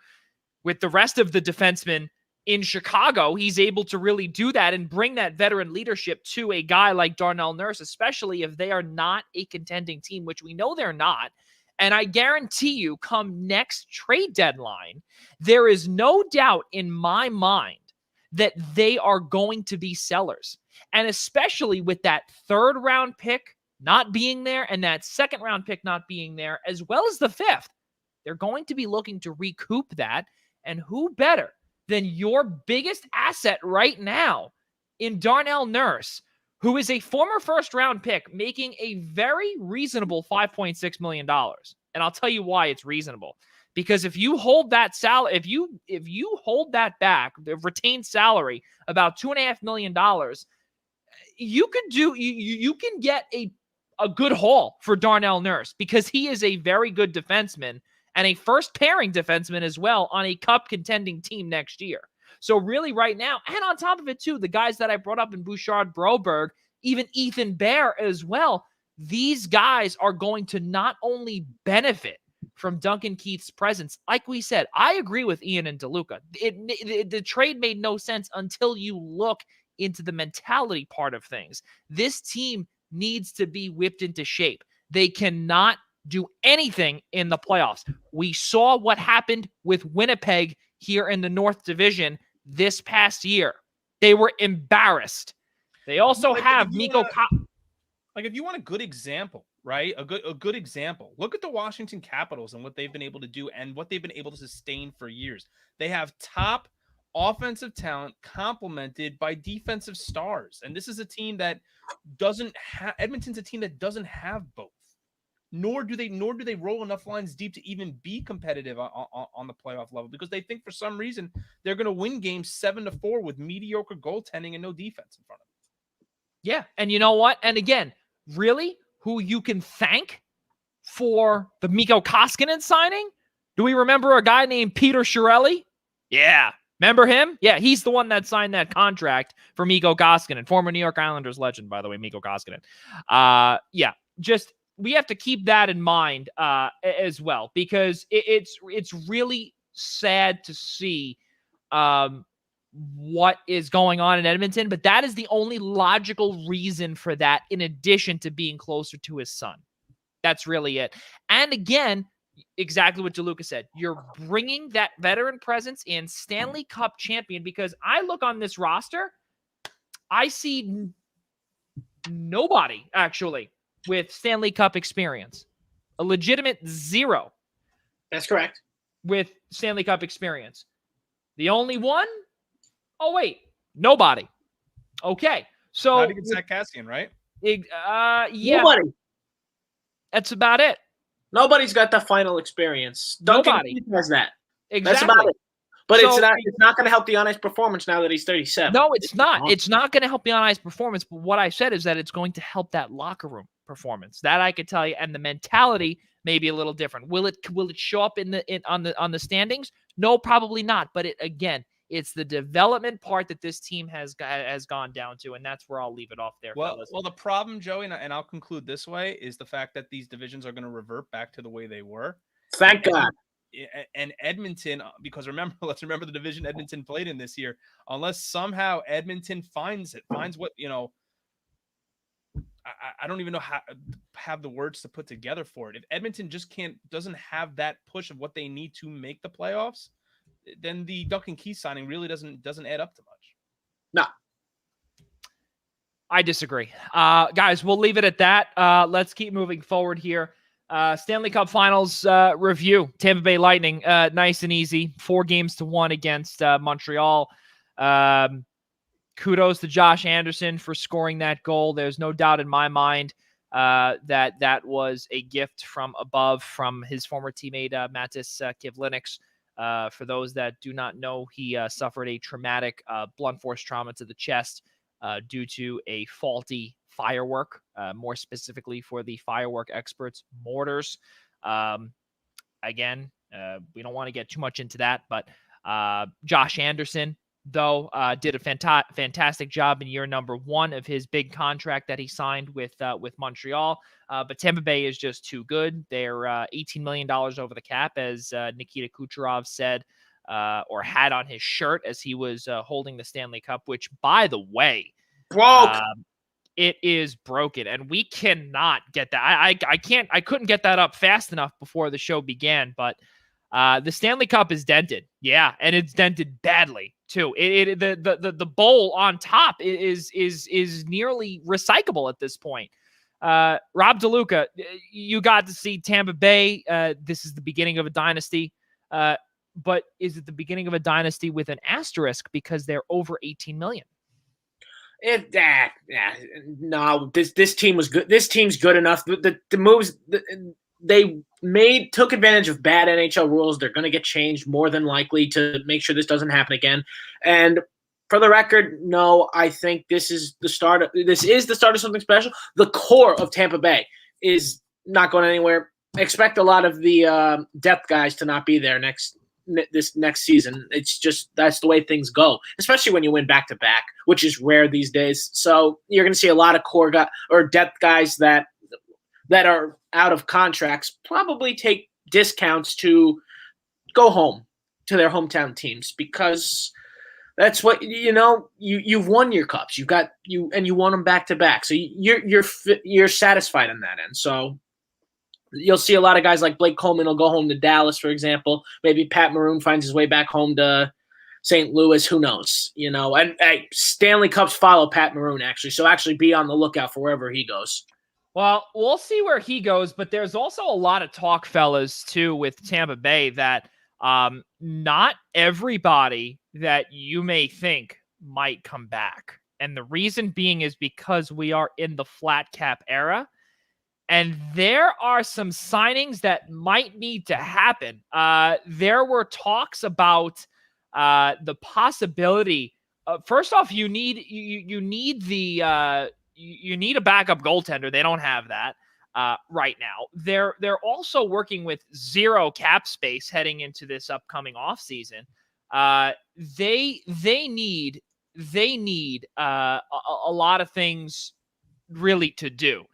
with the rest of the defensemen in Chicago. He's able to really do that and bring that veteran leadership to a guy like Darnell Nurse, especially if they are not a contending team, which we know they're not. And I guarantee you, come next trade deadline, there is no doubt in my mind that they are going to be sellers. And especially with that 3rd-round pick not being there and that 2nd-round pick not being there, as well as the 5th, they're going to be looking to recoup that. And who better than your biggest asset right now in Darnell Nurse, who is a former 1st-round pick making a very reasonable $5.6 million. And I'll tell you why it's reasonable. Because if you hold that salary, if you hold that back, the retained salary, about $2.5 million, you can get a good haul for Darnell Nurse, because he is a very good defenseman and a 1st pairing defenseman as well on a cup contending team next year. So really right now, and on top of it too, the guys that I brought up in Bouchard, Broberg, even Ethan Bear as well, these guys are going to not only benefit from Duncan Keith's presence. Like we said, I agree with Ian and DeLuca. The trade made no sense until you look into the mentality part of things. This team needs to be whipped into shape. They cannot do anything in the playoffs. We saw what happened with Winnipeg here in the North Division this past year. They were embarrassed. They also have Mikko. Like, if you want a good example, right? A good example. Look at the Washington Capitals and what they've been able to do and what they've been able to sustain for years. They have top offensive talent complemented by defensive stars. And this is a team that doesn't have Edmonton's a team that doesn't have both. Nor do they roll enough lines deep to even be competitive on the playoff level, because they think for some reason they're going to win games 7-4 with mediocre goaltending and no defense in front of them. Yeah, and you know what? And again, really, who you can thank for the Mikko Koskinen signing? Do we remember a guy named Peter Chiarelli? Yeah. Remember him? Yeah, he's the one that signed that contract for Mikko Koskinen, former New York Islanders legend, by the way, Mikko Koskinen. Yeah, just we have to keep that in mind as well, because it's really sad to see what is going on in Edmonton, but that is the only logical reason for that, in addition to being closer to his son. That's really it. And again, exactly what DeLuca said. You're bringing that veteran presence in, Stanley Cup champion, because I look on this roster, I see nobody actually with Stanley Cup experience. A legitimate zero. That's correct. With Stanley Cup experience. The only one? Oh, wait. Nobody. Okay. So not even Zach Cassian, right? Yeah. Nobody. That's about it. Nobody's got the final experience. Duncan Nobody has that. Exactly. That's about it. But So, it's not going to help the on-ice performance now that he's 37. No, it's not. It's not going to help the on-ice performance. But what I said is that it's going to help that locker room performance. That I could tell you. And the mentality may be a little different. Will it show up on the standings? No, probably not. But it's the development part that this team has gone down to, and that's where I'll leave it off there, fellas. Well, the problem, Joey, and I'll conclude this way, is the fact that these divisions are going to revert back to the way they were. Thank God. And Edmonton, because let's remember the division Edmonton played in this year. Unless somehow Edmonton finds what, I don't even know how have the words to put together for it. If Edmonton just doesn't have that push of what they need to make the playoffs, then the Duncan Keith signing really doesn't add up to much. No. I disagree. Guys, we'll leave it at that. Let's keep moving forward here. Stanley Cup Finals review. Tampa Bay Lightning, nice and easy. 4-1 against Montreal. Kudos to Josh Anderson for scoring that goal. There's no doubt in my mind that was a gift from above from his former teammate, Matis Kivlenieks. For those that do not know, he suffered a traumatic blunt force trauma to the chest due to a faulty firework, more specifically for the firework experts, mortars. Again, we don't want to get too much into that, but Josh Anderson, though, did a fantastic job in year number 1 of his big contract that he signed with Montreal. But Tampa Bay is just too good. They're $18 million over the cap, as Nikita Kucherov said, or had on his shirt as he was holding the Stanley Cup, which, by the way, broke. It is broken, and we cannot get that. I couldn't get that up fast enough before the show began, but the Stanley Cup is dented. Yeah, and it's dented badly too. The bowl on top is nearly recyclable at this point. Rob DeLuca, you got to see Tampa Bay. This is the beginning of a dynasty. But is it the beginning of a dynasty with an asterisk because they're over 18 million? No, this team was good. This team's good enough. The moves they took advantage of bad NHL rules. They're going to get changed more than likely to make sure this doesn't happen again. And for the record, no, I think this is the start of something special. The core of Tampa Bay is not going anywhere. Expect a lot of the depth guys to not be there this next season. It's just that's the way things go, especially when you win back-to-back, which is rare these days. So you're going to see a lot of core guys or depth guys that are out of contracts probably take discounts to go home to their hometown teams because that's what you've won your cups. You won them back-to-back. So you're satisfied on that end. So you'll see a lot of guys like Blake Coleman will go home to Dallas, for example. Maybe Pat Maroon finds his way back home to St. Louis. Who knows? And Stanley Cups follow Pat Maroon, actually. So actually be on the lookout for wherever he goes. Well, we'll see where he goes, but there's also a lot of talk, fellas, too, with Tampa Bay that not everybody that you may think might come back. And the reason being is because we are in the flat cap era. And there are some signings that might need to happen. There were talks about the possibility. First off, you need a backup goaltender. They don't have that right now. They're also working with zero cap space heading into this upcoming offseason. They need a lot of things really to do.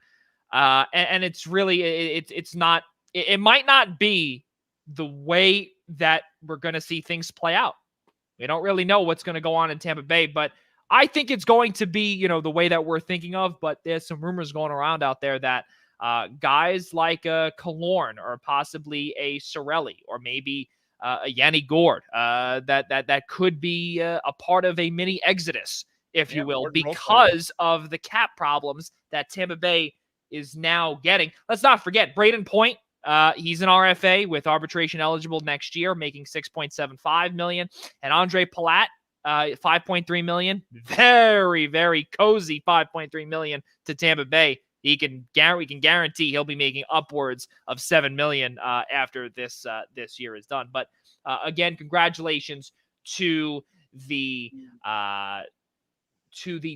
And it's really, it's not, it might not be the way that we're going to see things play out. We don't really know what's going to go on in Tampa Bay, but I think it's going to be, the way that we're thinking of. But there's some rumors going around out there that guys like Killorn or possibly a Cirelli or maybe a Yanni Gourde that could be a part of a mini exodus, if you will, because of the cap problems that Tampa Bay is now getting. Let's not forget Braden Point. He's an RFA with arbitration eligible next year, making $6.75 million. And Andre Palat, $5.3 million. Very, very cozy $5.3 million to Tampa Bay. We can guarantee he'll be making upwards of $7 million after this year is done. But again, congratulations to the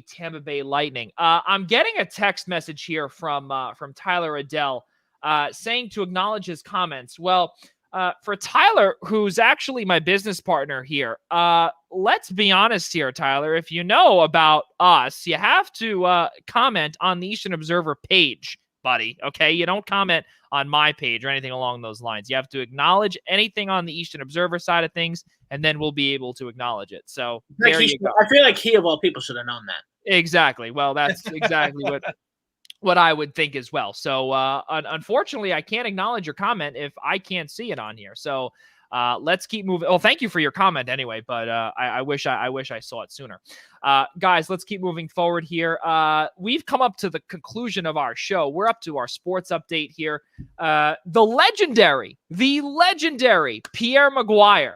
Tampa Bay Lightning. I'm getting a text message here from Tyler Adele saying to acknowledge his comments. Well, for Tyler, who's actually my business partner here, let's be honest here, Tyler. If you know about us, you have to comment on the Eastern Observer page, buddy. Okay, you don't comment on my page or anything along those lines. You have to acknowledge anything on the Eastern Observer side of things, and then we'll be able to acknowledge it. So there you go. I feel like he of all people should have known that. Exactly. Well, that's exactly what I would think as well. So unfortunately, I can't acknowledge your comment if I can't see it on here. So let's keep moving. Well, thank you for your comment anyway, but I wish I saw it sooner. Guys, let's keep moving forward here. We've come up to the conclusion of our show. We're up to our sports update here. The legendary Pierre McGuire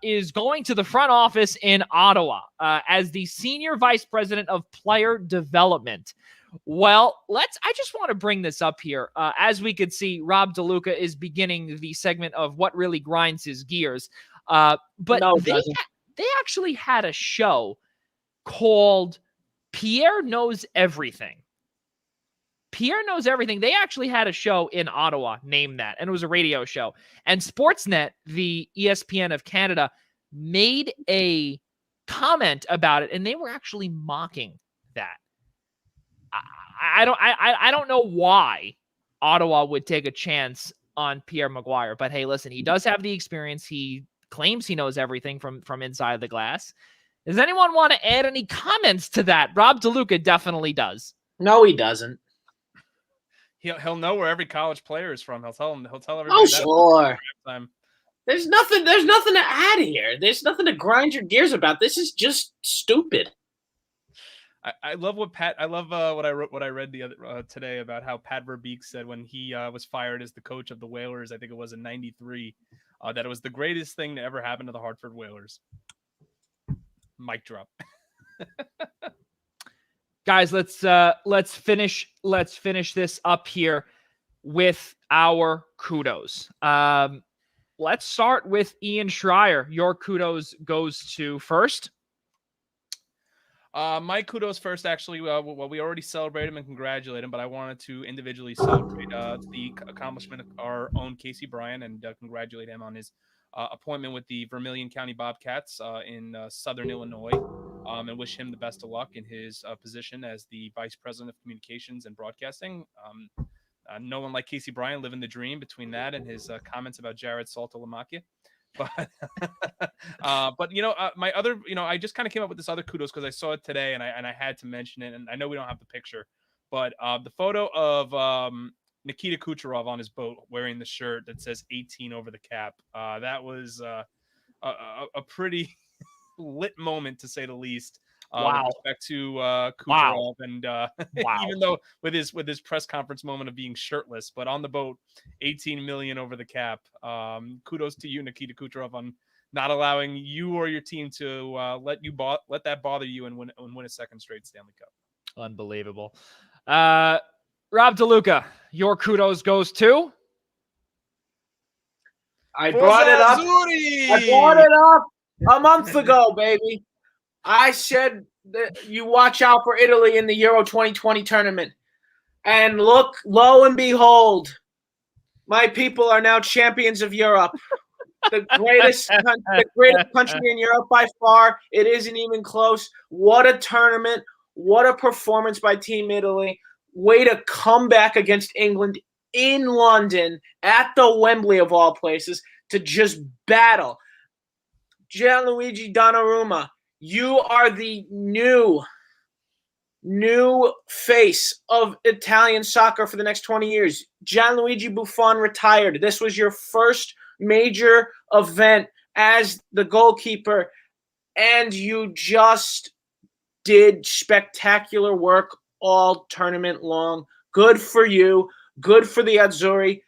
is going to the front office in Ottawa as the senior vice president of player development. Well, I just want to bring this up here. As we could see, Rob DeLuca is beginning the segment of what really grinds his gears. But no, they actually had a show called Pierre Knows Everything. Pierre Knows Everything. They actually had a show in Ottawa named that, and it was a radio show. And Sportsnet, the ESPN of Canada, made a comment about it, and they were actually mocking that. I don't know why Ottawa would take a chance on Pierre McGuire, but hey, listen, he does have the experience. He claims he knows everything from inside the glass. Does anyone want to add any comments to that? Rob DeLuca definitely does. No, he doesn't. He'll know where every college player is from. He'll tell everybody. Oh, sure. There's nothing to add here. There's nothing to grind your gears about. This is just stupid. I love what I read the other today about how Pat Verbeek said when he was fired as the coach of the Whalers, I think it was in '93, that it was the greatest thing to ever happen to the Hartford Whalers. Mic drop. Guys, let's finish this up here with our kudos. Let's start with Ian Schraier. Your kudos goes to first. My kudos first, actually. Well, we already celebrated him and congratulate him, but I wanted to individually celebrate the accomplishment of our own Casey Bryan and congratulate him on his appointment with the Vermilion County Bobcats in Southern Illinois, and wish him the best of luck in his position as the Vice President of Communications and Broadcasting. No one like Casey Bryan living the dream between that and his comments about Jared Saltalamacchia. But my other, I just kind of came up with this other kudos because I saw it today and I had to mention it. And I know we don't have the picture, but the photo of Nikita Kucherov on his boat wearing the shirt that says 18 over the cap. That was a pretty lit moment, to say the least. Wow. With respect to Kucherov, and even though with his press conference moment of being shirtless, but on the boat, 18 million over the cap. Kudos to you, Nikita Kucherov, on not allowing you or your team to let that bother you and win a second straight Stanley Cup. Unbelievable. Rob DeLuca, your kudos goes to. I brought it up a month ago, baby. I said that you watch out for Italy in the Euro 2020 tournament. And look, lo and behold, my people are now champions of Europe. The greatest country in Europe by far. It isn't even close. What a tournament. What a performance by Team Italy. Way to come back against England in London at the Wembley of all places to just battle. Gianluigi Donnarumma, you are the new face of Italian soccer for the next 20 years. Gianluigi Buffon retired. This was your first major event as the goalkeeper, and you just did spectacular work all tournament long. Good for you. Good for the Azzurri.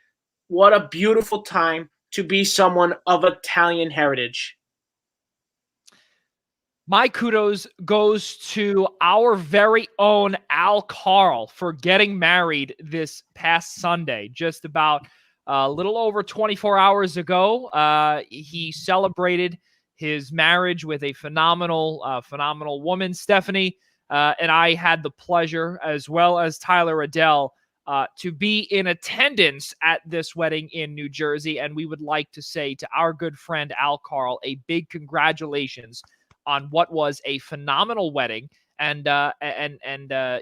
What a beautiful time to be someone of Italian heritage. My kudos goes to our very own Al Carl for getting married this past Sunday, just about a little over 24 hours ago. He celebrated his marriage with a phenomenal woman, Stephanie, and I had the pleasure, as well as Tyler Adele, to be in attendance at this wedding in New Jersey, and we would like to say to our good friend Al Carl a big congratulations on what was a phenomenal wedding. And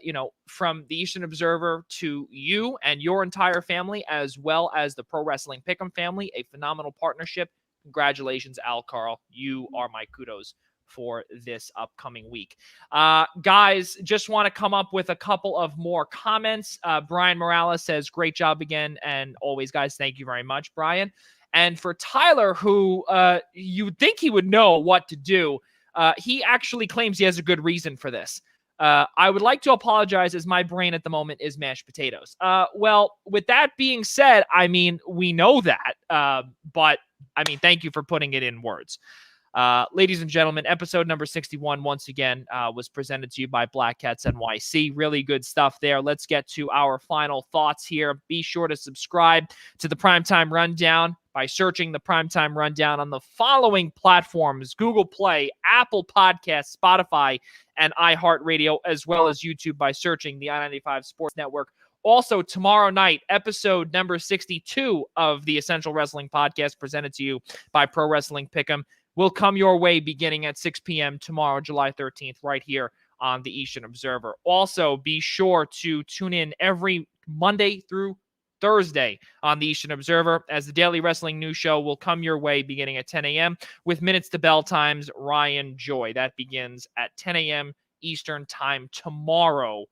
you know, from the Eastern Observer to you and your entire family, as well as the Pro Wrestling Pick'em family, a phenomenal partnership. Congratulations, Al Carl. You are my kudos for this upcoming week. Guys, just want to come up with a couple of more comments. Brian Morales says, great job again. And always, guys, thank you very much, Brian. And for Tyler, who you'd think he would know what to do, he actually claims he has a good reason for this. I would like to apologize, as my brain at the moment is mashed potatoes. Well, with that being said, I mean, we know that, but I mean, thank you for putting it in words. Ladies and gentlemen, episode number 61, once again, was presented to you by Black Cats NYC. Really good stuff there. Let's get to our final thoughts here. Be sure to subscribe to the Primetime Rundown by searching the Primetime Rundown on the following platforms: Google Play, Apple Podcasts, Spotify, and iHeartRadio, as well as YouTube by searching the I-95 Sports Network. Also, tomorrow night, episode number 62 of the Essential Wrestling Podcast, presented to you by Pro Wrestling Pick'em, will come your way beginning at 6 p.m. tomorrow, July 13th, right here on the Eastern Observer. Also, be sure to tune in every Monday through Thursday on the Eastern Observer, as the Daily Wrestling News Show will come your way beginning at 10 a.m. with Minutes to Bell Time's Ryan Joy. That begins at 10 a.m. Eastern Time tomorrow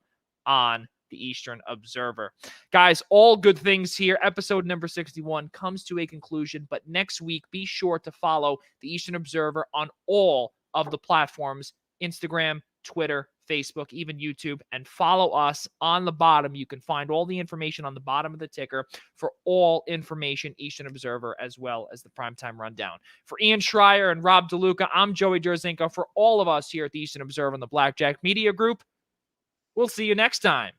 on the Eastern Observer. Guys, all good things here. Episode number 61 comes to a conclusion, but next week, be sure to follow the Eastern Observer on all of the platforms: Instagram, Twitter, Facebook, even YouTube, and follow us on the bottom. You can find all the information on the bottom of the ticker for all information Eastern Observer, as well as the Primetime Rundown. For Ian Schraier and Rob DeLuca, I'm Joey Jarzynka. For all of us here at the Eastern Observer and the Blackjack Media Group, we'll see you next time.